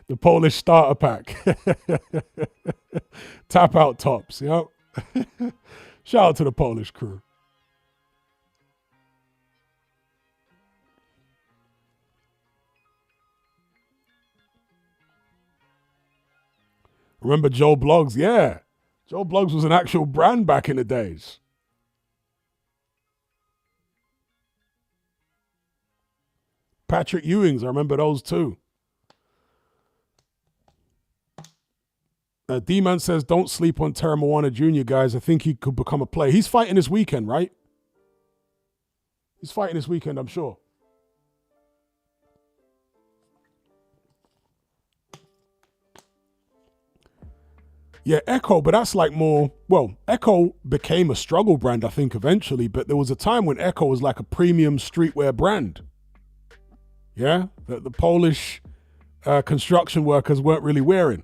The Polish starter pack. Tap out tops, yep. Shout out to the Polish crew. Remember Joe Bloggs? Yeah. Joe Bloggs was an actual brand back in the days. Patrick Ewings, I remember those too. D-Man says, don't sleep on Terra Moana Jr., guys. I think he could become a player. He's fighting this weekend, right? He's fighting this weekend, I'm sure. Yeah, Echo, but that's like more, well, Echo became a struggle brand, I think, eventually, but there was a time when Echo was like a premium streetwear brand. Yeah, that the Polish construction workers weren't really wearing.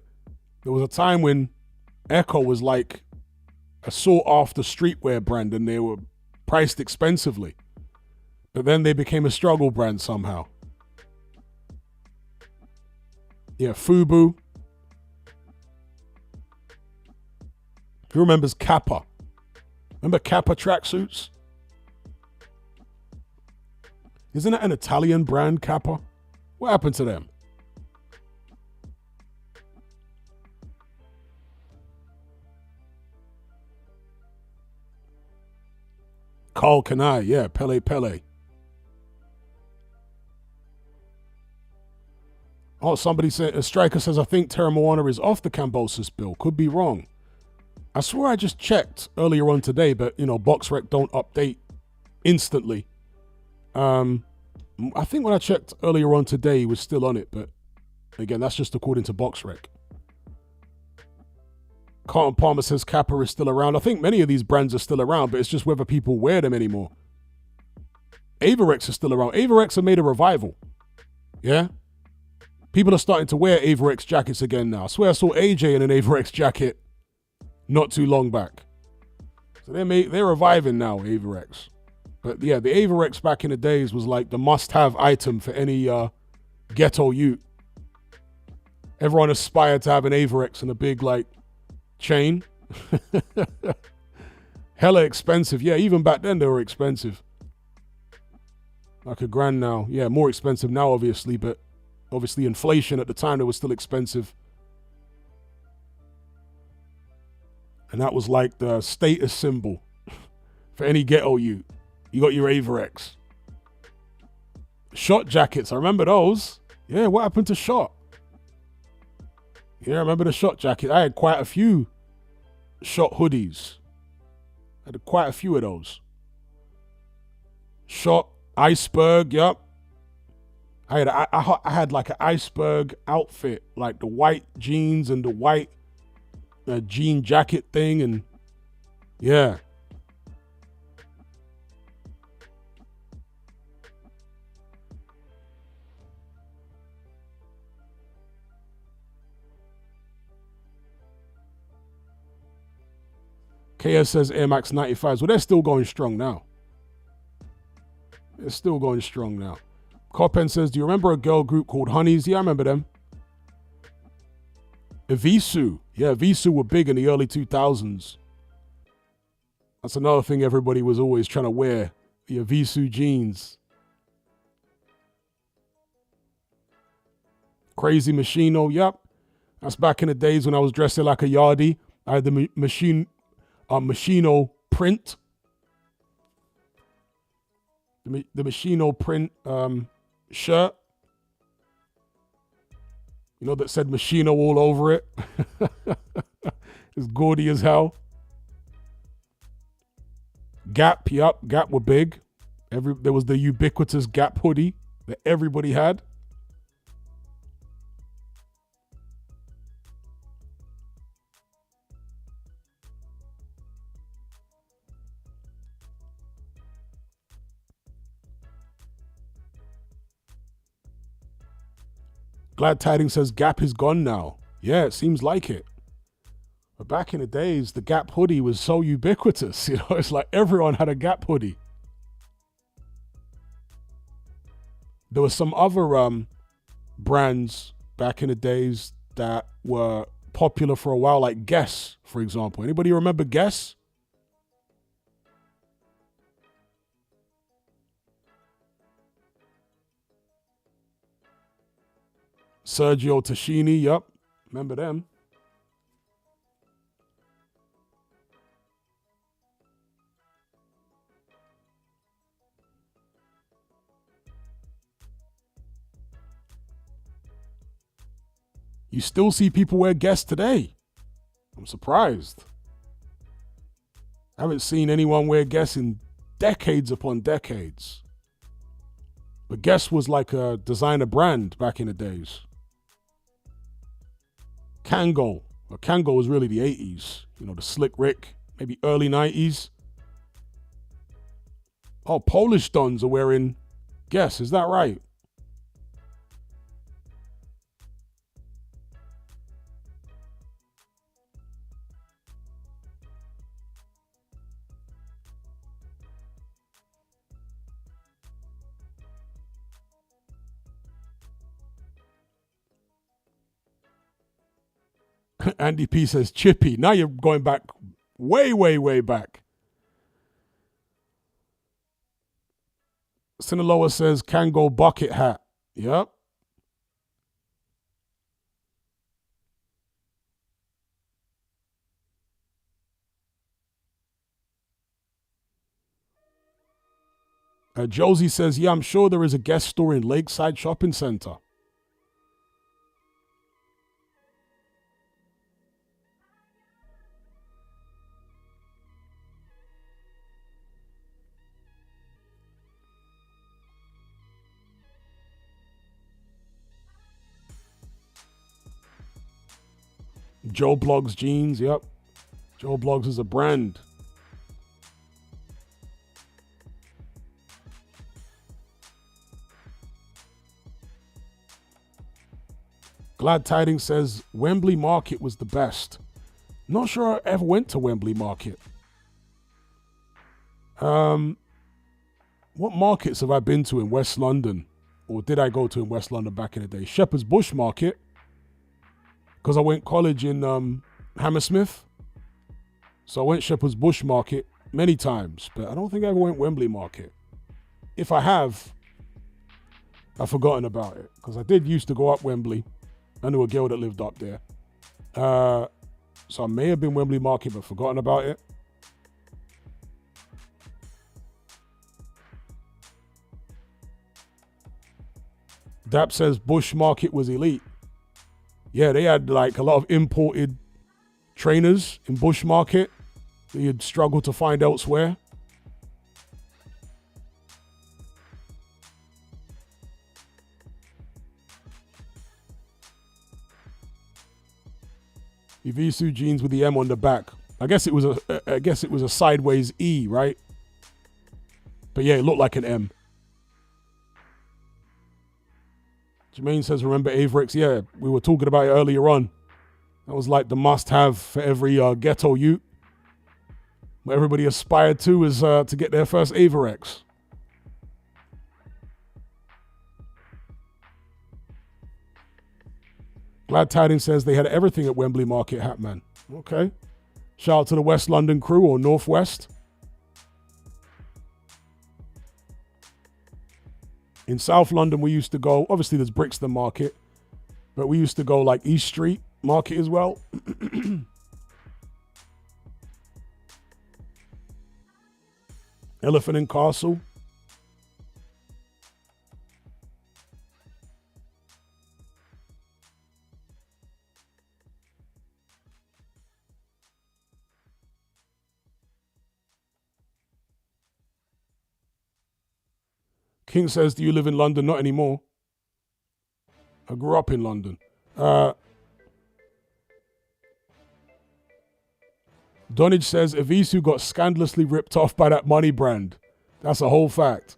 There was a time when Echo was like a sought-after streetwear brand and they were priced expensively. But then they became a struggle brand somehow. Yeah, Fubu. Who remembers Kappa? Remember Kappa tracksuits? Isn't that an Italian brand, Kappa? What happened to them? Carl Kanai, yeah, Pele. Oh, somebody said, a striker says, I think Terra Moana is off the Cambosis bill. Could be wrong. I swear I just checked earlier on today, but, you know, BoxRec don't update instantly. I think when I checked earlier on today, he was still on it, but again, that's just according to BoxRec. Carlton Palmer says Kappa is still around. I think many of these brands are still around, but it's just whether people wear them anymore. Averex is still around. Averex have made a revival. Yeah? People are starting to wear Averex jackets again now. I swear I saw AJ in an Averex jacket not too long back. So they're reviving now, Averex. But yeah, the Averex back in the days was like the must-have item for any ghetto youth. Everyone aspired to have an Averex and a big, like, chain. Hella expensive. Yeah, even back then they were expensive. Like $1,000 now. Yeah, more expensive now, obviously, but obviously inflation at the time, they were still expensive. And that was like the status symbol for any ghetto youth. You got your Averex. Shot jackets, I remember those. Yeah, what happened to Shot? Yeah, I remember the shot jacket. I had quite a few shot hoodies. I had quite a few of those. Shot iceberg, yup. I had like an iceberg outfit, like the white jeans and the white jean jacket thing, and yeah. KS says Air Max 95s. Well, they're still going strong now. They're still going strong now. Copen says, do you remember a girl group called Honeys? Yeah, I remember them. Evisu. Yeah, Evisu were big in the early 2000s. That's another thing everybody was always trying to wear. The Evisu jeans. Crazy Machino. Yep. That's back in the days when I was dressing like a yardie. I had the Machino print. The Machino print shirt. You know, that said Machino all over it. It's gaudy as hell. Gap, yup. Gap were big. There was the ubiquitous Gap hoodie that everybody had. Glad Tidings says Gap is gone now. Yeah, it seems like it. But back in the days, the Gap hoodie was so ubiquitous. You know, it's like everyone had a Gap hoodie. There were some other brands back in the days that were popular for a while, like Guess, for example. Anybody remember Guess? Sergio Tashini, yup. Remember them? You still see people wear Guess today. I'm surprised. I haven't seen anyone wear Guess in decades upon decades. But Guess was like a designer brand back in the days. Kangol. Well, Kangol was really the 80s. You know, the Slick Rick, maybe early 90s. Oh, Polish Dons are wearing Guess. Is that right? Andy P says Chippy. Now you're going back way, way, way back. Sinaloa says Kangol bucket hat. Yep. Josie says, yeah, I'm sure there is a Guess store in Lakeside Shopping Center. Joe Bloggs jeans, yep. Joe Bloggs is a brand. Glad Tidings says Wembley Market was the best. Not sure I ever went to Wembley Market. What markets have I been to in West London? Or did I go to in West London back in the day? Shepherd's Bush Market. Because I went college in Hammersmith. So I went Shepherd's Bush Market many times. But I don't think I ever went Wembley Market. If I have, I've forgotten about it. Because I did used to go up Wembley. I knew a girl that lived up there. So I may have been Wembley Market, but forgotten about it. Dap says Bush Market was elite. Yeah, they had like a lot of imported trainers in Bush Market that you'd struggle to find elsewhere. Evisu jeans with the M on the back. I guess it was a sideways E, right? But yeah, it looked like an M. Jermaine says, remember Averex? Yeah, we were talking about it earlier on. That was like the must-have for every ghetto youth. What everybody aspired to is to get their first Averex. Glad Tidings says they had everything at Wembley Market, Hatman. Okay. Shout out to the West London crew or Northwest. In South London, we used to go, obviously there's Brixton Market, but we used to go like East Street Market as well. Elephant and Castle. King says, do you live in London? Not anymore. I grew up in London. Donage says, Evisu got scandalously ripped off by that money brand. That's a whole fact.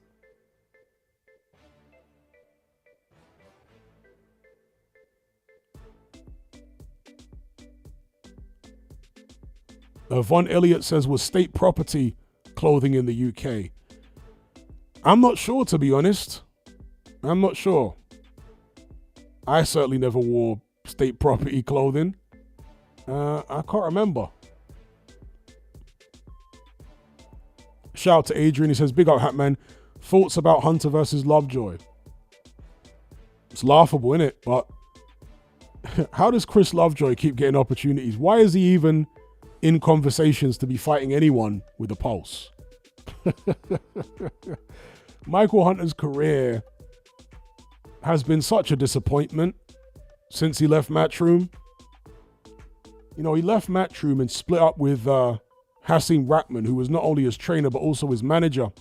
Von Elliott says, was state property clothing in the UK? I'm not sure, to be honest. I'm not sure. I certainly never wore state property clothing. I can't remember. Shout out to Adrian. He says, big up Hatman. Thoughts about Hunter versus Lovejoy? It's laughable, isn't it? But how does Chris Lovejoy keep getting opportunities? Why is he even in conversations to be fighting anyone with a pulse? Michael Hunter's career has been such a disappointment since he left Matchroom. You know, he left Matchroom and split up with Hasim Rahman, who was not only his trainer but also his manager,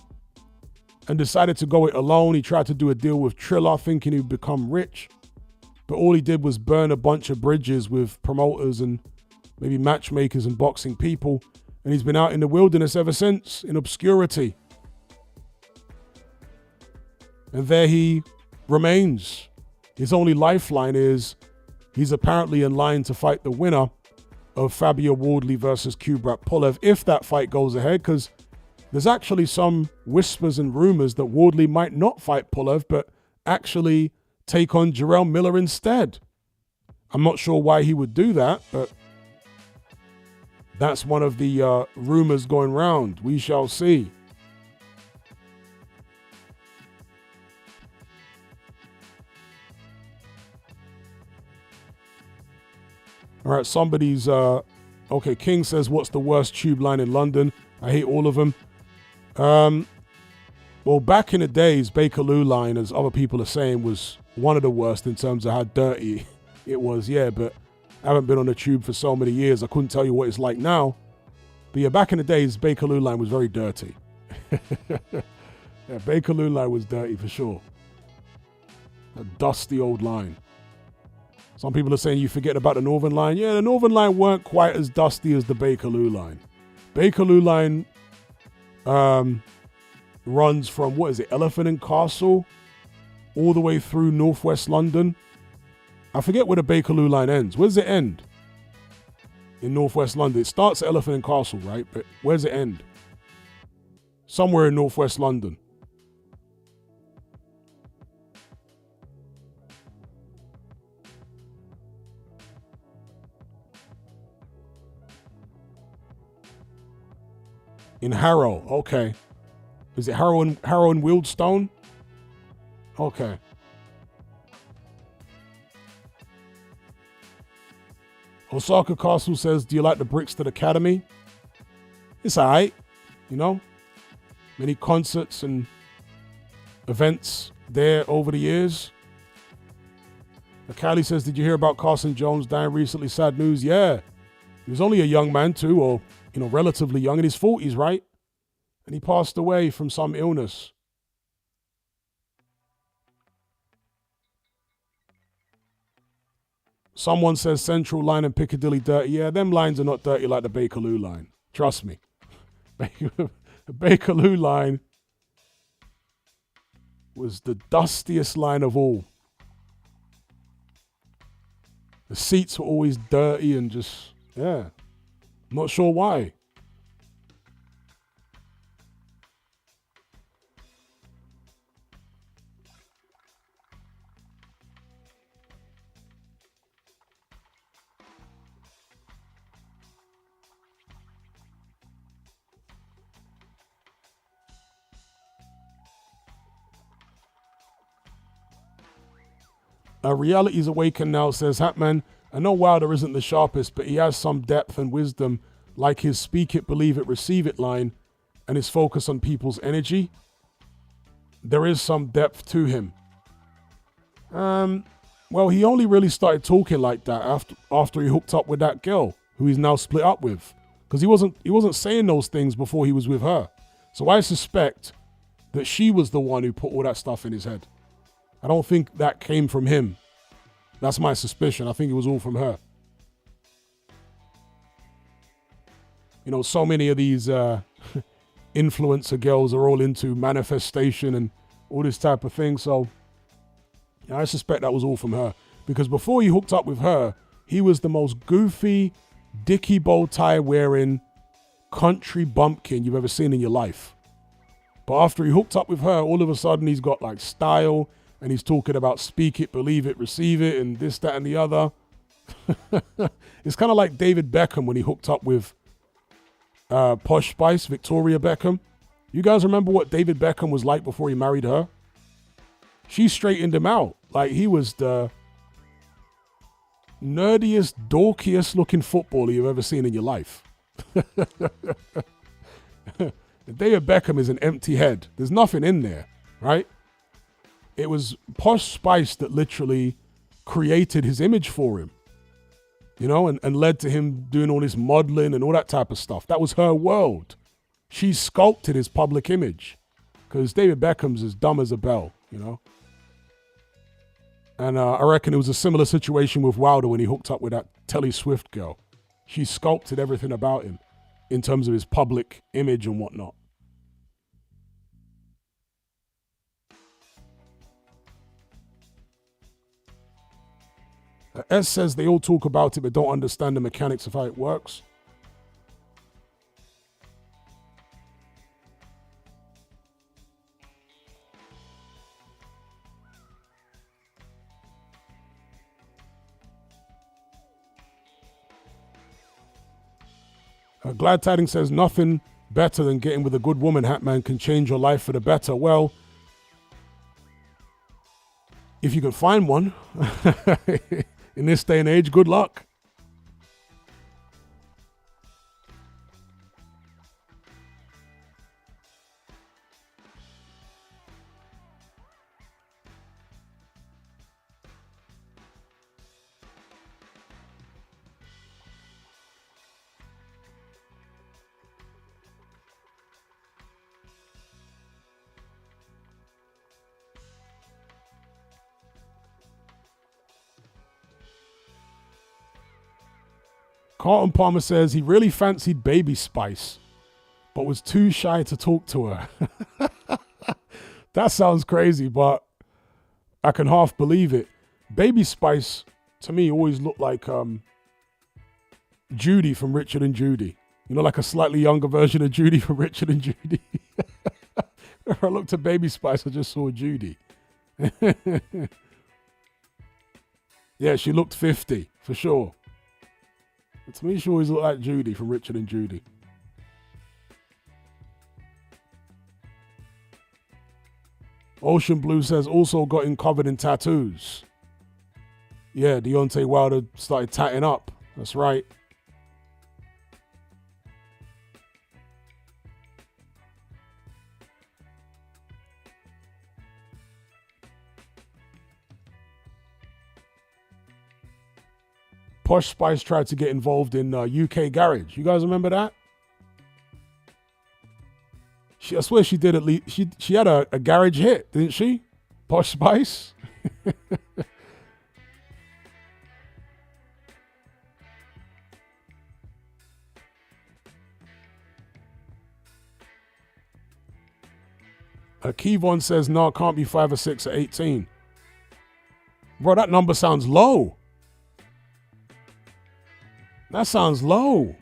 and decided to go it alone. He tried to do a deal with Triller thinking he'd become rich, but all he did was burn a bunch of bridges with promoters and maybe matchmakers and boxing people, and he's been out in the wilderness ever since, in obscurity. And there he remains. His only lifeline is he's apparently in line to fight the winner of Fabio Wardley versus Kubrat Pulev, if that fight goes ahead, because there's actually some whispers and rumors that Wardley might not fight Pulev, but actually take on Jarrell Miller instead. I'm not sure why he would do that, but that's one of the rumors going round. We shall see. All right, somebody's, okay, King says, what's the worst tube line in London? I hate all of them. Well, back in the days, Bakerloo line, as other people are saying, was one of the worst in terms of how dirty it was, yeah, but I haven't been on the tube for so many years, I couldn't tell you what it's like now. But yeah, back in the days, Bakerloo line was very dirty. Yeah, Bakerloo line was dirty for sure. A dusty old line. Some people are saying you forget about the Northern Line. Yeah, the Northern Line weren't quite as dusty as the Bakerloo line. Bakerloo line runs from, what is it, Elephant and Castle, all the way through northwest London. I forget where the Bakerloo line ends. Where does it end? In northwest London. It starts at Elephant and Castle, right? But where does it end? Somewhere in northwest London. In Harrow, okay. Is it Harrow and Wealdstone? Okay. Osaka Castle says, do you like the Brixton Academy? It's alright, you know. Many concerts and events there over the years. Callie says, did you hear about Carson Jones dying recently? Sad news. Yeah. He was only a young man too, or, relatively young, in his 40s, right? And he passed away from some illness. Someone says Central Line and Piccadilly dirty. Yeah, them lines are not dirty like the Bakerloo line. Trust me. The Bakerloo line was the dustiest line of all. The seats were always dirty and just, yeah. Not sure why. Reality's Awakened now says, Hatman, I know Wilder isn't the sharpest, but he has some depth and wisdom, like his speak it, believe it, receive it line, and his focus on people's energy. There is some depth to him. Well, he only really started talking like that after he hooked up with that girl, who he's now split up with. Because he wasn't saying those things before he was with her. So I suspect that she was the one who put all that stuff in his head. I don't think that came from him. That's my suspicion. I think it was all from her. So many of these influencer girls are all into manifestation and all this type of thing. So I suspect that was all from her. Because before he hooked up with her, he was the most goofy, dicky bow tie wearing country bumpkin you've ever seen in your life. But after he hooked up with her, all of a sudden he's got like style. And he's talking about speak it, believe it, receive it, and this, that, and the other. It's kind of like David Beckham when he hooked up with Posh Spice, Victoria Beckham. You guys remember what David Beckham was like before he married her? She straightened him out. Like he was the nerdiest, dorkiest looking footballer you've ever seen in your life. David Beckham is an empty head. There's nothing in there, right? It was Posh Spice that literally created his image for him, and led to him doing all this modeling and all that type of stuff. That was her world. She sculpted his public image because David Beckham's as dumb as a bell, And I reckon it was a similar situation with Wilder when he hooked up with that Telly Swift girl. She sculpted everything about him in terms of his public image and whatnot. S says they all talk about it but don't understand the mechanics of how it works. Glad Tidings says nothing better than getting with a good woman, Hatman, can change your life for the better. Well, if you can find one in this day and age, good luck. Carlton Palmer says he really fancied Baby Spice, but was too shy to talk to her. That sounds crazy, but I can half believe it. Baby Spice, to me, always looked like Judy from Richard and Judy. Like a slightly younger version of Judy from Richard and Judy. When I looked at Baby Spice, I just saw Judy. Yeah, she looked 50, for sure. But to me, she always looked like Judy from Richard and Judy. Ocean Blue says, also got him covered in tattoos. Yeah, Deontay Wilder started tatting up. That's right. Posh Spice tried to get involved in UK Garage. You guys remember that? I swear she did at least. She had a garage hit, didn't she? Posh Spice. Kevon says, no, it can't be 5 or 6 at 18. Bro, that number sounds low. That sounds low.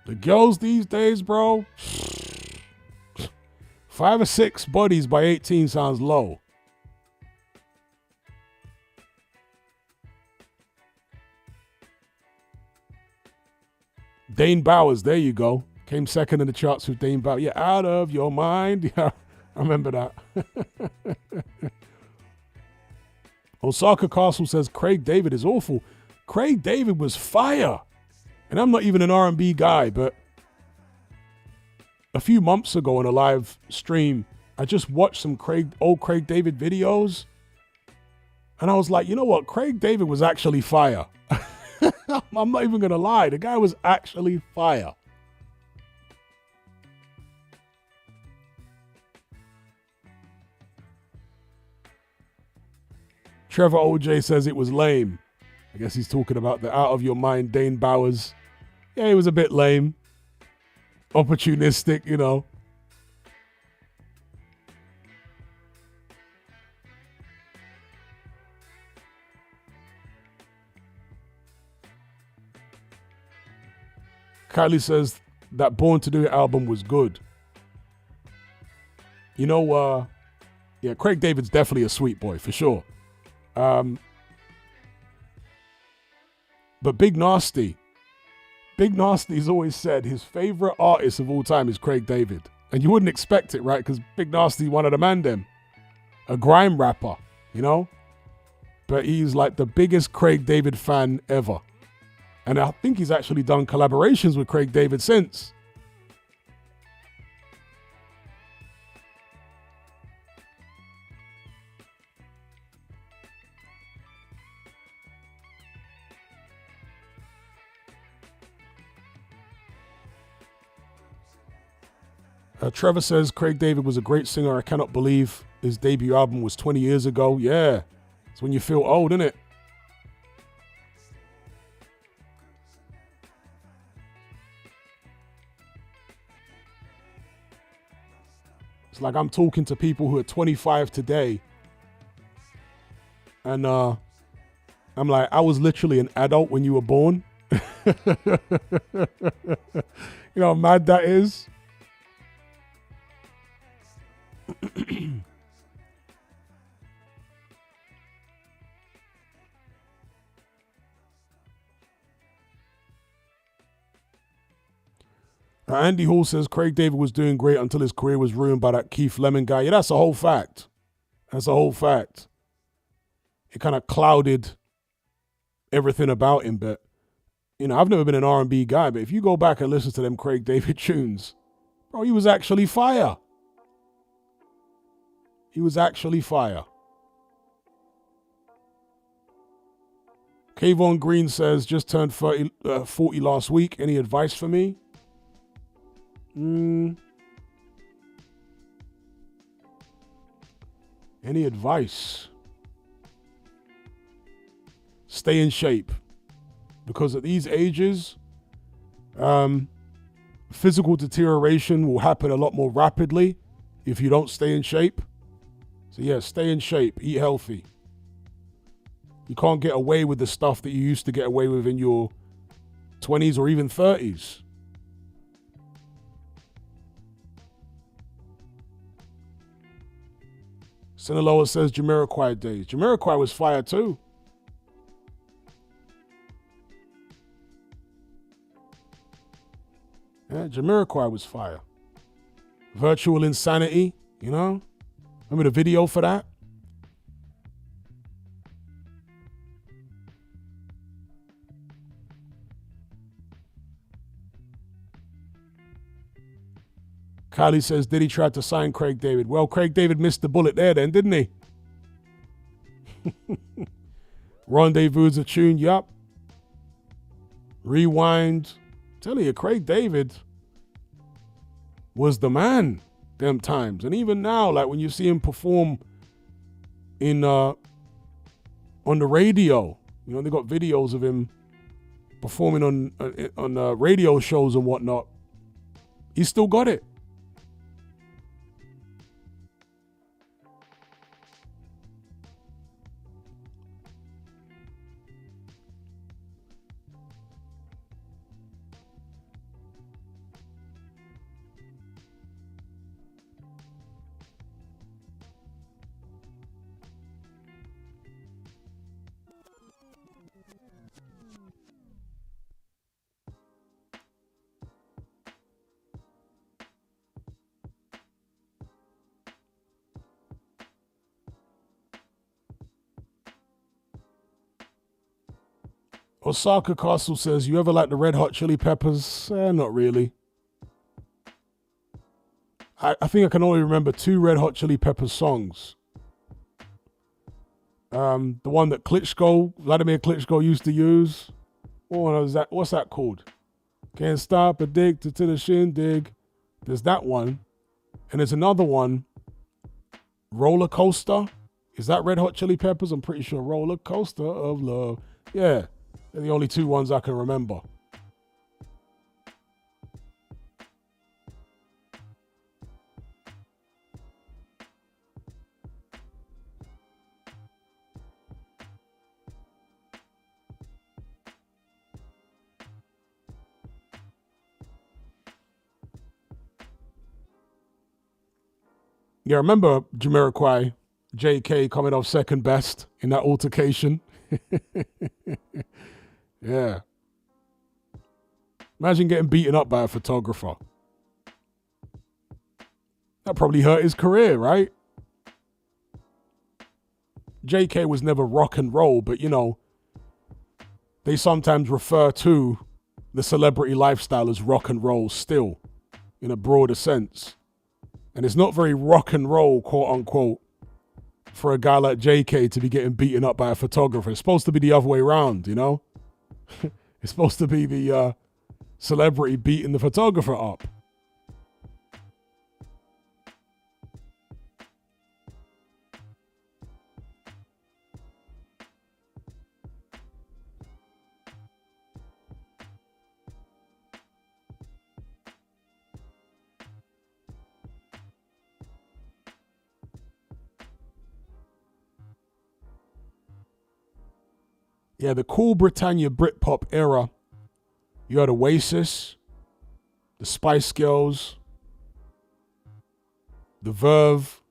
The girls these days, bro. 5 or 6 buddies by 18 sounds low. Dane Bowers, there you go. Came second in the charts with Dane Bowers. Yeah, out of your mind. Yeah, I remember that. Osaka Castle says Craig David is awful. Craig David was fire. And I'm not even an R&B guy, but a few months ago on a live stream, I just watched some old Craig David videos. And I was like, you know what? Craig David was actually fire. I'm not even going to lie. The guy was actually fire. Trevor OJ says it was lame. I guess he's talking about the out of your mind Dane Bowers. Yeah, he was a bit lame. Opportunistic, you know. Kylie says that Born to Do It album was good. You know, yeah, Craig David's definitely a sweet boy, for sure. But Big Nasty's always said his favorite artist of all time is Craig David. And you wouldn't expect it, right? Because Big Nasty one of the man them. A grime rapper, you know? But he's like the biggest Craig David fan ever. And I think he's actually done collaborations with Craig David since. Trevor says Craig David was a great singer. I cannot believe his debut album was 20 years ago. Yeah, it's when you feel old, isn't it? It's like I'm talking to people who are 25 today. And I'm like, I was literally an adult when you were born. You know how mad that is? Andy Hall says Craig David was doing great until his career was ruined by that Keith Lemon guy. Yeah, that's a whole fact. That's a whole fact. It kind of clouded everything about him. But, you know, I've never been an R&B guy, but if you go back and listen to them Craig David tunes, bro, he was actually fire. He was actually fire. Kayvon Green says, just turned 40 last week. Any advice for me? Any advice? Stay in shape. Because at these ages, physical deterioration will happen a lot more rapidly if you don't stay in shape. So yeah, stay in shape, eat healthy. You can't get away with the stuff that you used to get away with in your 20s or even 30s. Sinaloa says Jamiroquai days. Jamiroquai was fire too. Yeah, Jamiroquai was fire. Virtual Insanity, you know? Remember the video for that? Kylie says, did he try to sign Craig David? Well, Craig David missed the bullet there then, didn't he? Rendezvous a tune, yup. Rewind. Tell you, Craig David was the man them times. And even now, like when you see him perform in on the radio, you know, they got videos of him performing on radio shows and whatnot. He's still got it. Osaka Castle says, you ever like the Red Hot Chili Peppers? Not really. I think I can only remember 2 Red Hot Chili Peppers songs. The one that Vladimir Klitschko used to use. What's that called? Can't stop, addicted to the shindig. There's that one. And there's another one, Roller Coaster. Is that Red Hot Chili Peppers? I'm pretty sure. Roller Coaster of Love. Yeah. They're the only 2 ones I can remember. Yeah, remember Jamiroquai, JK coming off second best in that altercation? Yeah. Imagine getting beaten up by a photographer. That probably hurt his career, right? JK was never rock and roll, but you know, they sometimes refer to the celebrity lifestyle as rock and roll still, in a broader sense. And it's not very rock and roll, quote unquote, for a guy like JK to be getting beaten up by a photographer. It's supposed to be the other way around, you know? It's supposed to be the celebrity beating the photographer up. Yeah, the Cool Britannia Britpop era. You had Oasis, the Spice Girls, the Verve,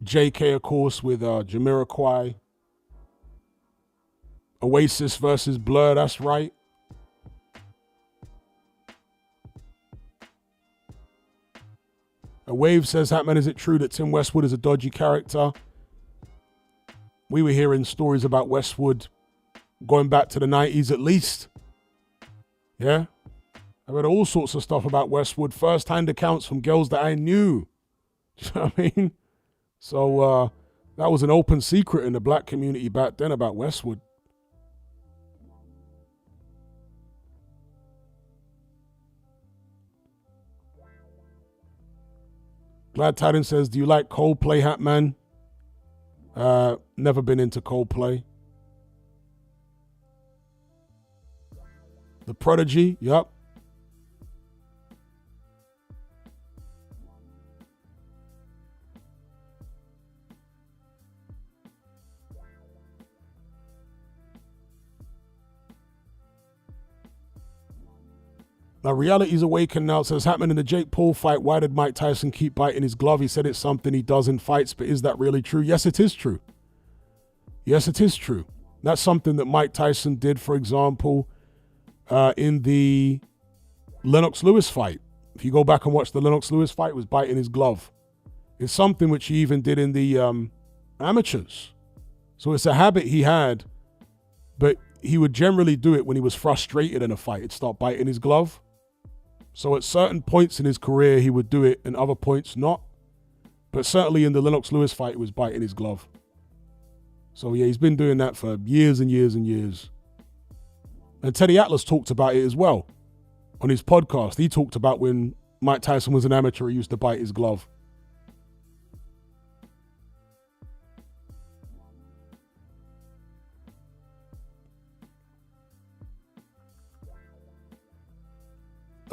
JK, of course, with Jamiroquai. Oasis versus Blur, that's right. A Wave says, Hatman, is it true that Tim Westwood is a dodgy character? We were hearing stories about Westwood going back to the 90s at least. Yeah? I read all sorts of stuff about Westwood, first-hand accounts from girls that I knew. Do you know what I mean? So that was an open secret in the black community back then about Westwood. Glad Tidings says, do you like Coldplay, Hatman? Never been into Coldplay. The Prodigy, yep. Now, Reality's Awakened now says, happening in the Jake Paul fight, why did Mike Tyson keep biting his glove? He said it's something he does in fights, but is that really true? Yes, it is true. Yes, it is true. That's something that Mike Tyson did, for example, in the Lennox Lewis fight. If you go back and watch the Lennox Lewis fight, it was biting his glove. It's something which he even did in the amateurs. So it's a habit he had, but he would generally do it when he was frustrated in a fight. He'd start biting his glove. So at certain points in his career, he would do it, and other points not. But certainly in the Lennox Lewis fight, he was biting his glove. So yeah, he's been doing that for years and years and years. And Teddy Atlas talked about it as well on his podcast. He talked about when Mike Tyson was an amateur, he used to bite his glove.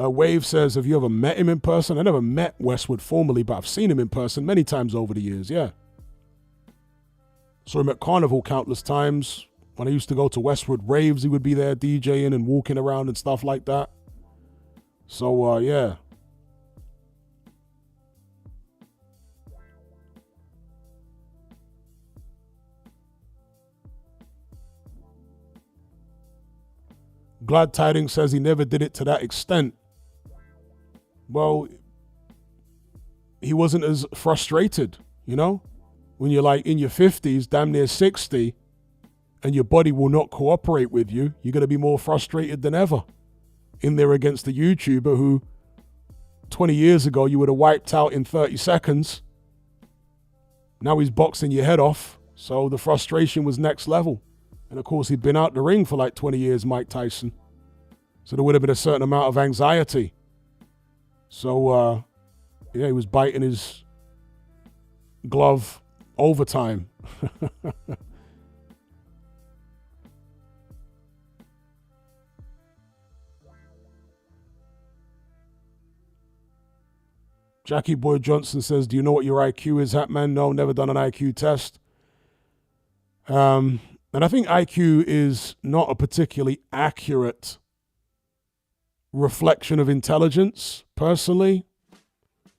Wave says, have you ever met him in person? I never met Westwood formally, but I've seen him in person many times over the years, yeah. Saw him at Carnival countless times. When I used to go to Westwood raves, he would be there DJing and walking around and stuff like that. So, yeah. Glad Tidings says he never did it to that extent. Well, he wasn't as frustrated, you know? When you're like in your 50s, damn near 60, and your body will not cooperate with you, you're going to be more frustrated than ever. In there against the YouTuber who 20 years ago you would have wiped out in 30 seconds. Now he's boxing your head off, so the frustration was next level. And of course, he'd been out the ring for like 20 years, Mike Tyson. So there would have been a certain amount of anxiety. So, yeah, he was biting his glove overtime. Jackie Boy Johnson says, do you know what your IQ is, Hatman? No, never done an IQ test. And I think IQ is not a particularly accurate reflection of intelligence, personally.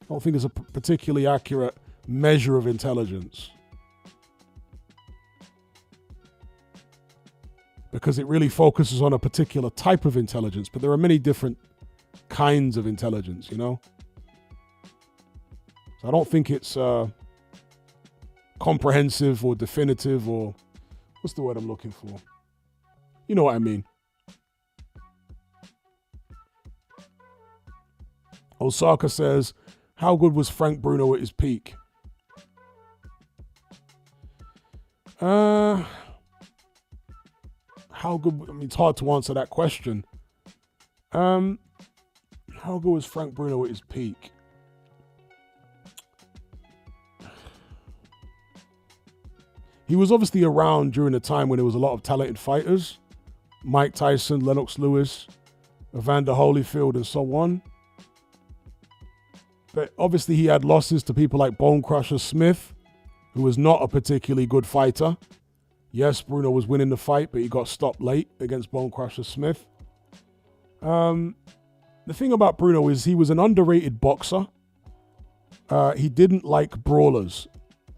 I don't think it's a particularly accurate measure of intelligence. Because it really focuses on a particular type of intelligence, but there are many different kinds of intelligence, you know? So I don't think it's comprehensive or definitive or, what's the word I'm looking for? You know what I mean. Osaka says, how good was Frank Bruno at his peak? How good? I mean, it's hard to answer that question. How good was Frank Bruno at his peak? He was obviously around during a time when there was a lot of talented fighters. Mike Tyson, Lennox Lewis, Evander Holyfield, and so on. But obviously he had losses to people like Bone Crusher Smith, who was not a particularly good fighter. Yes, Bruno was winning the fight, but he got stopped late against Bone Crusher Smith. The thing about Bruno is he was an underrated boxer. He didn't like brawlers.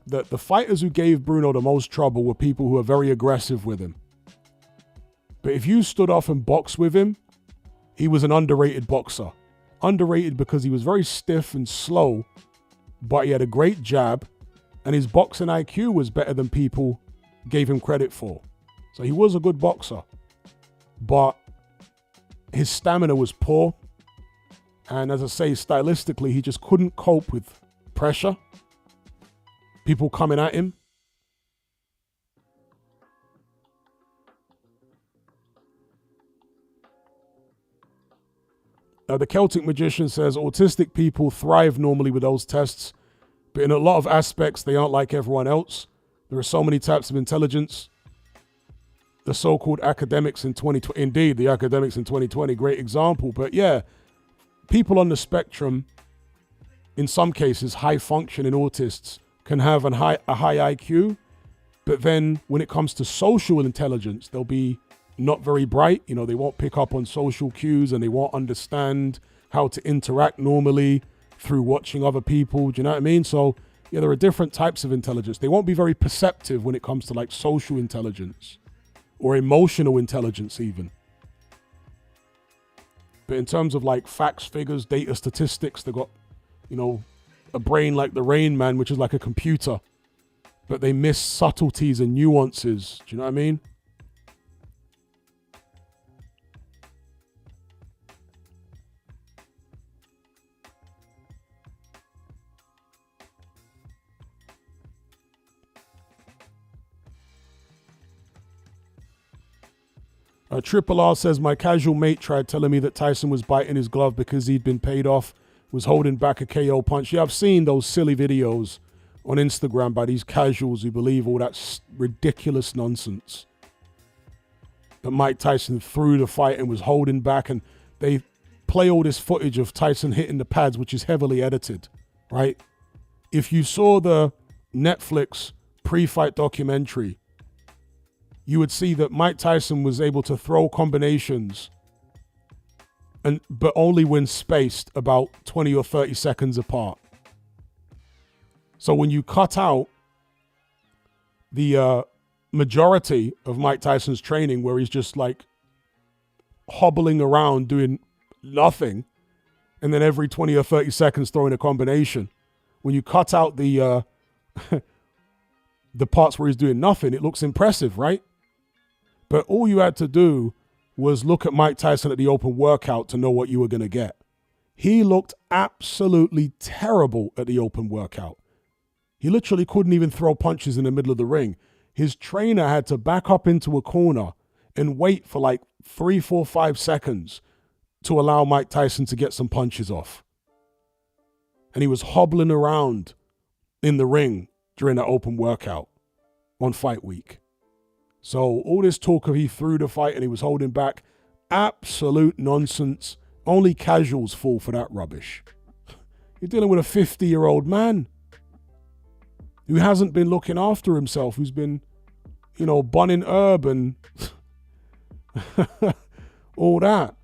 The fighters who gave Bruno the most trouble were people who were very aggressive with him. But if you stood off and boxed with him, he was an underrated boxer. Underrated because he was very stiff and slow, but he had a great jab, and his boxing IQ was better than people gave him credit for. So he was a good boxer, but his stamina was poor. And as I say, stylistically, he just couldn't cope with pressure, people coming at him. The Celtic Magician says, autistic people thrive normally with those tests, but in a lot of aspects, they aren't like everyone else. There are so many types of intelligence. The so-called academics in 2020, indeed, the academics in 2020, great example. But yeah, people on the spectrum, in some cases, high-functioning autists can have a high IQ, but then when it comes to social intelligence, they'll be not very bright. You know, they won't pick up on social cues and they won't understand how to interact normally through watching other people. Do you know what I mean? So yeah, there are different types of intelligence. They won't be very perceptive when it comes to like social intelligence or emotional intelligence even. But in terms of like facts, figures, data, statistics, they've got, you know, a brain like the Rain Man, which is like a computer, but they miss subtleties and nuances. Do you know what I mean? Triple R says, my casual mate tried telling me that Tyson was biting his glove because he'd been paid off, was holding back a KO punch. Yeah, I've seen those silly videos on Instagram by these casuals who believe all that ridiculous nonsense. That Mike Tyson threw the fight and was holding back, and they play all this footage of Tyson hitting the pads, which is heavily edited, right? If you saw the Netflix pre-fight documentary, you would see that Mike Tyson was able to throw combinations, but only when spaced about 20 or 30 seconds apart. So when you cut out the majority of Mike Tyson's training, where he's just like hobbling around doing nothing, and then every 20 or 30 seconds throwing a combination, when you cut out the the parts where he's doing nothing, it looks impressive, right? But all you had to do was look at Mike Tyson at the open workout to know what you were going to get. He looked absolutely terrible at the open workout. He literally couldn't even throw punches in the middle of the ring. His trainer had to back up into a corner and wait for like 3, 4, 5 seconds to allow Mike Tyson to get some punches off. And he was hobbling around in the ring during that open workout on fight week. So all this talk of he threw the fight and he was holding back, absolute nonsense. Only casuals fall for that rubbish. You're dealing with a 50-year-old man who hasn't been looking after himself, who's been, bunning herb and all that.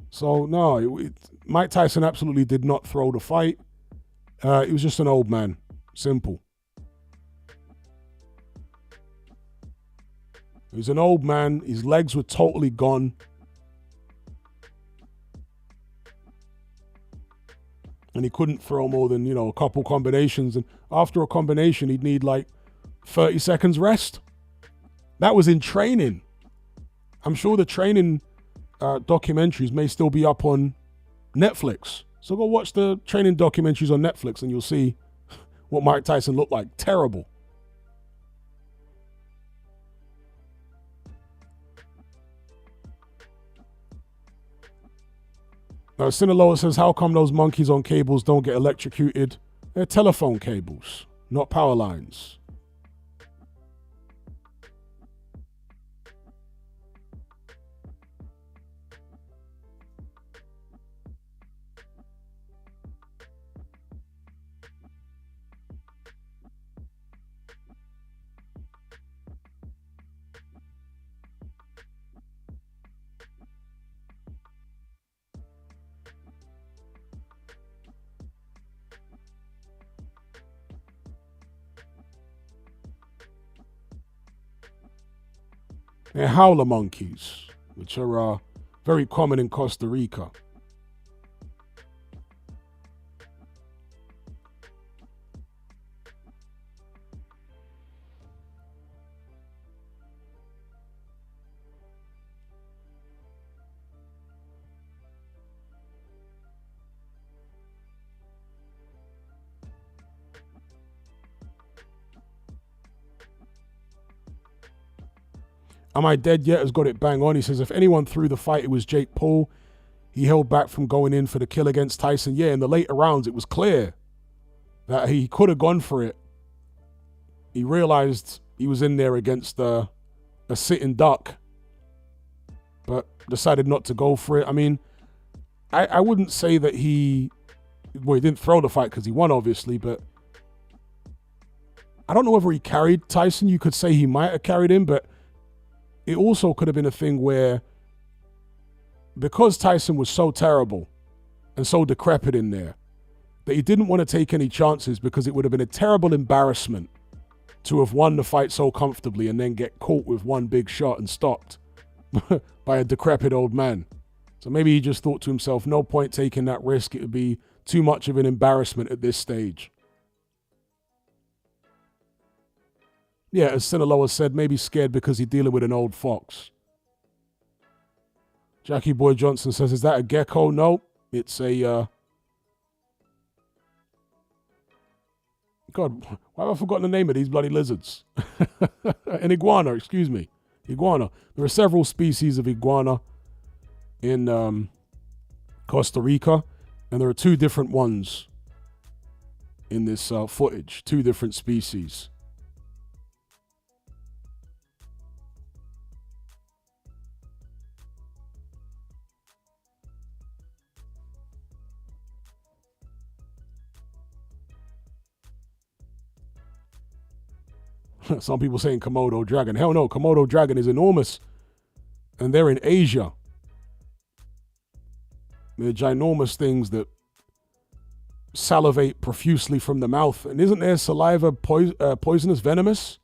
So no, Mike Tyson absolutely did not throw the fight. He was just an old man. Simple. He was an old man. His legs were totally gone. And he couldn't throw more than, a couple combinations. And after a combination, he'd need like 30 seconds rest. That was in training. I'm sure the training documentaries may still be up on Netflix. So go watch the training documentaries on Netflix and you'll see what Mike Tyson looked like. Terrible. Now, Sinaloa says, how come those monkeys on cables don't get electrocuted? They're telephone cables, not power lines. They're howler monkeys, which are very common in Costa Rica. Am I Dead Yet has got it bang on. He says, if anyone threw the fight, it was Jake Paul. He held back from going in for the kill against Tyson. Yeah, in the later rounds, it was clear that he could have gone for it. He realized he was in there against a sitting duck, but decided not to go for it. I mean, I wouldn't say that he didn't throw the fight because he won, obviously, but I don't know whether he carried Tyson. You could say he might have carried him, but it also could have been a thing where, because Tyson was so terrible and so decrepit in there, that he didn't want to take any chances because it would have been a terrible embarrassment to have won the fight so comfortably and then get caught with one big shot and stopped by a decrepit old man. So maybe he just thought to himself, no point taking that risk. It would be too much of an embarrassment at this stage. Yeah, as Sinaloa said, maybe scared because he's dealing with an old fox. Jackie Boy Johnson says, is that a gecko? No, it's a... God, why have I forgotten the name of these bloody lizards? An iguana, excuse me. Iguana. There are several species of iguana in Costa Rica, and there are two different ones in this footage, two different species. Some people saying Komodo dragon. Hell no, Komodo dragon is enormous. And they're in Asia. They're ginormous things that salivate profusely from the mouth. And isn't their saliva poisonous, venomous?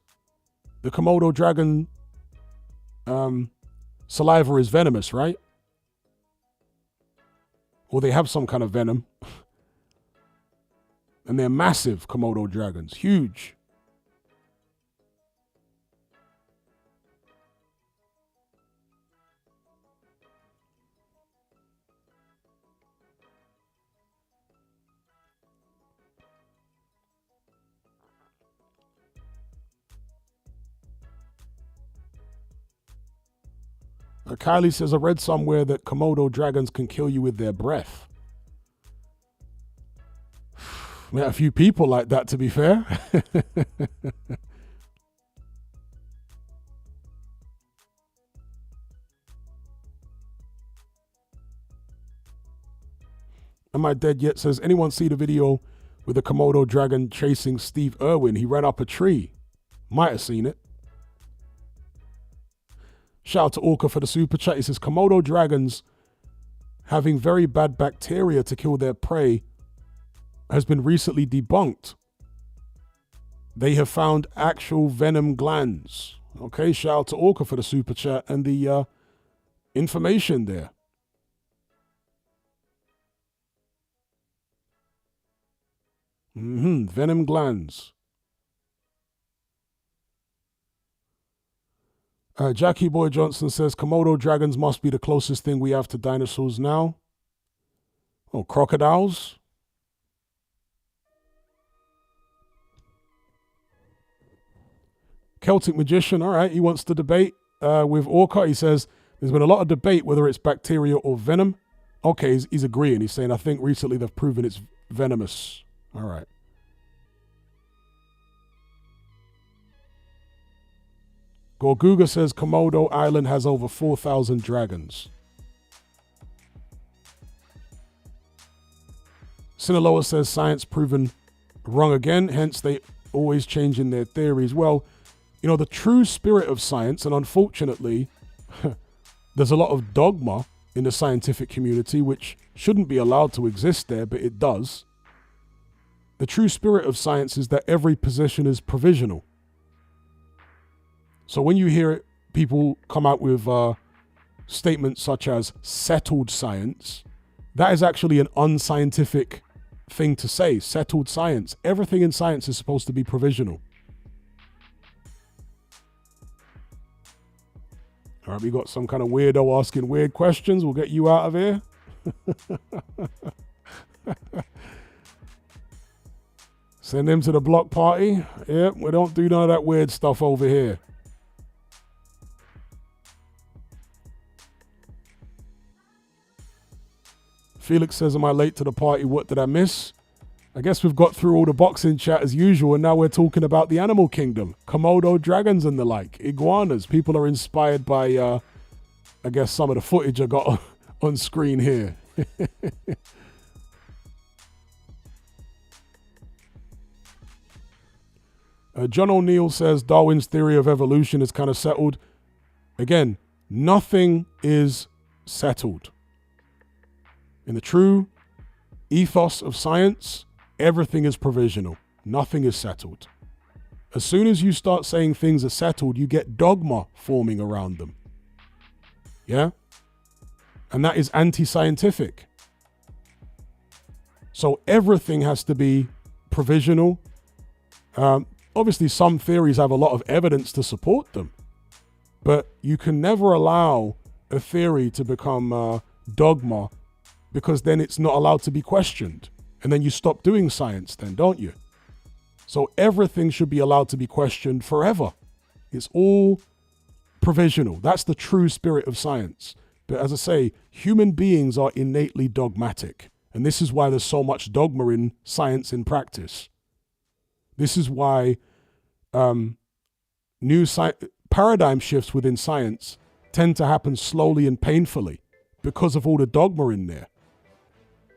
The Komodo dragon saliva is venomous, right? Or they have some kind of venom. And they're massive, Komodo dragons. Huge. Kylie says, I read somewhere that Komodo dragons can kill you with their breath. Met a few people like that, to be fair. Am I dead yet? Says, anyone see the video with the Komodo dragon chasing Steve Irwin? He ran up a tree. Might have seen it. Shout out to Orca for the super chat. He says, Komodo dragons having very bad bacteria to kill their prey has been recently debunked. They have found actual venom glands. Okay, shout out to Orca for the super chat and the information there. Venom glands. Jackie Boy Johnson says, Komodo dragons must be the closest thing we have to dinosaurs now. Oh, crocodiles? Celtic Magician, all right, he wants to debate with Orca. He says, there's been a lot of debate whether it's bacteria or venom. Okay, he's agreeing. He's saying, I think recently they've proven it's venomous. All right. Gorguga says Komodo Island has over 4,000 dragons. Sinaloa says science proven wrong again, hence they always changing their theories. Well, you know, the true spirit of science, and unfortunately, there's a lot of dogma in the scientific community which shouldn't be allowed to exist there, but it does. The true spirit of science is that every position is provisional. So when you hear people come out with statements such as settled science, that is actually an unscientific thing to say. Settled science. Everything in science is supposed to be provisional. All right, we got some kind of weirdo asking weird questions. We'll get you out of here. Send him to the block party. Yep, we don't do none of that weird stuff over here. Felix says, am I late to the party? What did I miss? I guess we've got through all the boxing chat as usual, and now we're talking about the animal kingdom. Komodo dragons and the like. Iguanas. People are inspired by, I guess, some of the footage I got on screen here. John O'Neill says Darwin's theory of evolution is kind of settled. Again, nothing is settled. In the true ethos of science, everything is provisional. Nothing is settled. As soon as you start saying things are settled, you get dogma forming around them. Yeah? And that is anti-scientific. So everything has to be provisional. Obviously, some theories have a lot of evidence to support them. But you can never allow a theory to become dogma, because then it's not allowed to be questioned. And then you stop doing science then, don't you? So everything should be allowed to be questioned forever. It's all provisional. That's the true spirit of science. But as I say, human beings are innately dogmatic. And this is why there's so much dogma in science in practice. This is why paradigm shifts within science tend to happen slowly and painfully because of all the dogma in there.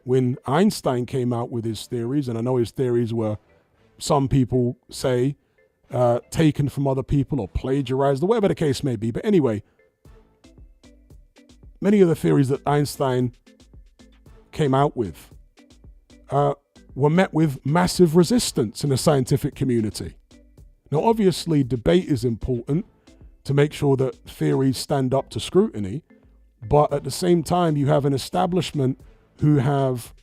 When Einstein came out with his theories, and I know his theories were, some people say, taken from other people or plagiarized, or whatever the case may be. But anyway, many of the theories that Einstein came out with were met with massive resistance in the scientific community. Now, obviously, debate is important to make sure that theories stand up to scrutiny, but at the same time, you have an establishment who have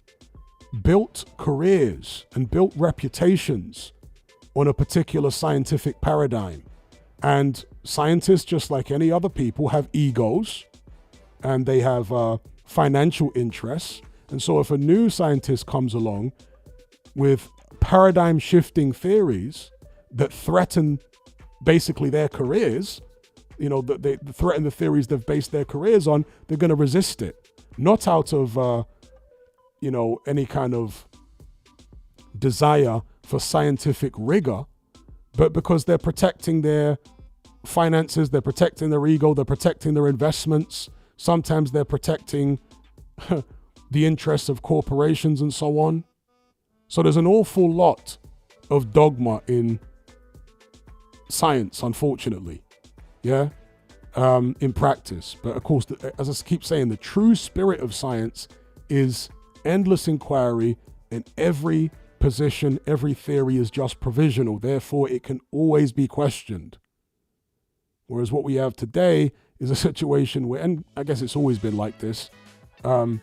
built careers and built reputations on a particular scientific paradigm. And scientists, just like any other people, have egos and they have financial interests. And so if a new scientist comes along with paradigm shifting theories that threaten basically their careers, that they threaten the theories they've based their careers on, they're going to resist it. Not out of, any kind of desire for scientific rigor, but because they're protecting their finances, they're protecting their ego, they're protecting their investments. Sometimes they're protecting the interests of corporations and so on. So there's an awful lot of dogma in science, unfortunately, in practice. But of course, as I keep saying, the true spirit of science is endless inquiry, and every position, every theory is just provisional. Therefore, it can always be questioned. Whereas what we have today is a situation where, and I guess it's always been like this, when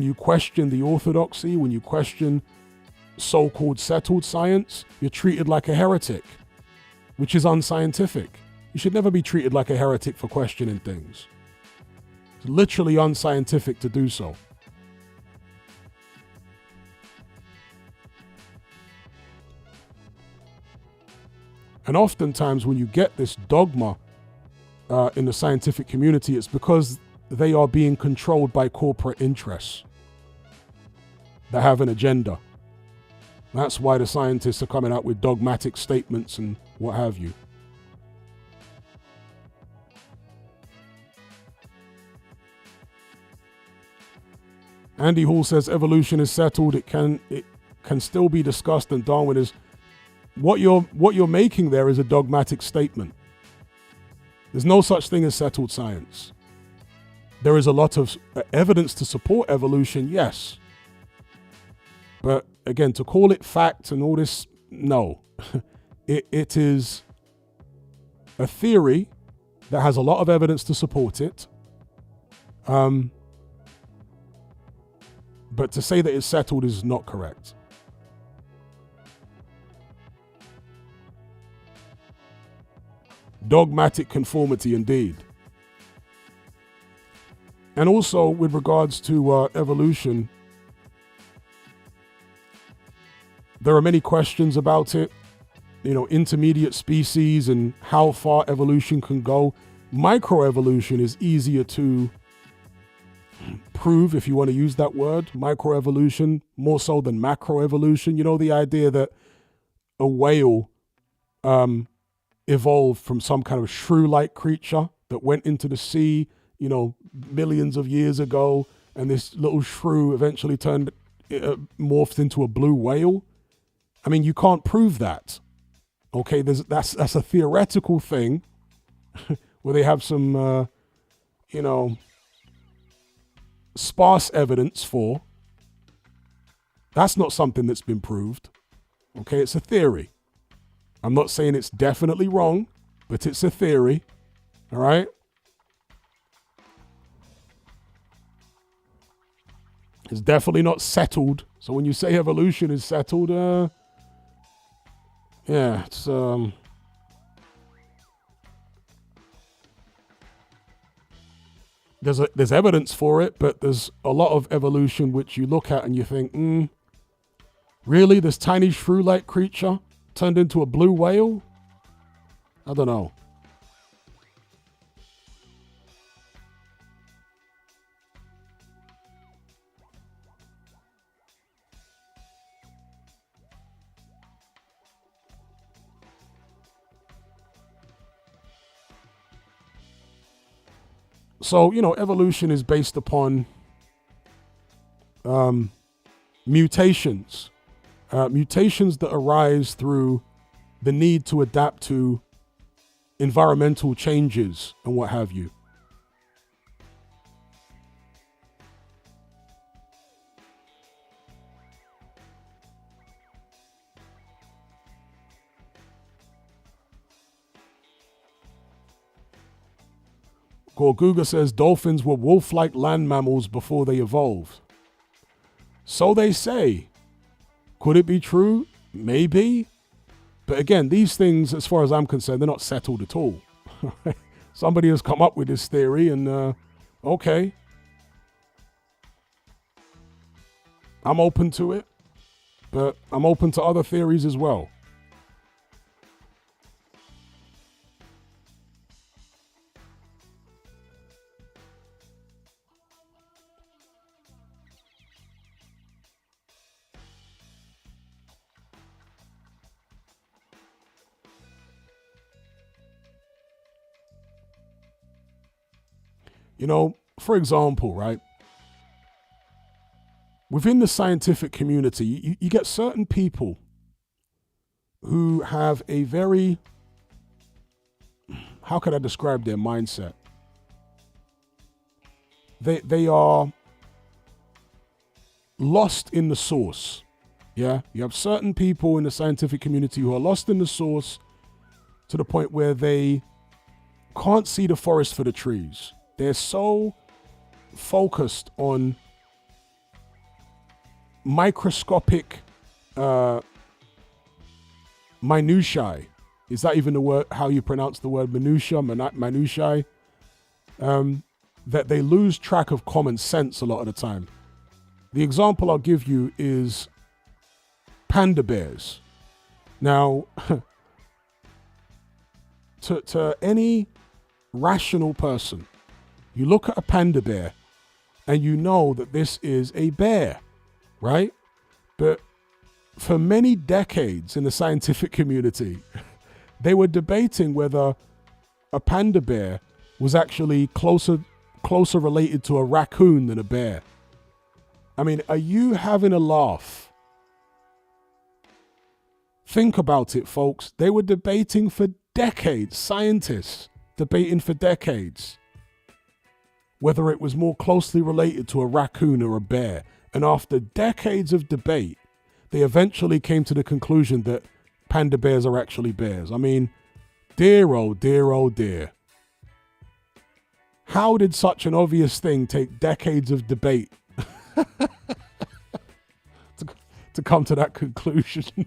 you question the orthodoxy, when you question so-called settled science, you're treated like a heretic, which is unscientific. You should never be treated like a heretic for questioning things. It's literally unscientific to do so. And oftentimes when you get this dogma in the scientific community, it's because they are being controlled by corporate interests that have an agenda. That's why the scientists are coming out with dogmatic statements and what have you. Andy Hall says evolution is settled. It can still be discussed, and Darwin is what you're making there is a dogmatic statement. There's no such thing as settled science. There is a lot of evidence to support evolution, yes. But again, to call it fact and all this, no. It is a theory that has a lot of evidence to support it. But to say that it's settled is not correct. Dogmatic conformity indeed. And also with regards to evolution, there are many questions about it. Intermediate species and how far evolution can go. Microevolution is easier to prove, if you want to use that word. Microevolution, more so than macroevolution. The idea that a whale evolved from some kind of shrew-like creature that went into the sea, millions of years ago, and this little shrew eventually morphed into a blue whale. I mean, you can't prove that. Okay, that's a theoretical thing where they have some, sparse evidence for. That's not something that's been proved. Okay, it's a theory. I'm not saying it's definitely wrong, but it's a theory. All right? It's definitely not settled. So when you say evolution is settled, it's there's evidence for it, but there's a lot of evolution which you look at and you think, really, this tiny shrew-like creature turned into a blue whale? I don't know. So, evolution is based upon mutations. Mutations that arise through the need to adapt to environmental changes and what have you. Gorguga says dolphins were wolf-like land mammals before they evolved. So they say. Could it be true? Maybe. But again, these things, as far as I'm concerned, they're not settled at all. Somebody has come up with this theory and, okay. I'm open to it, but I'm open to other theories as well. For example, right? Within the scientific community, you get certain people who have a very, how could I describe their mindset? They are lost in the source. Yeah, you have certain people in the scientific community who are lost in the source to the point where they can't see the forest for the trees. They're so focused on microscopic minutiae. Is that even the word, how you pronounce the word minutia, minutiae? That they lose track of common sense a lot of the time. The example I'll give you is panda bears. Now, to any rational person, you look at a panda bear and you know that this is a bear, right? But for many decades in the scientific community, they were debating whether a panda bear was actually closer related to a raccoon than a bear. I mean, are you having a laugh? Think about it, folks. They were debating for decades, scientists debating for decades, whether it was more closely related to a raccoon or a bear. And after decades of debate, they eventually came to the conclusion that panda bears are actually bears. I mean, dear, oh dear, oh dear. How did such an obvious thing take decades of debate to come to that conclusion?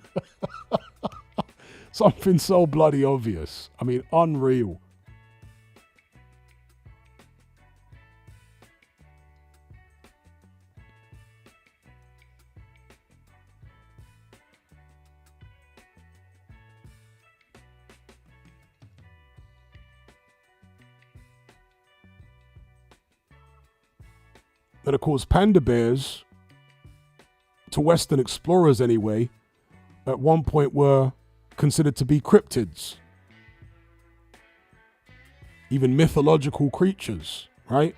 Something so bloody obvious. I mean, unreal. And of course, panda bears, to Western explorers anyway, at one point were considered to be cryptids. Even mythological creatures, right?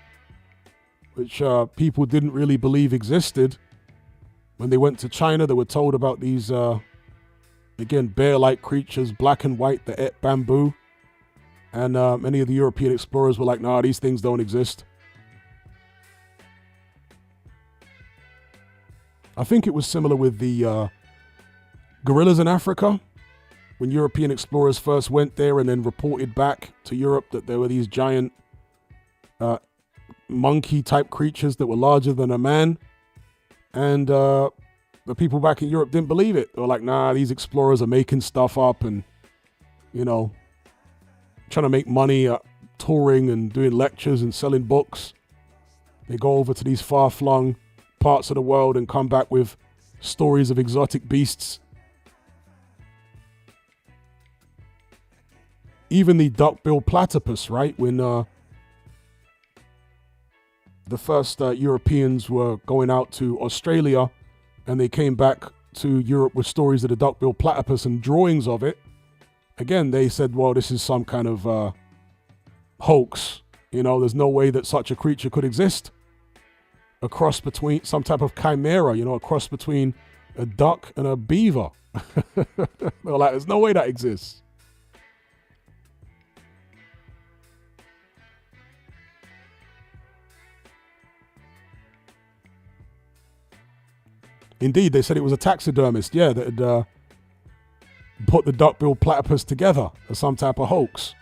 Which people didn't really believe existed. When they went to China, they were told about these, again, bear-like creatures, black and white, that ate bamboo. And many of the European explorers were like, nah, these things don't exist. I think it was similar with the gorillas in Africa, when European explorers first went there and then reported back to Europe that there were these giant monkey-type creatures that were larger than a man. And the people back in Europe didn't believe it. They were like, nah, these explorers are making stuff up and, trying to make money touring and doing lectures and selling books. They go over to these far-flung parts of the world and come back with stories of exotic beasts. Even the duck-billed platypus, right? When the first Europeans were going out to Australia and they came back to Europe with stories of the duck-billed platypus and drawings of it, again, they said, well, this is some kind of hoax. You know, there's no way that such a creature could exist. A cross between some type of chimera, you know, a cross between a duck and a beaver. They're like, there's no way that exists. Indeed, they said it was a taxidermist, yeah, that had put the duck-billed platypus together as some type of hoax.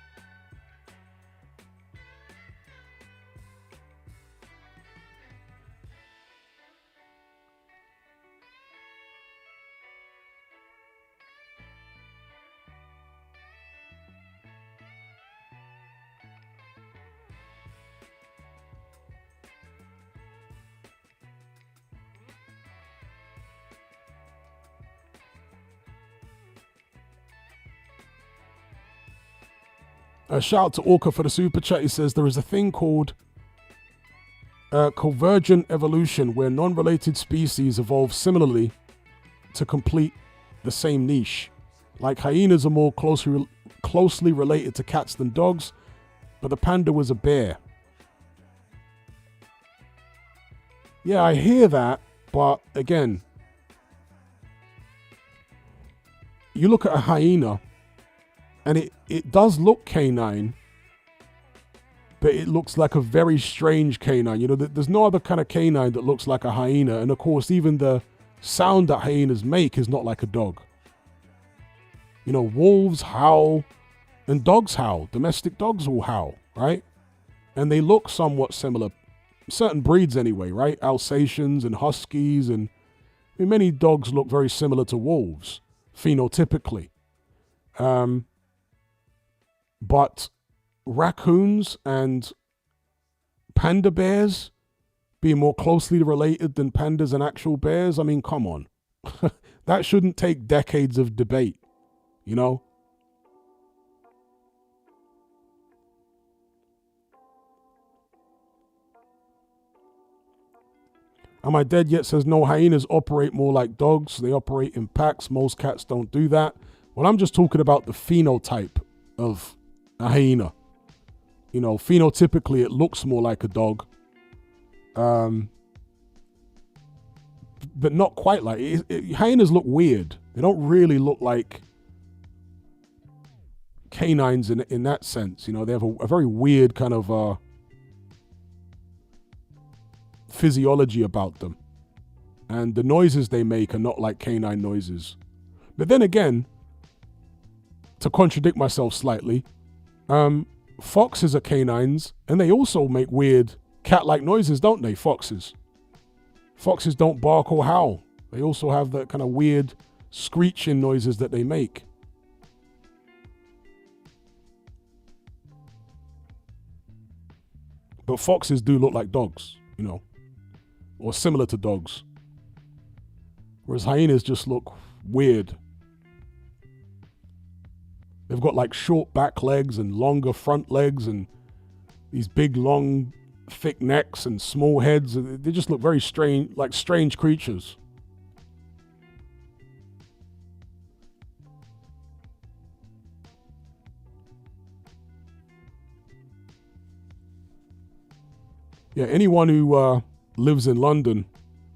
A shout out to Orca for the super chat. He says there is a thing called convergent evolution where non-related species evolve similarly to complete the same niche. Like hyenas are more closely related to cats than dogs, but the panda was a bear. Yeah, I hear that, but again, you look at a hyena, and it does look canine, but it looks like a very strange canine. You know, there's no other kind of canine that looks like a hyena. And of course, even the sound that hyenas make is not like a dog. You know, wolves howl and dogs howl. Domestic dogs will howl, right? And they look somewhat similar. Certain breeds anyway, right? Alsatians and Huskies. And I mean, many dogs look very similar to wolves, phenotypically. But raccoons and panda bears being more closely related than pandas and actual bears, I mean, come on. That shouldn't take decades of debate, you know? Am I dead yet? Says no, hyenas operate more like dogs. They operate in packs. Most cats don't do that. Well, I'm just talking about the phenotype of a hyena. You know, phenotypically it looks more like a dog, but not quite like it. Hyenas look weird. They don't really look like canines in that sense. You know, they have a very weird kind of physiology about them, and the noises they make are not like canine noises. But then again, to contradict myself slightly, foxes are canines, and they also make weird cat-like noises, don't they? Foxes don't bark or howl. They also have that kind of weird screeching noises that they make. But foxes do look like dogs, you know, or similar to dogs. Whereas hyenas just look weird. They've got like short back legs and longer front legs and these big, long, thick necks and small heads. They just look very strange, like strange creatures. Yeah, anyone who lives in London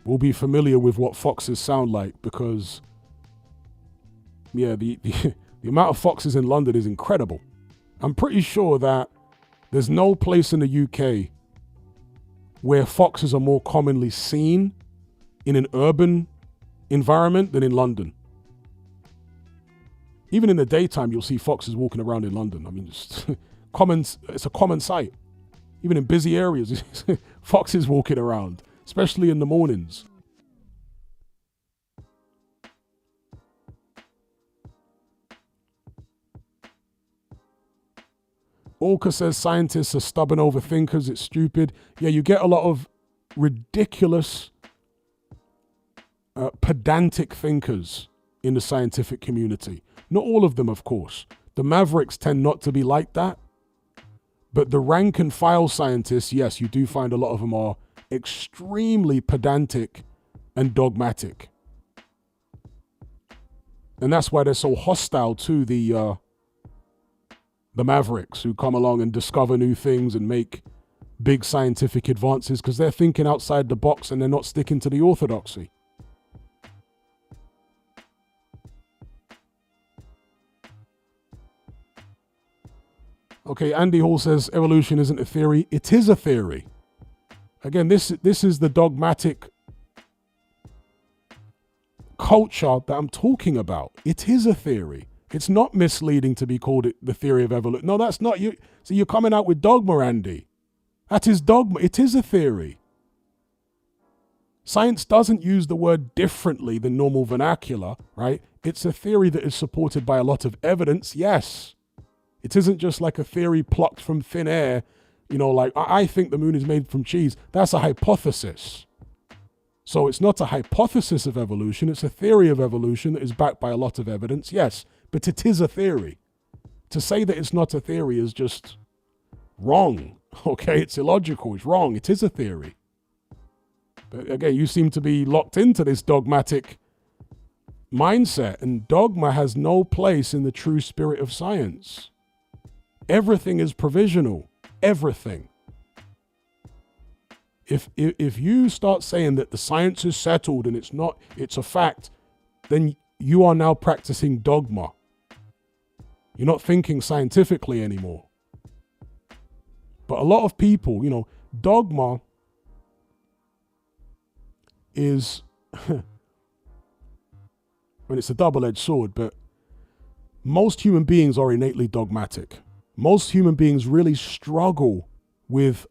will be familiar with what foxes sound like because, yeah, the amount of foxes in London is incredible. I'm pretty sure that there's no place in the UK where foxes are more commonly seen in an urban environment than in London. Even in the daytime, you'll see foxes walking around in London. I mean, it's a common sight. Even in busy areas, foxes walking around, especially in the mornings. Orca says scientists are stubborn overthinkers. It's stupid. Yeah, you get a lot of ridiculous, pedantic thinkers in the scientific community. Not all of them, of course. The mavericks tend not to be like that. But the rank and file scientists, yes, you do find a lot of them are extremely pedantic and dogmatic. And that's why they're so hostile to the the mavericks who come along and discover new things and make big scientific advances because they're thinking outside the box and they're not sticking to the orthodoxy. Okay, Andy Hall says evolution isn't a theory. It is a theory. Again, this is the dogmatic culture that I'm talking about. It is a theory. It's not misleading to be called the theory of evolution. No, that's not you. So you're coming out with dogma, Andy. That is dogma. It is a theory. Science doesn't use the word differently than normal vernacular, right? It's a theory that is supported by a lot of evidence, yes. It isn't just like a theory plucked from thin air, you know, like, I think the moon is made from cheese. That's a hypothesis. So it's not a hypothesis of evolution, it's a theory of evolution that is backed by a lot of evidence, yes, but it is a theory. To say that it's not a theory is just wrong, okay? It's illogical, it's wrong, it is a theory. But again, you seem to be locked into this dogmatic mindset, and dogma has no place in the true spirit of science. Everything is provisional, everything. If you start saying that the science is settled and it's not, it's a fact, then you are now practicing dogma. You're not thinking scientifically anymore. But a lot of people, you know, dogma is, when it's a double-edged sword, but most human beings are innately dogmatic. Most human beings really struggle with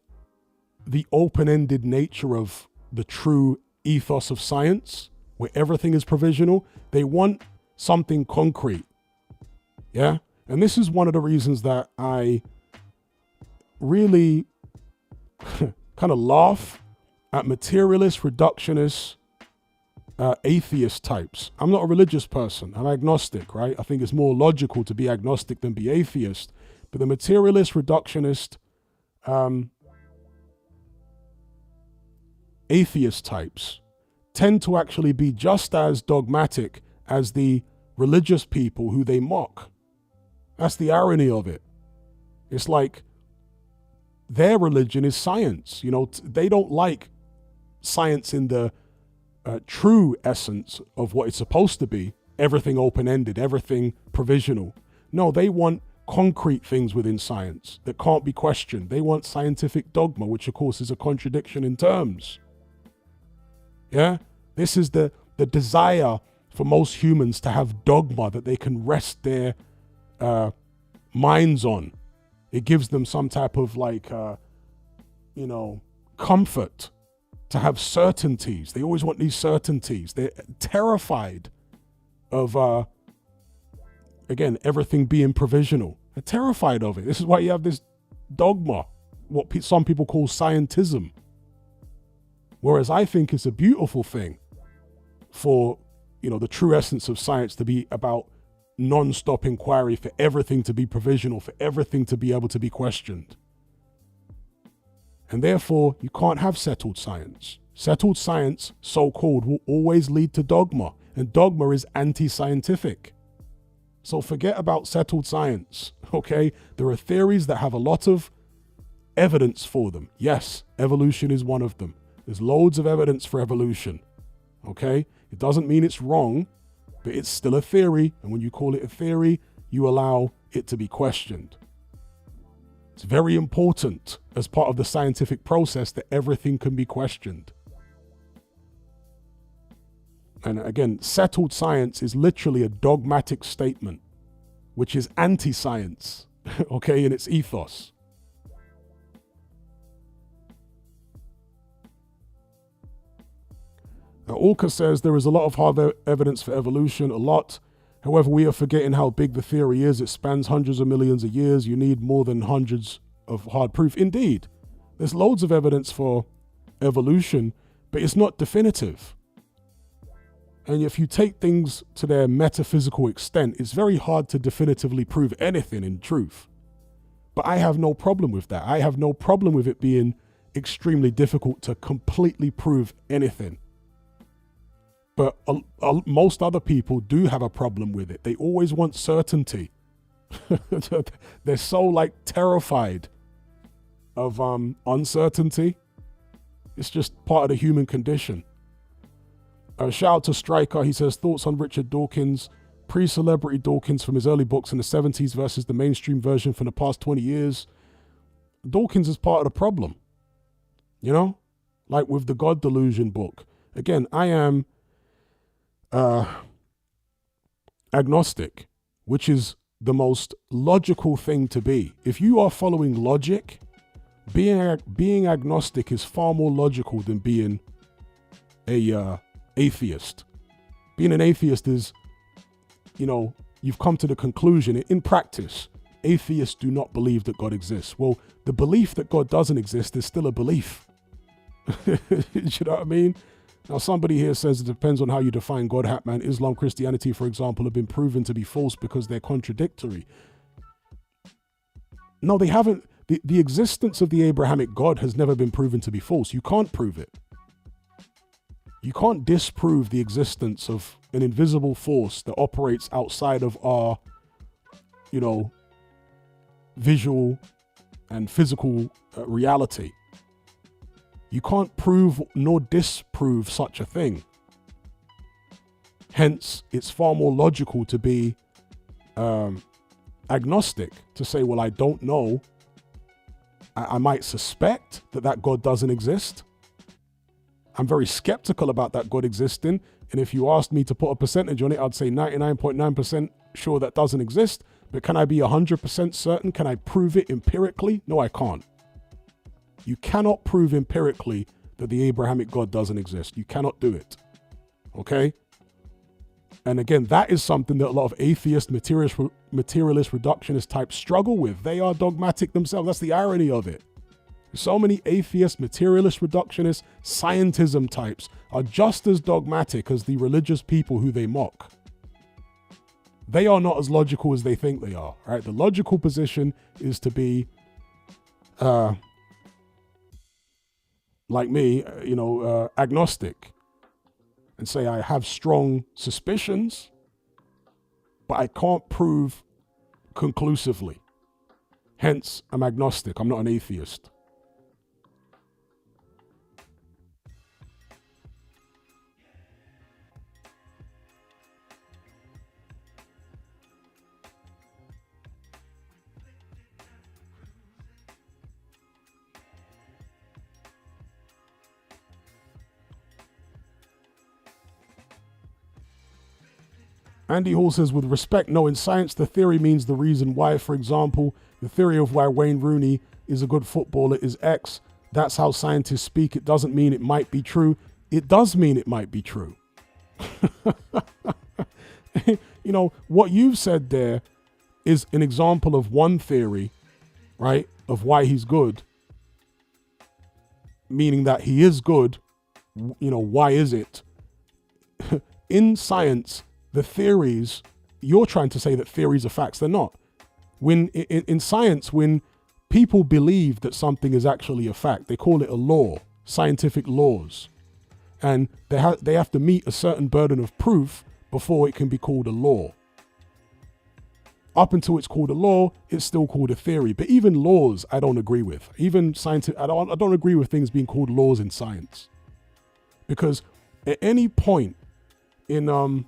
the open-ended nature of the true ethos of science, where everything is provisional. They want something concrete. Yeah? And this is one of the reasons that I really kind of laugh at materialist, reductionist, atheist types. I'm not a religious person. I'm agnostic, right? I think it's more logical to be agnostic than be atheist. But the materialist, reductionist, atheist types tend to actually be just as dogmatic as the religious people who they mock. That's the irony of it. It's like their religion is science. You know, they don't like science in the true essence of what it's supposed to be. Everything open-ended, everything provisional. No, they want concrete things within science that can't be questioned. They want scientific dogma, which of course is a contradiction in terms. Yeah? This is the desire for most humans to have dogma that they can rest their minds on. It gives them some type of like, comfort to have certainties. They always want these certainties. They're terrified of, again, everything being provisional. They're terrified of it. This is why you have this dogma, what some people call scientism. Whereas I think it's a beautiful thing for, the true essence of science to be about non-stop inquiry, for everything to be provisional, for everything to be able to be questioned. And therefore, you can't have settled science. Settled science, so-called, will always lead to dogma, and dogma is anti-scientific. So forget about settled science, okay? There are theories that have a lot of evidence for them. Yes, evolution is one of them. There's loads of evidence for evolution, okay? It doesn't mean it's wrong, but it's still a theory, and when you call it a theory, you allow it to be questioned. It's very important as part of the scientific process that everything can be questioned. And again, settled science is literally a dogmatic statement, which is anti-science, okay, in its ethos. Now, Orca says there is a lot of hard evidence for evolution, a lot. However, we are forgetting how big the theory is. It spans hundreds of millions of years. You need more than hundreds of hard proof. Indeed, there's loads of evidence for evolution, but it's not definitive. And if you take things to their metaphysical extent, it's very hard to definitively prove anything in truth. But I have no problem with that. I have no problem with it being extremely difficult to completely prove anything. But most other people do have a problem with it. They always want certainty. They're so like terrified of uncertainty. It's just part of the human condition. Shout out to Striker. He says, thoughts on Richard Dawkins, pre-celebrity Dawkins from his early books in the 70s versus the mainstream version from the past 20 years. Dawkins is part of the problem. You know? Like with the God Delusion book. Again, I am agnostic, which is the most logical thing to be. If you are following logic, being agnostic is far more logical than being a atheist. Being an atheist is, you've come to the conclusion, in practice, atheists do not believe that God exists. Well, the belief that God doesn't exist is still a belief. You know what I mean? Now, somebody here says it depends on how you define God, Hatman. Islam, Christianity, for example, have been proven to be false because they're contradictory. No, they haven't. The existence of the Abrahamic God has never been proven to be false. You can't prove it. You can't disprove the existence of an invisible force that operates outside of our, visual and physical reality. You can't prove nor disprove such a thing. Hence, it's far more logical to be agnostic, to say, well, I don't know. I might suspect that God doesn't exist. I'm very skeptical about that God existing. And if you asked me to put a percentage on it, I'd say 99.9% sure that doesn't exist. But can I be 100% certain? Can I prove it empirically? No, I can't. You cannot prove empirically that the Abrahamic God doesn't exist. You cannot do it. Okay? And again, that is something that a lot of atheist, materialist, reductionist types struggle with. They are dogmatic themselves. That's the irony of it. So many atheist, materialist, reductionist, scientism types are just as dogmatic as the religious people who they mock. They are not as logical as they think they are. Right? The logical position is to be, like me, agnostic, and say I have strong suspicions, but I can't prove conclusively. Hence, I'm agnostic. I'm not an atheist. Andy Hall says, with respect, no, in science, the theory means the reason why. For example, the theory of why Wayne Rooney is a good footballer is X. That's how scientists speak. It doesn't mean it might be true. It does mean it might be true. What you've said there is an example of one theory, right, of why he's good. Meaning that he is good. Why is it? In science, the theories, you're trying to say that theories are facts. They're not. When in science, when people believe that something is actually a fact, they call it a law, scientific laws. And they have to meet a certain burden of proof before it can be called a law. Up until it's called a law, it's still called a theory. But even laws, I don't agree with. Even scientific, I don't agree with things being called laws in science. Because at any point in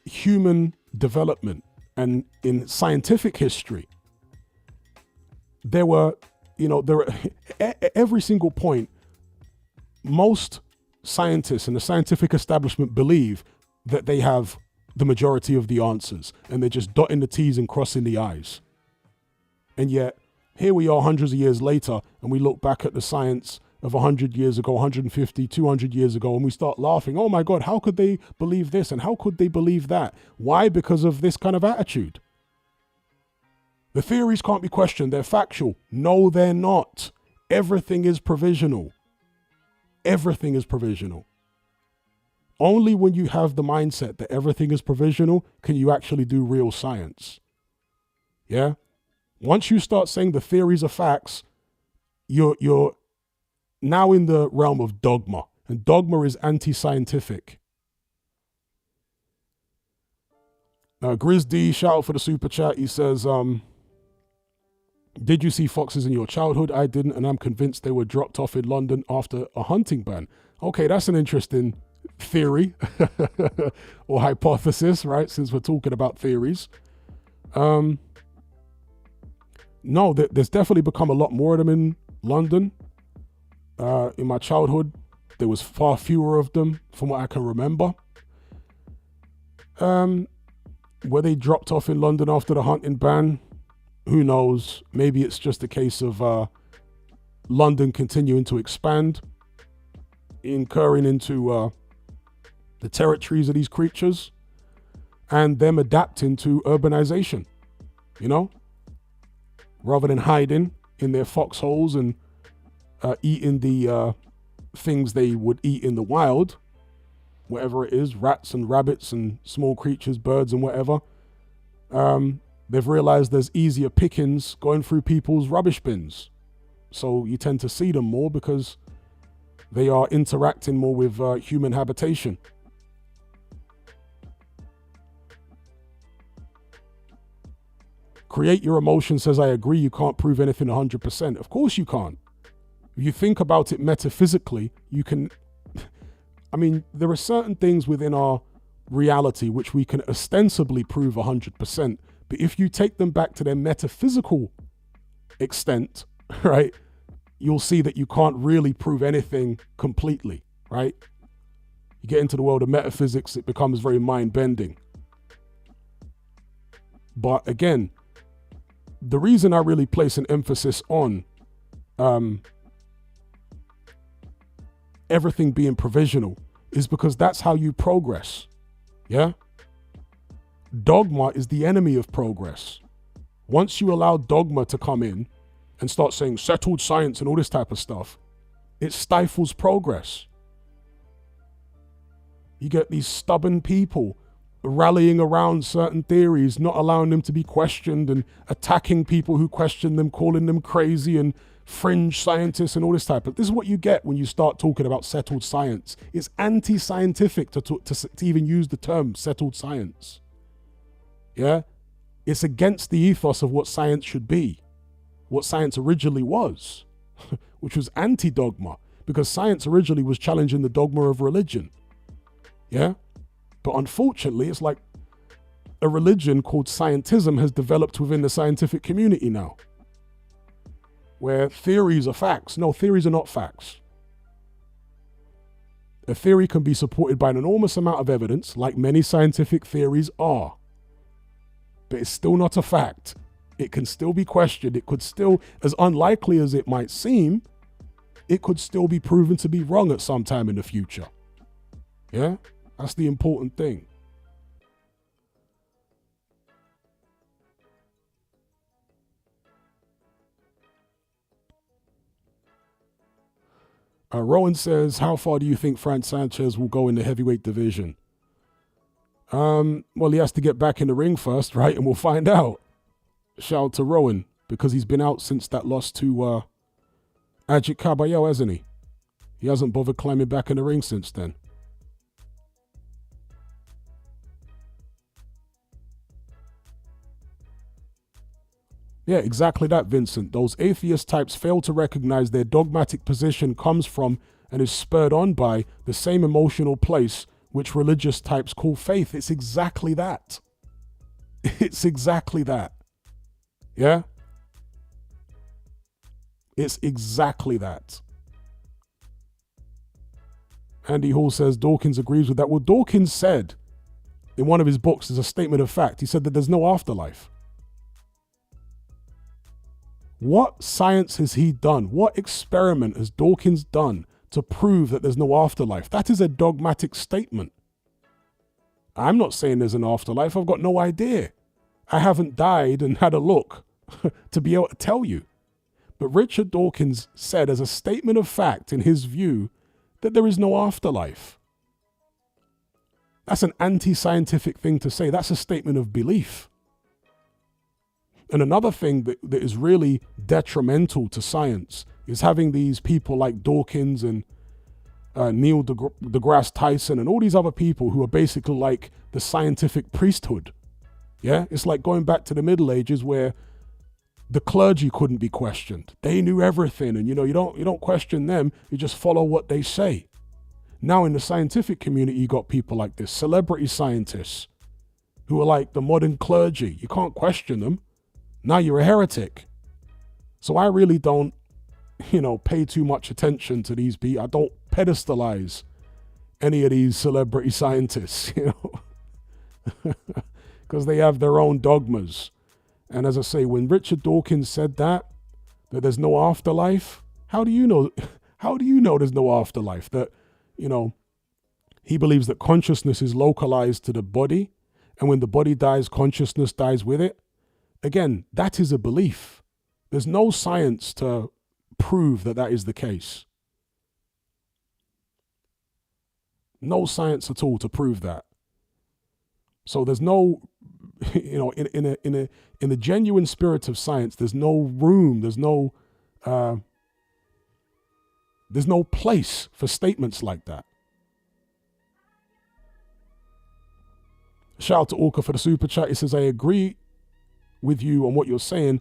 human development and in scientific history, every single point, most scientists and the scientific establishment believe that they have the majority of the answers and they're just dotting the T's and crossing the I's. And yet here we are hundreds of years later and we look back at the science of 100 years ago, 150, 200 years ago, and we start laughing. Oh my God, how could they believe this? And how could they believe that? Why? Because of this kind of attitude. The theories can't be questioned. They're factual. No, they're not. Everything is provisional. Everything is provisional. Only when you have the mindset that everything is provisional can you actually do real science. Yeah? Once you start saying the theories are facts, you're now in the realm of dogma, and dogma is anti-scientific. Grizz D, shout out for the super chat. He says, did you see foxes in your childhood? I didn't, and I'm convinced they were dropped off in London after a hunting ban. Okay, that's an interesting theory or hypothesis, right? Since we're talking about theories. No, there's definitely become a lot more of them in London. In my childhood, there was far fewer of them from what I can remember. Were they dropped off in London after the hunting ban? Who knows? Maybe it's just a case of London continuing to expand, incurring into the territories of these creatures, and them adapting to urbanization, you know? Rather than hiding in their foxholes and eating the things they would eat in the wild, whatever it is, rats and rabbits and small creatures, birds and whatever, they've realized there's easier pickings going through people's rubbish bins. So you tend to see them more because they are interacting more with human habitation. Create Your Emotion says, I agree, you can't prove anything 100%. Of course you can't. If you think about it metaphysically, you can... I mean, there are certain things within our reality which we can ostensibly prove 100%, but if you take them back to their metaphysical extent, right, you'll see that you can't really prove anything completely, right? You get into the world of metaphysics, it becomes very mind-bending. But again, the reason I really place an emphasis on everything being provisional is because that's how you progress. Yeah? Dogma is the enemy of progress. Once you allow dogma to come in and start saying settled science and all this type of stuff, it stifles progress. You get these stubborn people rallying around certain theories, not allowing them to be questioned and attacking people who question them, calling them crazy and fringe scientists and all this type of... This is what you get when you start talking about settled science. It's anti-scientific to even use the term settled science. Yeah? It's against the ethos of what science should be, what science originally was, which was anti-dogma, because science originally was challenging the dogma of religion. Yeah? But unfortunately, it's like a religion called scientism has developed within the scientific community now, where theories are facts. No, theories are not facts. A theory can be supported by an enormous amount of evidence, like many scientific theories are. But it's still not a fact. It can still be questioned. It could still, as unlikely as it might seem, it could still be proven to be wrong at some time in the future. Yeah? That's the important thing. Rowan says, how far do you think Fran Sanchez will go in the heavyweight division? Well, he has to get back in the ring first, right? And we'll find out. Shout out to Rowan, because he's been out since that loss to Ajagba, hasn't he? He hasn't bothered climbing back in the ring since then. Yeah, exactly that, Vincent. Those atheist types fail to recognize their dogmatic position comes from and is spurred on by the same emotional place which religious types call faith. It's exactly that. It's exactly that. Yeah? It's exactly that. Andy Hall says Dawkins agrees with that. Well, Dawkins said in one of his books, as a statement of fact, he said that there's no afterlife. What science has he done? What experiment has Dawkins done to prove that there's no afterlife? That is a dogmatic statement. I'm not saying there's an afterlife. I've got no idea. I haven't died and had a look to be able to tell you. But Richard Dawkins said as a statement of fact in his view that there is no afterlife. That's an anti-scientific thing to say. That's a statement of belief. And another thing that is really detrimental to science is having these people like Dawkins and Neil deGrasse Tyson and all these other people who are basically like the scientific priesthood, Yeah, it's like going back to the Middle Ages where the clergy couldn't be questioned. They knew everything, and you don't question them. You just follow what they say. Now in the scientific community, you got people like this, celebrity scientists, who are like the modern clergy. You can't question them. Now you're a heretic. So I really don't, pay too much attention to these people. I don't pedestalize any of these celebrity scientists, because they have their own dogmas. And as I say, when Richard Dawkins said that there's no afterlife, how do you know? How do you know there's no afterlife? That, he believes that consciousness is localized to the body, and when the body dies, consciousness dies with it. Again, that is a belief. There's no science to prove that is the case. No science at all to prove that. So there's no, in the genuine spirit of science, there's no room, there's no place for statements like that. Shout out to Orca for the super chat. He says, I agree with you on what you're saying,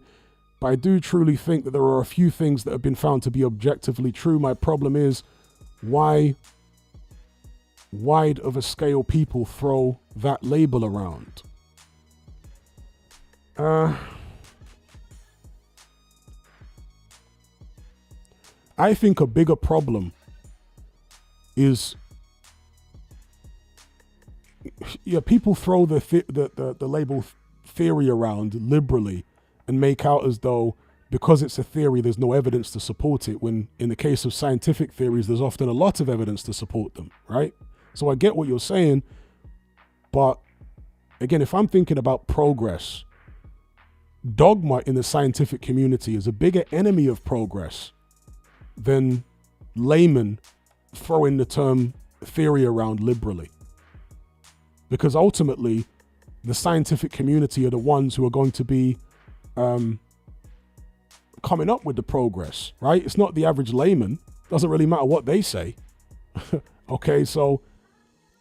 but I do truly think that there are a few things that have been found to be objectively true. My problem is why wide of a scale people throw that label around. I think a bigger problem is, people throw the label theory around liberally and make out as though because it's a theory, there's no evidence to support it, when in the case of scientific theories, there's often a lot of evidence to support them, right? So I get what you're saying, but again, if I'm thinking about progress, dogma in the scientific community is a bigger enemy of progress than laymen throwing the term theory around liberally. Because ultimately, the scientific community are the ones who are going to be coming up with the progress, right? It's not the average layman. Doesn't really matter what they say. Okay, so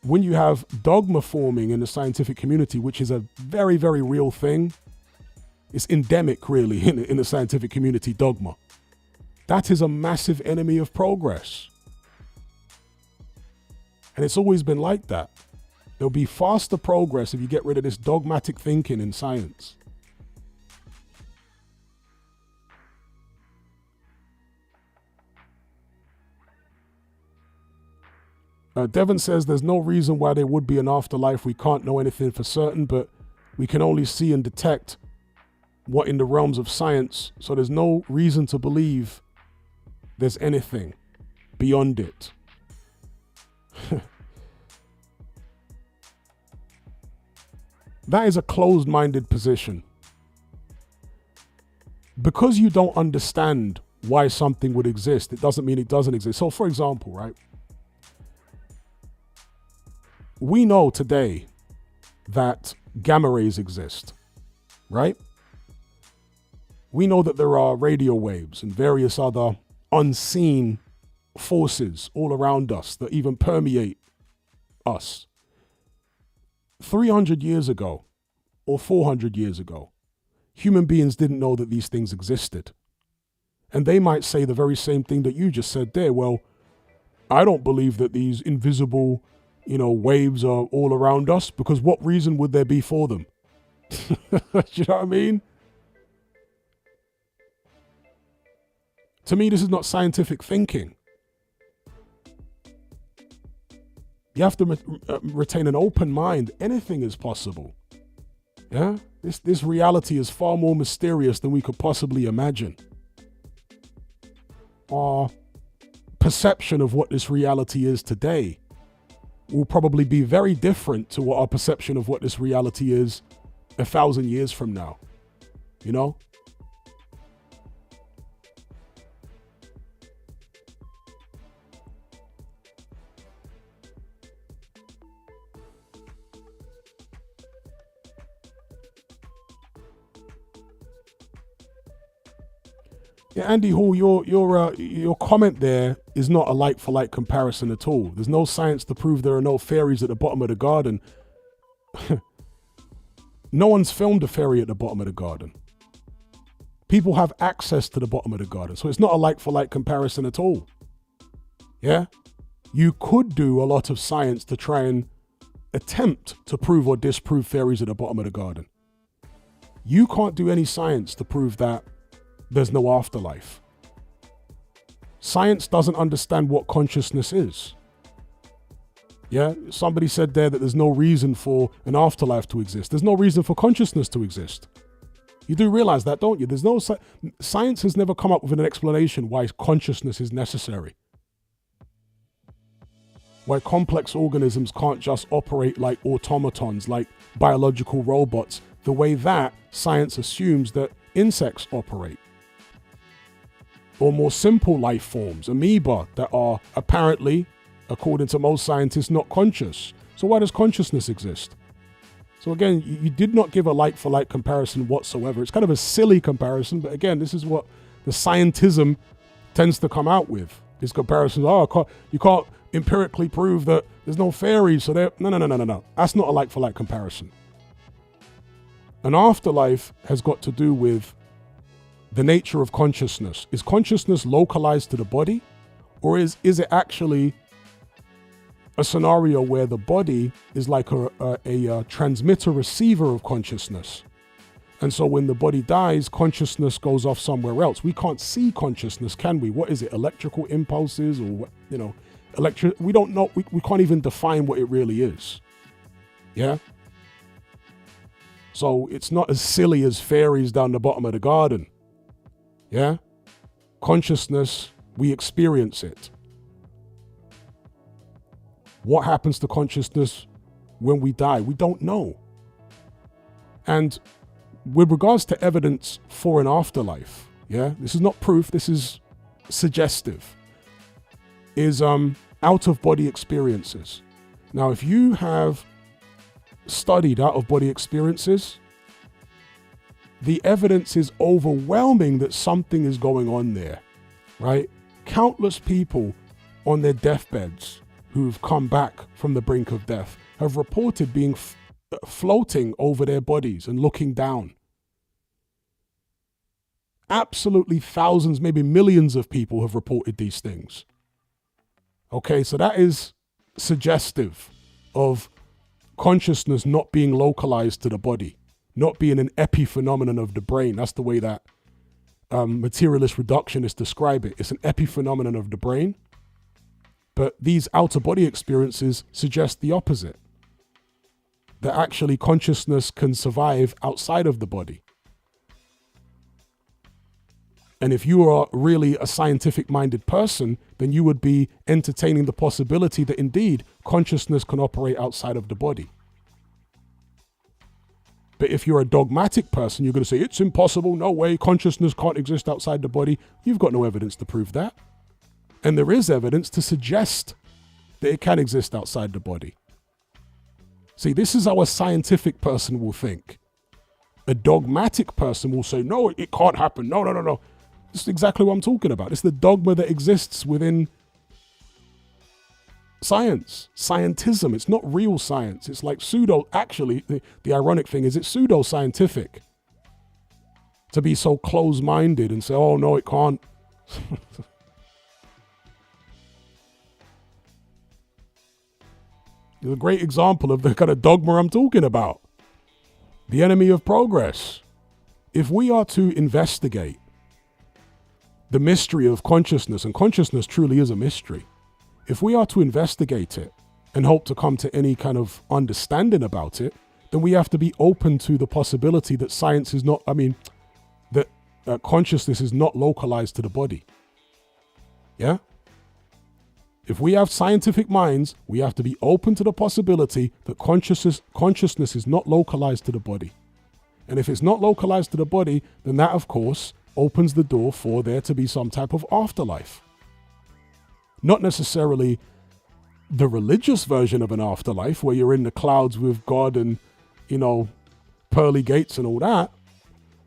when you have dogma forming in the scientific community, which is a very, very real thing, it's endemic really in the scientific community, dogma. That is a massive enemy of progress. And it's always been like that. There'll be faster progress if you get rid of this dogmatic thinking in science. Devon says there's no reason why there would be an afterlife. We can't know anything for certain, but we can only see and detect what in the realms of science. So there's no reason to believe there's anything beyond it. That is a closed-minded position. Because you don't understand why something would exist, it doesn't mean it doesn't exist. So for example, right? We know today that gamma rays exist, right? We know that there are radio waves and various other unseen forces all around us that even permeate us. 300 years ago or 400 years ago, human beings didn't know that these things existed. And they might say the very same thing that you just said there. Well, I don't believe that these invisible, waves are all around us, because what reason would there be for them? You know what I mean? To me, this is not scientific thinking. You have to retain an open mind. Anything is possible. Yeah? This reality is far more mysterious than we could possibly imagine. Our perception of what this reality is today will probably be very different to what our perception of what this reality is 1,000 years from now. Yeah, Andy Hall, your comment there is not a like-for-like comparison at all. There's no science to prove there are no fairies at the bottom of the garden. No one's filmed a fairy at the bottom of the garden. People have access to the bottom of the garden. So it's not a like-for-like comparison at all. Yeah? You could do a lot of science to try and attempt to prove or disprove fairies at the bottom of the garden. You can't do any science to prove that there's no afterlife. Science doesn't understand what consciousness is. Yeah, somebody said there that there's no reason for an afterlife to exist. There's no reason for consciousness to exist. You do realize that, don't you? There's no science has never come up with an explanation why consciousness is necessary. Why complex organisms can't just operate like automatons, like biological robots, the way that science assumes that insects operate. Or more simple life forms, amoeba, that are apparently, according to most scientists, not conscious. So why does consciousness exist? So again, you did not give a like-for-like comparison whatsoever. It's kind of a silly comparison, but again, this is what the scientism tends to come out with. These comparisons, you can't empirically prove that there's no fairies, so no. That's not a like-for-like comparison. An afterlife has got to do with the nature of consciousness. Is consciousness localized to the body, or is it actually a scenario where the body is like a transmitter receiver of consciousness? And so when the body dies, consciousness goes off somewhere else. We can't see consciousness, can we? What is it? Electrical impulses, or what, we don't know. We can't even define what it really is. Yeah. So it's not as silly as fairies down the bottom of the garden. Yeah. Consciousness, we experience it. What happens to consciousness when we die? We don't know. And with regards to evidence for an afterlife, yeah, this is not proof, this is suggestive, is out-of-body experiences. Now, if you have studied out-of-body experiences, the evidence is overwhelming that something is going on there, right? Countless people on their deathbeds who've come back from the brink of death have reported being floating over their bodies and looking down. Absolutely thousands, maybe millions of people have reported these things. Okay, so that is suggestive of consciousness not being localized to the body, not being an epiphenomenon of the brain. That's the way that materialist reductionists describe it. It's an epiphenomenon of the brain. But these out-of-body experiences suggest the opposite. That actually consciousness can survive outside of the body. And if you are really a scientific-minded person, then you would be entertaining the possibility that indeed consciousness can operate outside of the body. But if you're a dogmatic person, you're going to say, it's impossible, no way, consciousness can't exist outside the body. You've got no evidence to prove that. And there is evidence to suggest that it can exist outside the body. See, this is how a scientific person will think. A dogmatic person will say, no, it can't happen. No. This is exactly what I'm talking about. It's the dogma that exists within science, scientism. It's not real science. It's like pseudo, actually, the ironic thing is it's pseudo-scientific to be so close-minded and say, oh, no, it can't. It's a great example of the kind of dogma I'm talking about. The enemy of progress. If we are to investigate the mystery of consciousness, and consciousness truly is a mystery, if we are to investigate it and hope to come to any kind of understanding about it, then we have to be open to the possibility that science is not, that consciousness is not localized to the body. Yeah? If we have scientific minds, we have to be open to the possibility that consciousness is not localized to the body. And if it's not localized to the body, then that, of course, opens the door for there to be some type of afterlife. Not necessarily the religious version of an afterlife where you're in the clouds with God and, pearly gates and all that,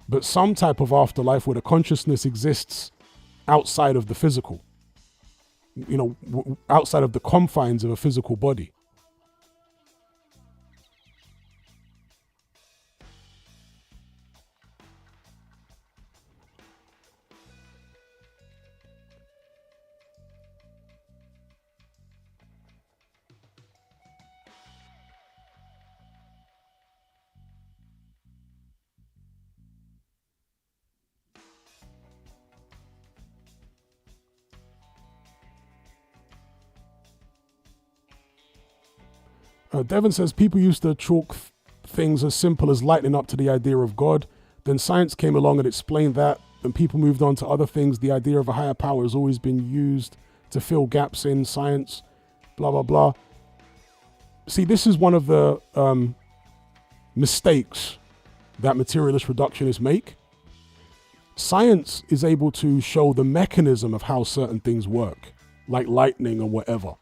but some type of afterlife where the consciousness exists outside of the physical. Outside of the confines of a physical body. Devon says people used to chalk things as simple as lightning up to the idea of God. Then science came along and explained that, and people moved on to other things. The idea of a higher power has always been used to fill gaps in science, blah, blah, blah. See, this is one of the mistakes that materialist reductionists make. Science is able to show the mechanism of how certain things work, like lightning or whatever.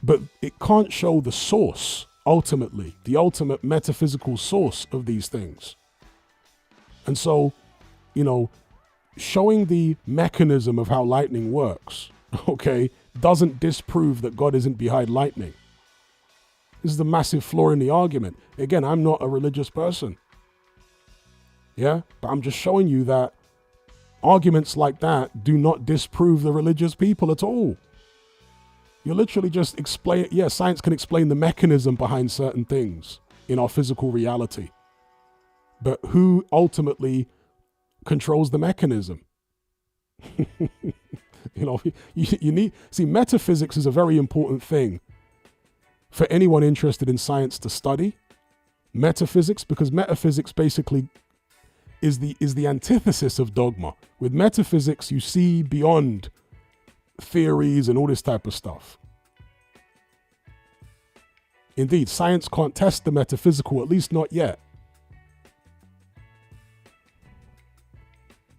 But it can't show the source, ultimately, the ultimate metaphysical source of these things. And so, showing the mechanism of how lightning works, okay, doesn't disprove that God isn't behind lightning. This is the massive flaw in the argument. Again, I'm not a religious person. Yeah, but I'm just showing you that arguments like that do not disprove the religious people at all. You're literally just science can explain the mechanism behind certain things in our physical reality. But who ultimately controls the mechanism? You need, metaphysics is a very important thing for anyone interested in science to study. Metaphysics, because metaphysics basically is the antithesis of dogma. With metaphysics, you see beyond theories and all this type of stuff. Indeed, science can't test the metaphysical, at least not yet.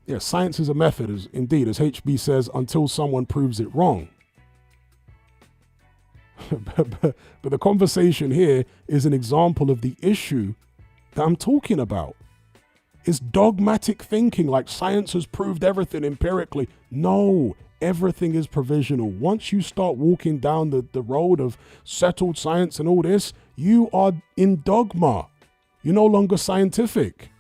Yeah, science is a method, as HB says, until someone proves it wrong. but the conversation here is an example of the issue that I'm talking about. It's dogmatic thinking, like science has proved everything empirically. No, everything is provisional. Once you start walking down the road of settled science and all this, you are in dogma. You're no longer scientific.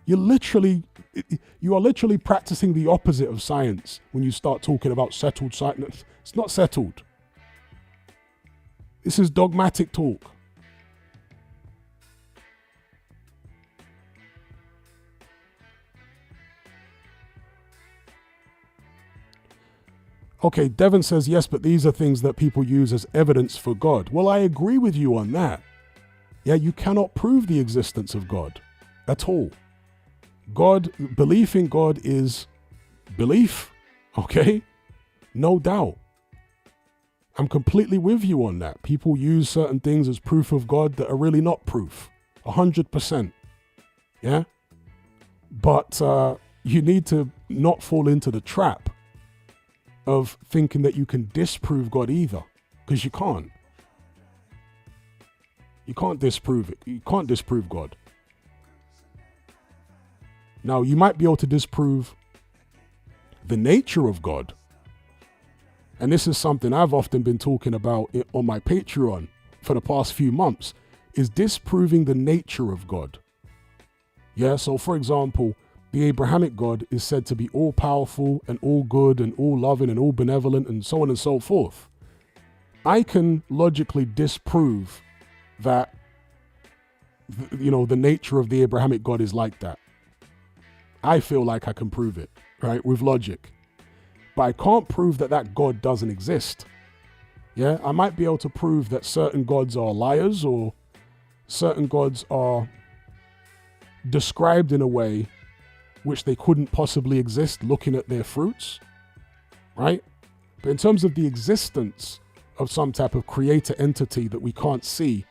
You are literally practicing the opposite of science when you start talking about settled science. It's not settled. This is dogmatic talk. Okay, Devon says, yes, but these are things that people use as evidence for God. Well, I agree with you on that. Yeah, you cannot prove the existence of God at all. Belief in God is belief, okay? No doubt. I'm completely with you on that. People use certain things as proof of God that are really not proof. 100%. Yeah? But you need to not fall into the trap of thinking that you can disprove God either, because you can't. You can't disprove it. You can't disprove God. Now, you might be able to disprove the nature of God. And this is something I've often been talking about on my Patreon for the past few months, is disproving the nature of God. Yeah, so for example, the Abrahamic God is said to be all powerful and all good and all loving and all benevolent and so on and so forth. I can logically disprove that, the nature of the Abrahamic God is like that. I feel like I can prove it, right, with logic. But I can't prove that God doesn't exist. Yeah, I might be able to prove that certain gods are liars or certain gods are described in a way which they couldn't possibly exist looking at their fruits, right? But in terms of the existence of some type of creator entity that we can't see,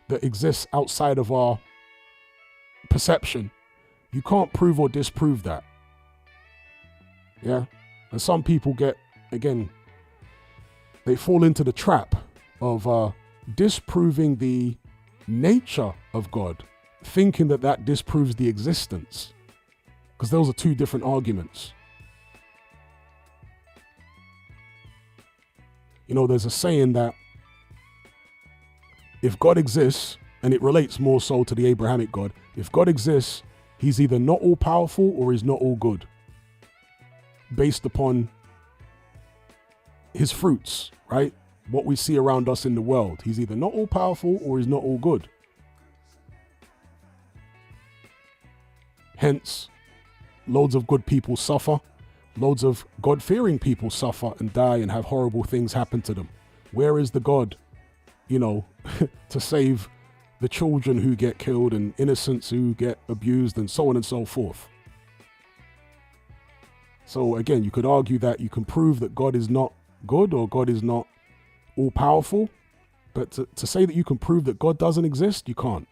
that exists outside of our perception, you can't prove or disprove that. Yeah? And some people they fall into the trap of disproving the nature of God, thinking that disproves the existence. Because those are two different arguments. There's a saying that if God exists, and it relates more so to the Abrahamic God, if God exists, he's either not all powerful or he's not all good. Based upon his fruits, right? What we see around us in the world. He's either not all powerful or he's not all good. Hence, loads of good people suffer. Loads of God-fearing people suffer and die and have horrible things happen to them. Where is the God you know, to save the children who get killed and innocents who get abused and so on and so forth. So again, you could argue that you can prove that God is not good or God is not all powerful, but to say that you can prove that God doesn't exist, you can't.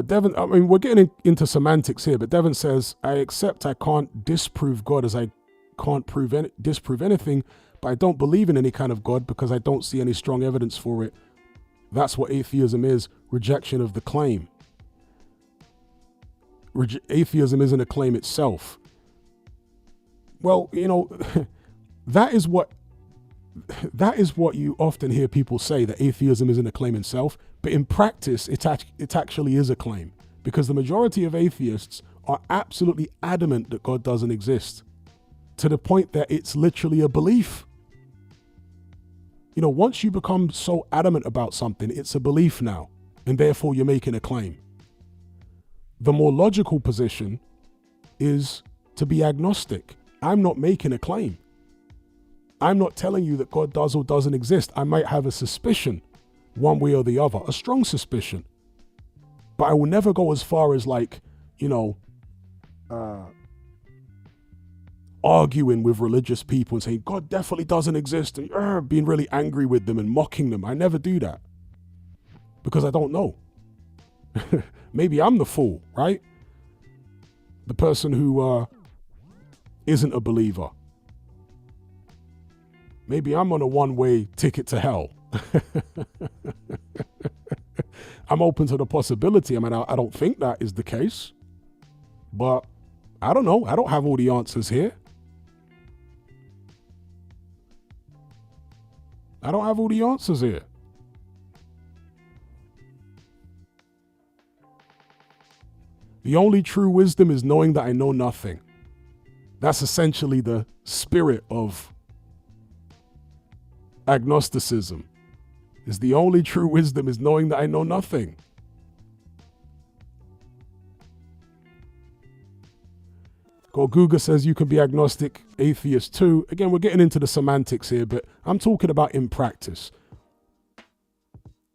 Devin, I mean, we're getting into semantics here, but Devin says, I accept I can't disprove God as I can't disprove anything, but I don't believe in any kind of God because I don't see any strong evidence for it. That's what atheism is, rejection of the claim. Atheism isn't a claim itself. Well, you know, that is what you often hear people say, that atheism isn't a claim itself, but in practice, it actually is a claim, because the majority of atheists are absolutely adamant that God doesn't exist, to the point that it's literally a belief. You know, once you become so adamant about something, it's a belief now, and therefore you're making a claim. The more logical position is to be agnostic. I'm not making a claim. I'm not telling you that God does or doesn't exist. I might have a suspicion, one way or the other, a strong suspicion. But I will never go as far as, like, you know, arguing with religious people and saying God definitely doesn't exist, and being really angry with them and mocking them. I never do that, because I don't know. Maybe I'm the fool, right? The person who isn't a believer. Maybe I'm on a one-way ticket to hell. I'm open to the possibility. I mean, I don't think that is the case, but I don't know. I don't have all the answers here. I don't have all the answers here. The only true wisdom is knowing that I know nothing. That's essentially the spirit of agnosticism. Is the only true wisdom is knowing that I know nothing. Gorguga says you can be agnostic, atheist too. Again, we're getting into the semantics here, but I'm talking about in practice.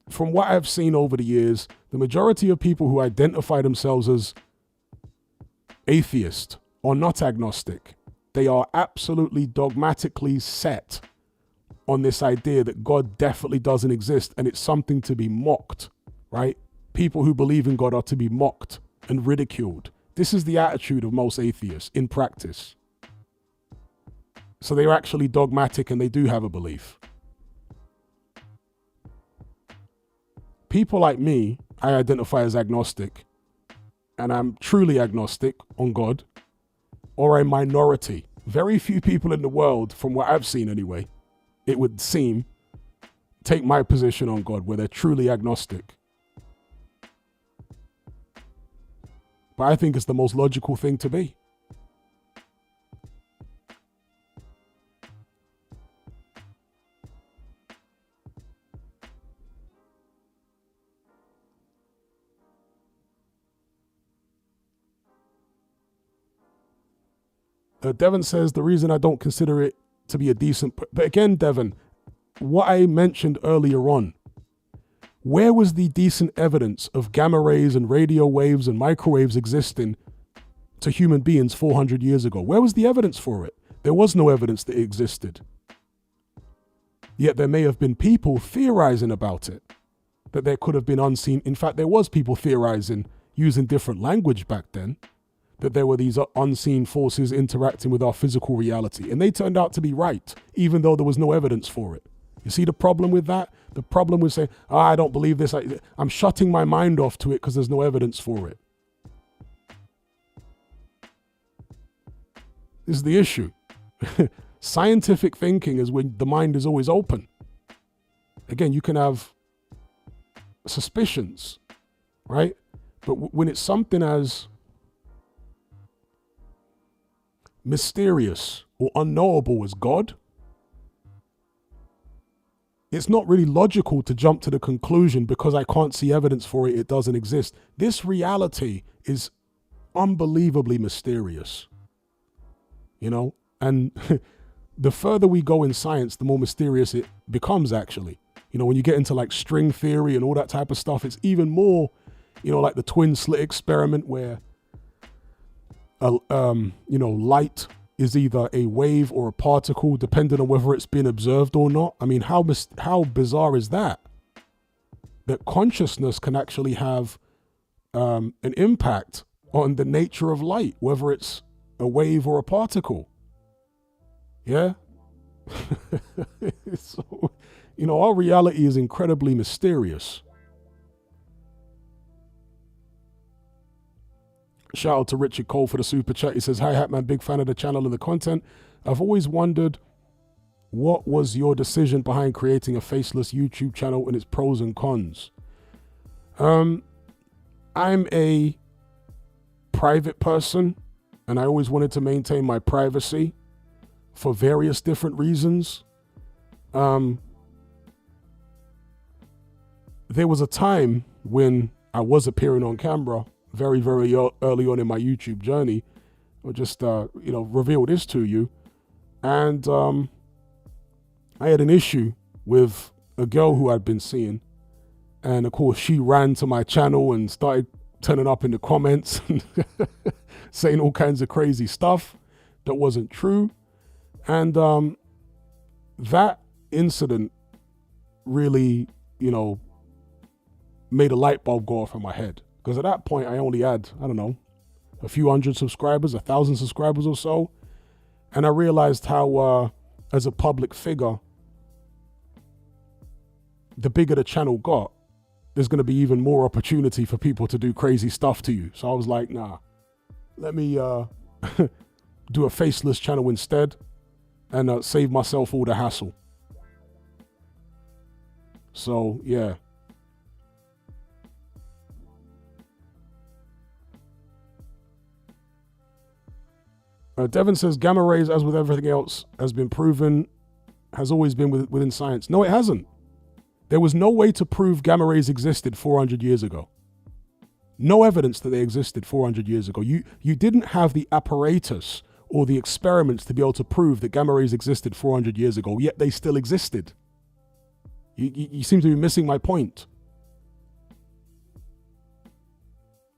From what I've seen over the years, the majority of people who identify themselves as atheist are not agnostic. They are absolutely dogmatically set on this idea that God definitely doesn't exist, and it's something to be mocked, right? People who believe in God are to be mocked and ridiculed. This is the attitude of most atheists in practice. So they're actually dogmatic and they do have a belief. People like me, I identify as agnostic, and I'm truly agnostic on God, or a minority. Very few people in the world, from what I've seen anyway, it would seem, take my position on God, where they're truly agnostic. But I think it's the most logical thing to be. Devin says the reason I don't consider it to be a decent, but again, Devin, what I mentioned earlier on, where was the decent evidence of gamma rays and radio waves and microwaves existing to human beings 400 years ago? Where was the evidence for it? There was no evidence that it existed. Yet there may have been people theorizing about it, that there could have been unseen. In fact, there was people theorizing using different language back then, that there were these unseen forces interacting with our physical reality. And they turned out to be right, even though there was no evidence for it. You see the problem with that? The problem with saying, I don't believe this. I'm shutting my mind off to it because there's no evidence for it. This is the issue. Scientific thinking is when the mind is always open. Again, you can have suspicions, right? But when it's something as mysterious or unknowable as God, it's not really logical to jump to the conclusion because I can't see evidence for it, it doesn't exist. This reality is unbelievably mysterious, and the further we go in science, the more mysterious it becomes, actually. When you get into like string theory and all that type of stuff, it's even more, like the twin slit experiment where, light is either a wave or a particle, depending on whether it's been observed or not. I mean, how bizarre is that? That consciousness can actually have an impact on the nature of light, whether it's a wave or a particle. Yeah? So, our reality is incredibly mysterious. Shout out to Richard Cole for the super chat. He says, "Hi Hatman, big fan of the channel and the content. I've always wondered, what was your decision behind creating a faceless YouTube channel and its pros and cons?" I'm a private person, and I always wanted to maintain my privacy for various different reasons. There was a time when I was appearing on camera very, very early on in my YouTube journey. I'll just, reveal this to you. And I had an issue with a girl who I'd been seeing. And of course, she ran to my channel and started turning up in the comments and saying all kinds of crazy stuff that wasn't true. And that incident really, made a light bulb go off in my head. Because at that point, I only had, a few hundred subscribers, 1,000 subscribers or so. And I realized how, as a public figure, the bigger the channel got, there's going to be even more opportunity for people to do crazy stuff to you. So I was like, nah, let me do a faceless channel instead and save myself all the hassle. So, yeah. Devin says, gamma rays, as with everything else, has been proven, has always been within science. No, it hasn't. There was no way to prove gamma rays existed 400 years ago. No evidence that they existed 400 years ago. You didn't have the apparatus or the experiments to be able to prove that gamma rays existed 400 years ago, yet they still existed. You seem to be missing my point.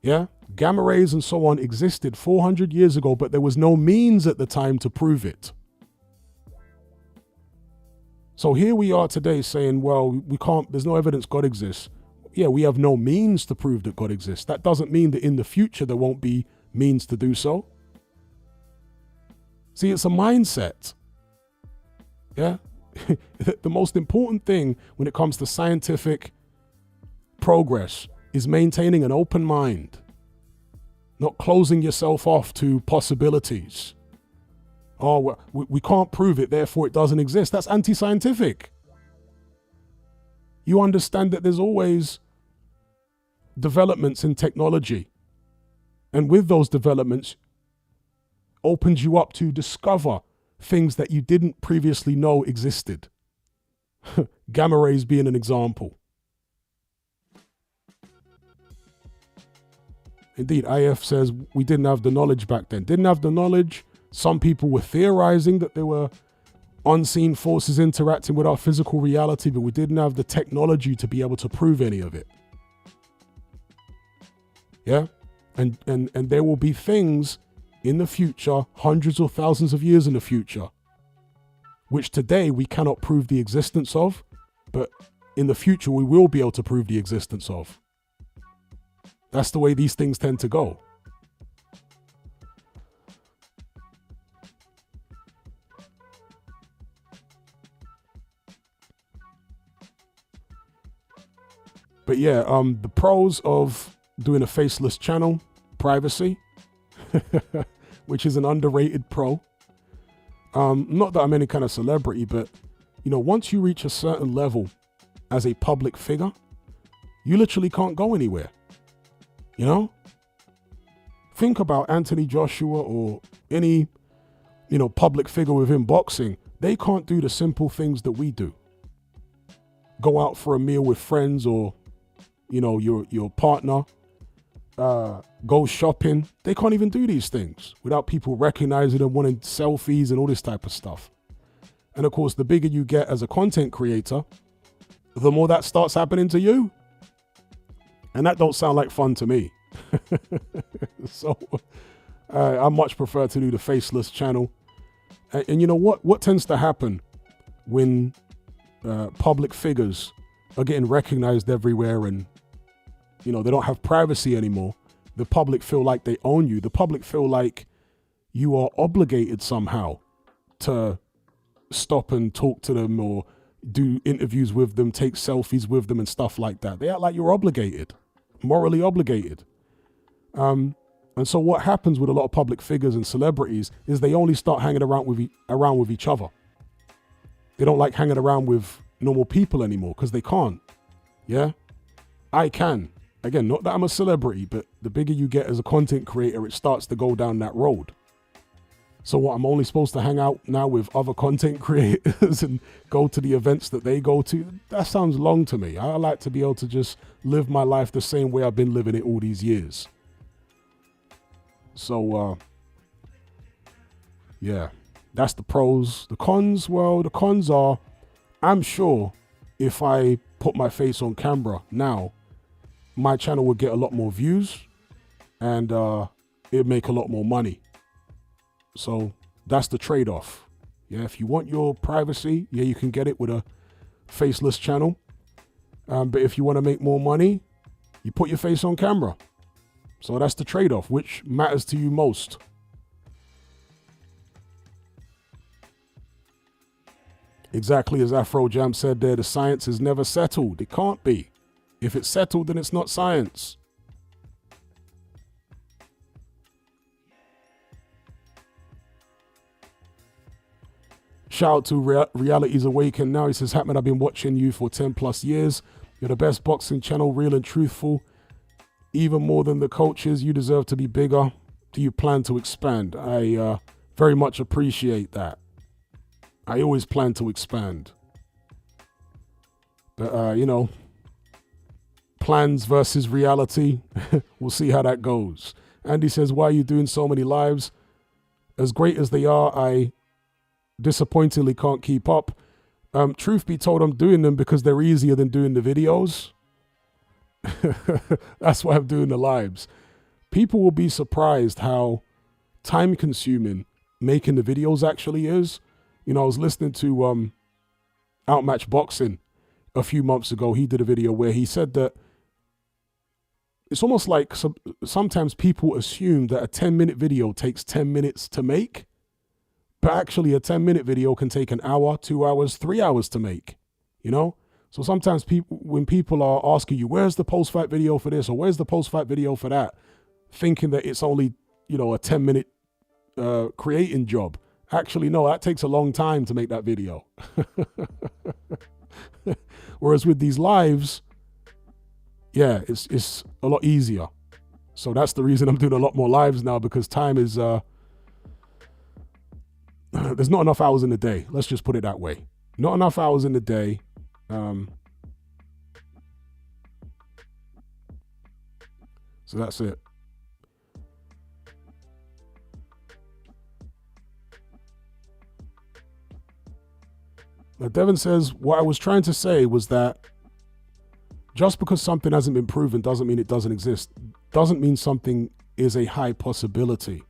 Yeah? Gamma rays and so on existed 400 years ago, but there was no means at the time to prove it. So here we are today saying, well, we can't, there's no evidence God exists. Yeah, we have no means to prove that God exists. That doesn't mean that in the future there won't be means to do so. See, it's a mindset. Yeah? The most important thing when it comes to scientific progress is maintaining an open mind. Not closing yourself off to possibilities. Oh, we can't prove it, therefore it doesn't exist. That's anti-scientific. You understand that there's always developments in technology. And with those developments, opens you up to discover things that you didn't previously know existed. Gamma rays being an example. Indeed, IF says we didn't have the knowledge back then. Didn't have the knowledge. Some people were theorizing that there were unseen forces interacting with our physical reality, but we didn't have the technology to be able to prove any of it. Yeah? And there will be things in the future, hundreds or thousands of years in the future, which today we cannot prove the existence of, but in the future we will be able to prove the existence of. That's the way these things tend to go. But yeah, the pros of doing a faceless channel, privacy, which is an underrated pro. Not that I'm any kind of celebrity, but once you reach a certain level as a public figure, you literally can't go anywhere. Think about Anthony Joshua or any public figure within boxing, they can't do the simple things that we do. Go out for a meal with friends or, your partner, go shopping. They can't even do these things without people recognizing them, wanting selfies and all this type of stuff. And of course, the bigger you get as a content creator, the more that starts happening to you. And that don't sound like fun to me. So I much prefer to do the faceless channel. And you know what tends to happen when public figures are getting recognized everywhere and, they don't have privacy anymore. The public feel like they own you. The public feel like you are obligated somehow to stop and talk to them or do interviews with them, take selfies with them and stuff like that. They act like you're obligated, morally obligated. And so what happens with a lot of public figures and celebrities is they only start hanging around with each other. They don't like hanging around with normal people anymore because they can't. Yeah, I can. Again, not that I'm a celebrity, but the bigger you get as a content creator, it starts to go down that road. So what, I'm only supposed to hang out now with other content creators and go to the events that they go to? That sounds long to me. I like to be able to just live my life the same way I've been living it all these years. So, yeah, that's the pros. The cons, well, the cons are, I'm sure if I put my face on camera now, my channel would get a lot more views and it'd make a lot more money. So that's the trade-off. Yeah, if you want your privacy, yeah, you can get it with a faceless channel. But if you want to make more money, you put your face on camera. So that's the trade-off. Which matters to you most? Exactly as Afro Jam said there, the science is never settled. It can't be. If it's settled, then it's not science. Shout out to Reality's Awakened now. He says, Hatman, I've been watching you for 10 plus years. You're the best boxing channel, real and truthful. Even more than the coaches, you deserve to be bigger. Do you plan to expand? I very much appreciate that. I always plan to expand. But, plans versus reality. We'll see how that goes. Andy says, why are you doing so many lives? As great as they are, I disappointingly can't keep up. Truth be told, I'm doing them because they're easier than doing the videos. That's why I'm doing the lives. People will be surprised how time consuming making the videos actually is. I was listening to Outmatch Boxing a few months ago. He did a video where he said that it's almost like sometimes people assume that a 10-minute video takes 10 minutes to make, but actually a 10-minute video can take an hour, 2 hours, 3 hours to make, So sometimes when people are asking you, where's the post-fight video for this or where's the post-fight video for that, thinking that it's only, a 10-minute creating job. Actually, no, that takes a long time to make that video. Whereas with these lives, yeah, it's a lot easier. So that's the reason I'm doing a lot more lives now, because time is, there's not enough hours in the day. Let's just put it that way. Not enough hours in the day. So that's it. Now, Devin says, what I was trying to say was that just because something hasn't been proven doesn't mean it doesn't exist. Doesn't mean something is a high possibility.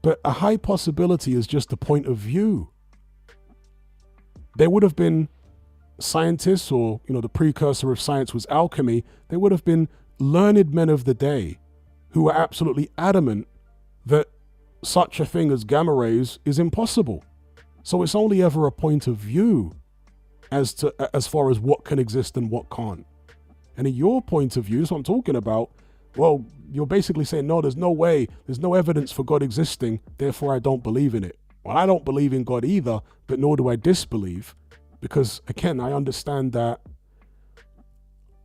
But a high possibility is just a point of view. There would have been scientists, or, the precursor of science was alchemy. There would have been learned men of the day who were absolutely adamant that such a thing as gamma rays is impossible. So it's only ever a point of view as far as what can exist and what can't. And in your point of view, that's what I'm talking about. Well, you're basically saying, no, there's no way, there's no evidence for God existing, therefore I don't believe in it. Well, I don't believe in God either, but nor do I disbelieve, because again, I understand that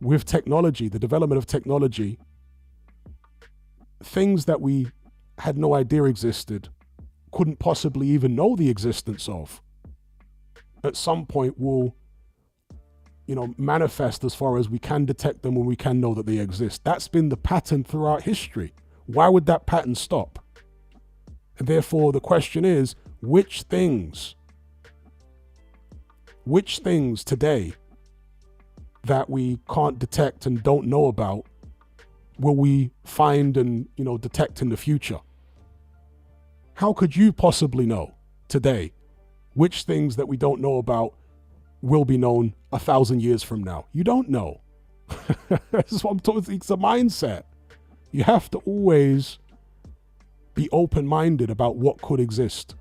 with technology, the development of technology, things that we had no idea existed couldn't possibly even know the existence of, at some point will, manifest as far as we can detect them when we can know that they exist. That's been the pattern throughout history. Why would that pattern stop? And therefore, the question is, which things today that we can't detect and don't know about will we find and, detect in the future? How could you possibly know today which things that we don't know about will be known 1,000 years from now? You don't know. That's what I'm talking. It's a mindset. You have to always be open-minded about what could exist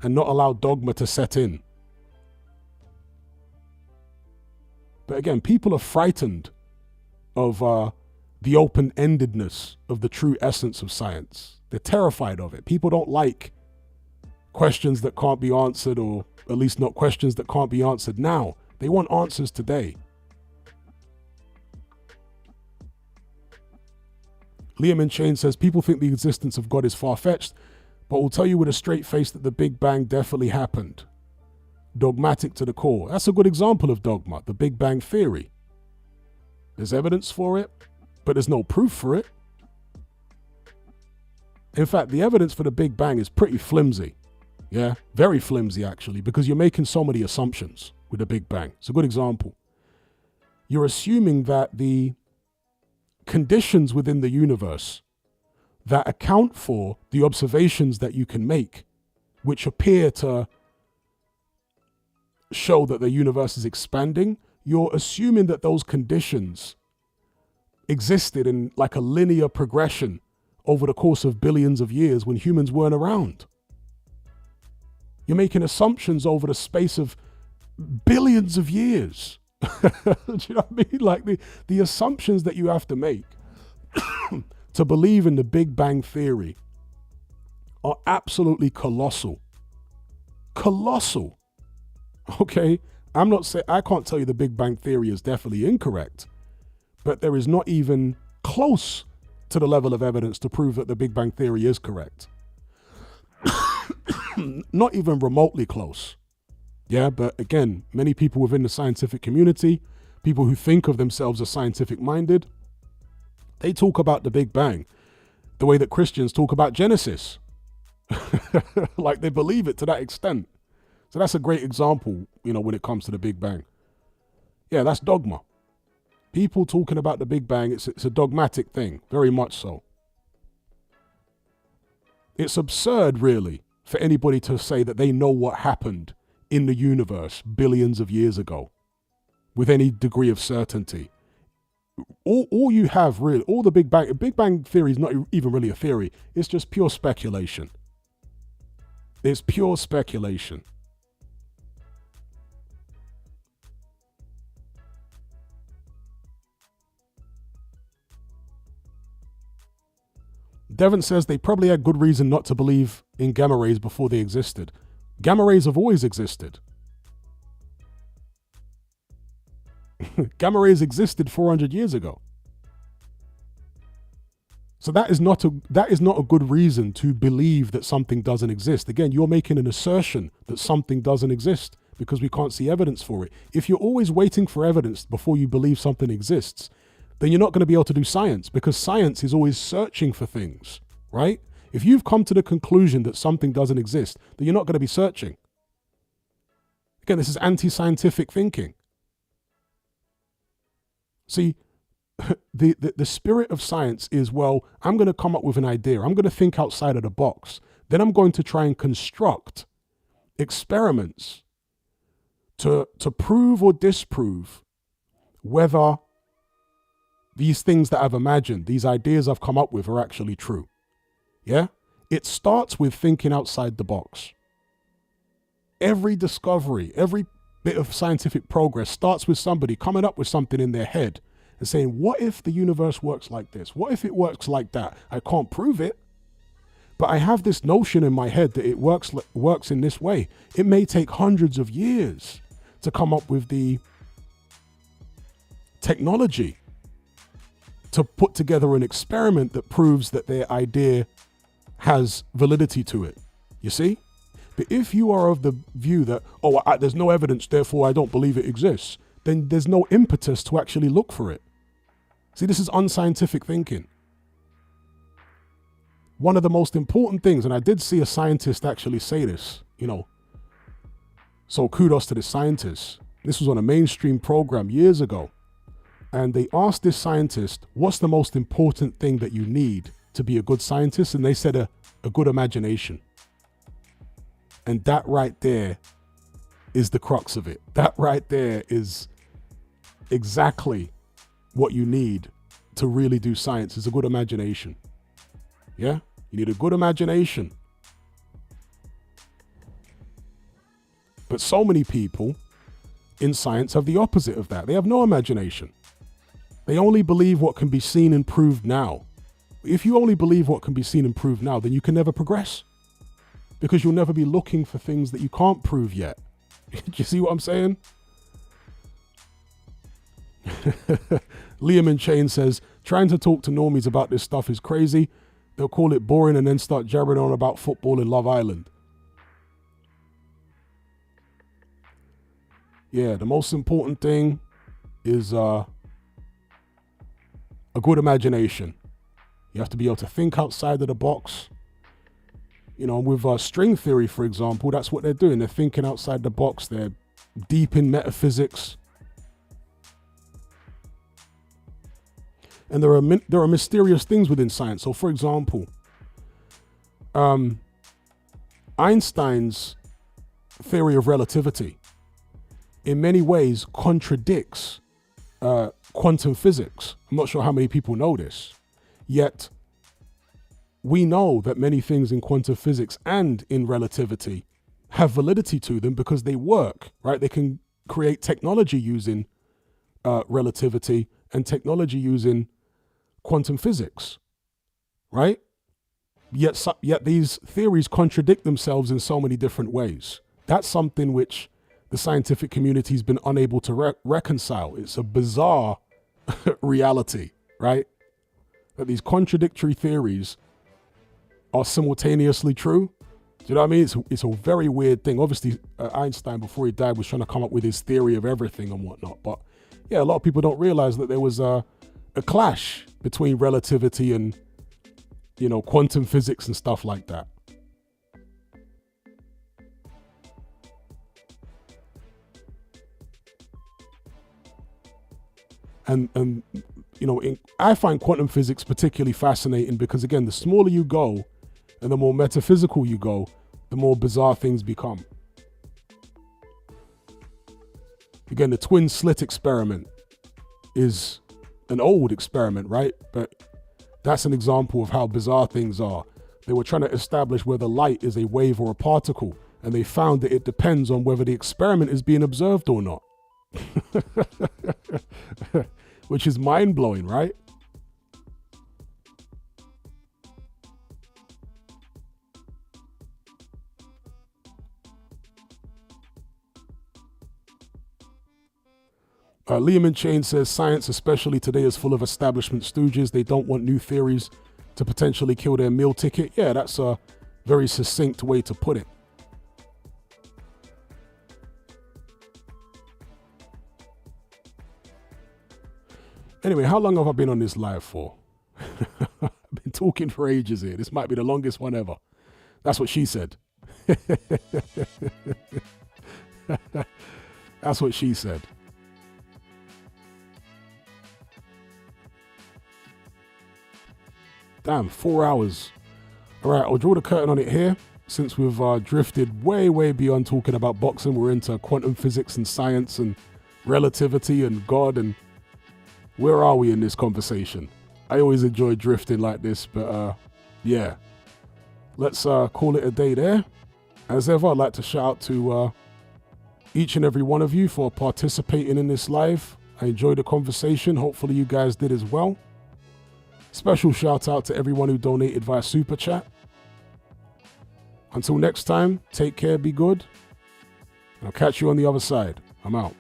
and not allow dogma to set in. But again, people are frightened of the open-endedness of the true essence of science. They're terrified of it. People don't like questions that can't be answered, or at least not questions that can't be answered now. They want answers today. Liam in Chain says, people think the existence of God is far-fetched, but will tell you with a straight face that the Big Bang definitely happened. Dogmatic to the core. That's a good example of dogma, the Big Bang theory. There's evidence for it, but there's no proof for it. In fact, the evidence for the Big Bang is pretty flimsy. Yeah, very flimsy actually, because you're making so many assumptions with the Big Bang. It's a good example. You're assuming that the conditions within the universe that account for the observations that you can make, which appear to show that the universe is expanding, you're assuming that those conditions existed in like a linear progression over the course of billions of years when humans weren't around. You're making assumptions over the space of billions of years. Do you know what I mean? Like the assumptions that you have to make to believe in the Big Bang theory are absolutely colossal. Colossal. Okay? I'm not saying, I can't tell you the Big Bang theory is definitely incorrect, but there is not even close to the level of evidence to prove that the Big Bang theory is correct. Not even remotely close. Yeah, but again, many people within the scientific community, people who think of themselves as scientific minded, they talk about the Big Bang the way that Christians talk about Genesis. Like they believe it to that extent. So that's a great example, when it comes to the Big Bang. Yeah, that's dogma. People talking about the Big Bang, it's a dogmatic thing, very much so. It's absurd, really, for anybody to say that they know what happened in the universe billions of years ago with any degree of certainty. All you have really, all the Big Bang theory is not even really a theory. It's just pure speculation. It's pure speculation. Devon says they probably had good reason not to believe in gamma rays before they existed. Gamma rays have always existed. Gamma rays existed 400 years ago. So that is not a good reason to believe that something doesn't exist. Again, you're making an assertion that something doesn't exist because we can't see evidence for it. If you're always waiting for evidence before you believe something exists, then you're not going to be able to do science, because science is always searching for things, right? If you've come to the conclusion that something doesn't exist, then you're not going to be searching. Again, this is anti-scientific thinking. See, the spirit of science is, well, I'm going to come up with an idea. I'm going to think outside of the box. Then I'm going to try and construct experiments to prove or disprove whether these things that I've imagined, these ideas I've come up with, are actually true. Yeah? It starts with thinking outside the box. Every discovery, every bit of scientific progress starts with somebody coming up with something in their head and saying, what if the universe works like this? What if it works like that? I can't prove it, but I have this notion in my head that it works in this way. It may take hundreds of years to come up with the technology to put together an experiment that proves that their idea has validity to it. You see? But if you are of the view that, there's no evidence, therefore I don't believe it exists, then there's no impetus to actually look for it. See, this is unscientific thinking. One of the most important things, and I did see a scientist actually say this, so kudos to the scientist. This was on a mainstream program years ago. And they asked this scientist, what's the most important thing that you need to be a good scientist? And they said a good imagination. And that right there is the crux of it. That right there is exactly what you need to really do science, is a good imagination. Yeah? You need a good imagination. But so many people in science have the opposite of that. They have no imagination. They only believe what can be seen and proved now. If you only believe what can be seen and proved now, then you can never progress, because you'll never be looking for things that you can't prove yet. Do you see what I'm saying? Liam in Chain says, trying to talk to normies about this stuff is crazy. They'll call it boring and then start jabbering on about football and Love Island. Yeah, the most important thing is a good imagination. You have to be able to think outside of the box. With string theory, for example, that's what they're doing. They're thinking outside the box. They're deep in metaphysics. And there are mysterious things within science. So, for example, Einstein's theory of relativity in many ways contradicts quantum physics. I'm not sure how many people know this, yet we know that many things in quantum physics and in relativity have validity to them because they work, right? They can create technology using relativity and technology using quantum physics, right? Yet these theories contradict themselves in so many different ways. That's something which the scientific community has been unable to reconcile. It's a bizarre reality, right? That these contradictory theories are simultaneously true. Do you know what I mean? It's a very weird thing. Obviously, Einstein, before he died, was trying to come up with his theory of everything and whatnot. But yeah, a lot of people don't realize that there was a clash between relativity and, quantum physics and stuff like that. And I find quantum physics particularly fascinating because, again, the smaller you go and the more metaphysical you go, the more bizarre things become. Again, the twin slit experiment is an old experiment, right? But that's an example of how bizarre things are. They were trying to establish whether light is a wave or a particle, and they found that it depends on whether the experiment is being observed or not. Which is mind-blowing, right? Liam in Chain says, science, especially today, is full of establishment stooges. They don't want new theories to potentially kill their meal ticket. Yeah, that's a very succinct way to put it. Anyway, how long have I been on this live for? I've been talking for ages here. This might be the longest one ever. That's what she said. That's what she said. Damn, 4 hours. All right, I'll draw the curtain on it here. Since we've drifted way, way beyond talking about boxing, we're into quantum physics and science and relativity and God, and where are we in this conversation? I always enjoy drifting like this, but yeah. Let's call it a day there. As ever, I'd like to shout out to each and every one of you for participating in this live. I enjoyed the conversation. Hopefully you guys did as well. Special shout out to everyone who donated via Super Chat. Until next time, take care, be good. I'll catch you on the other side. I'm out.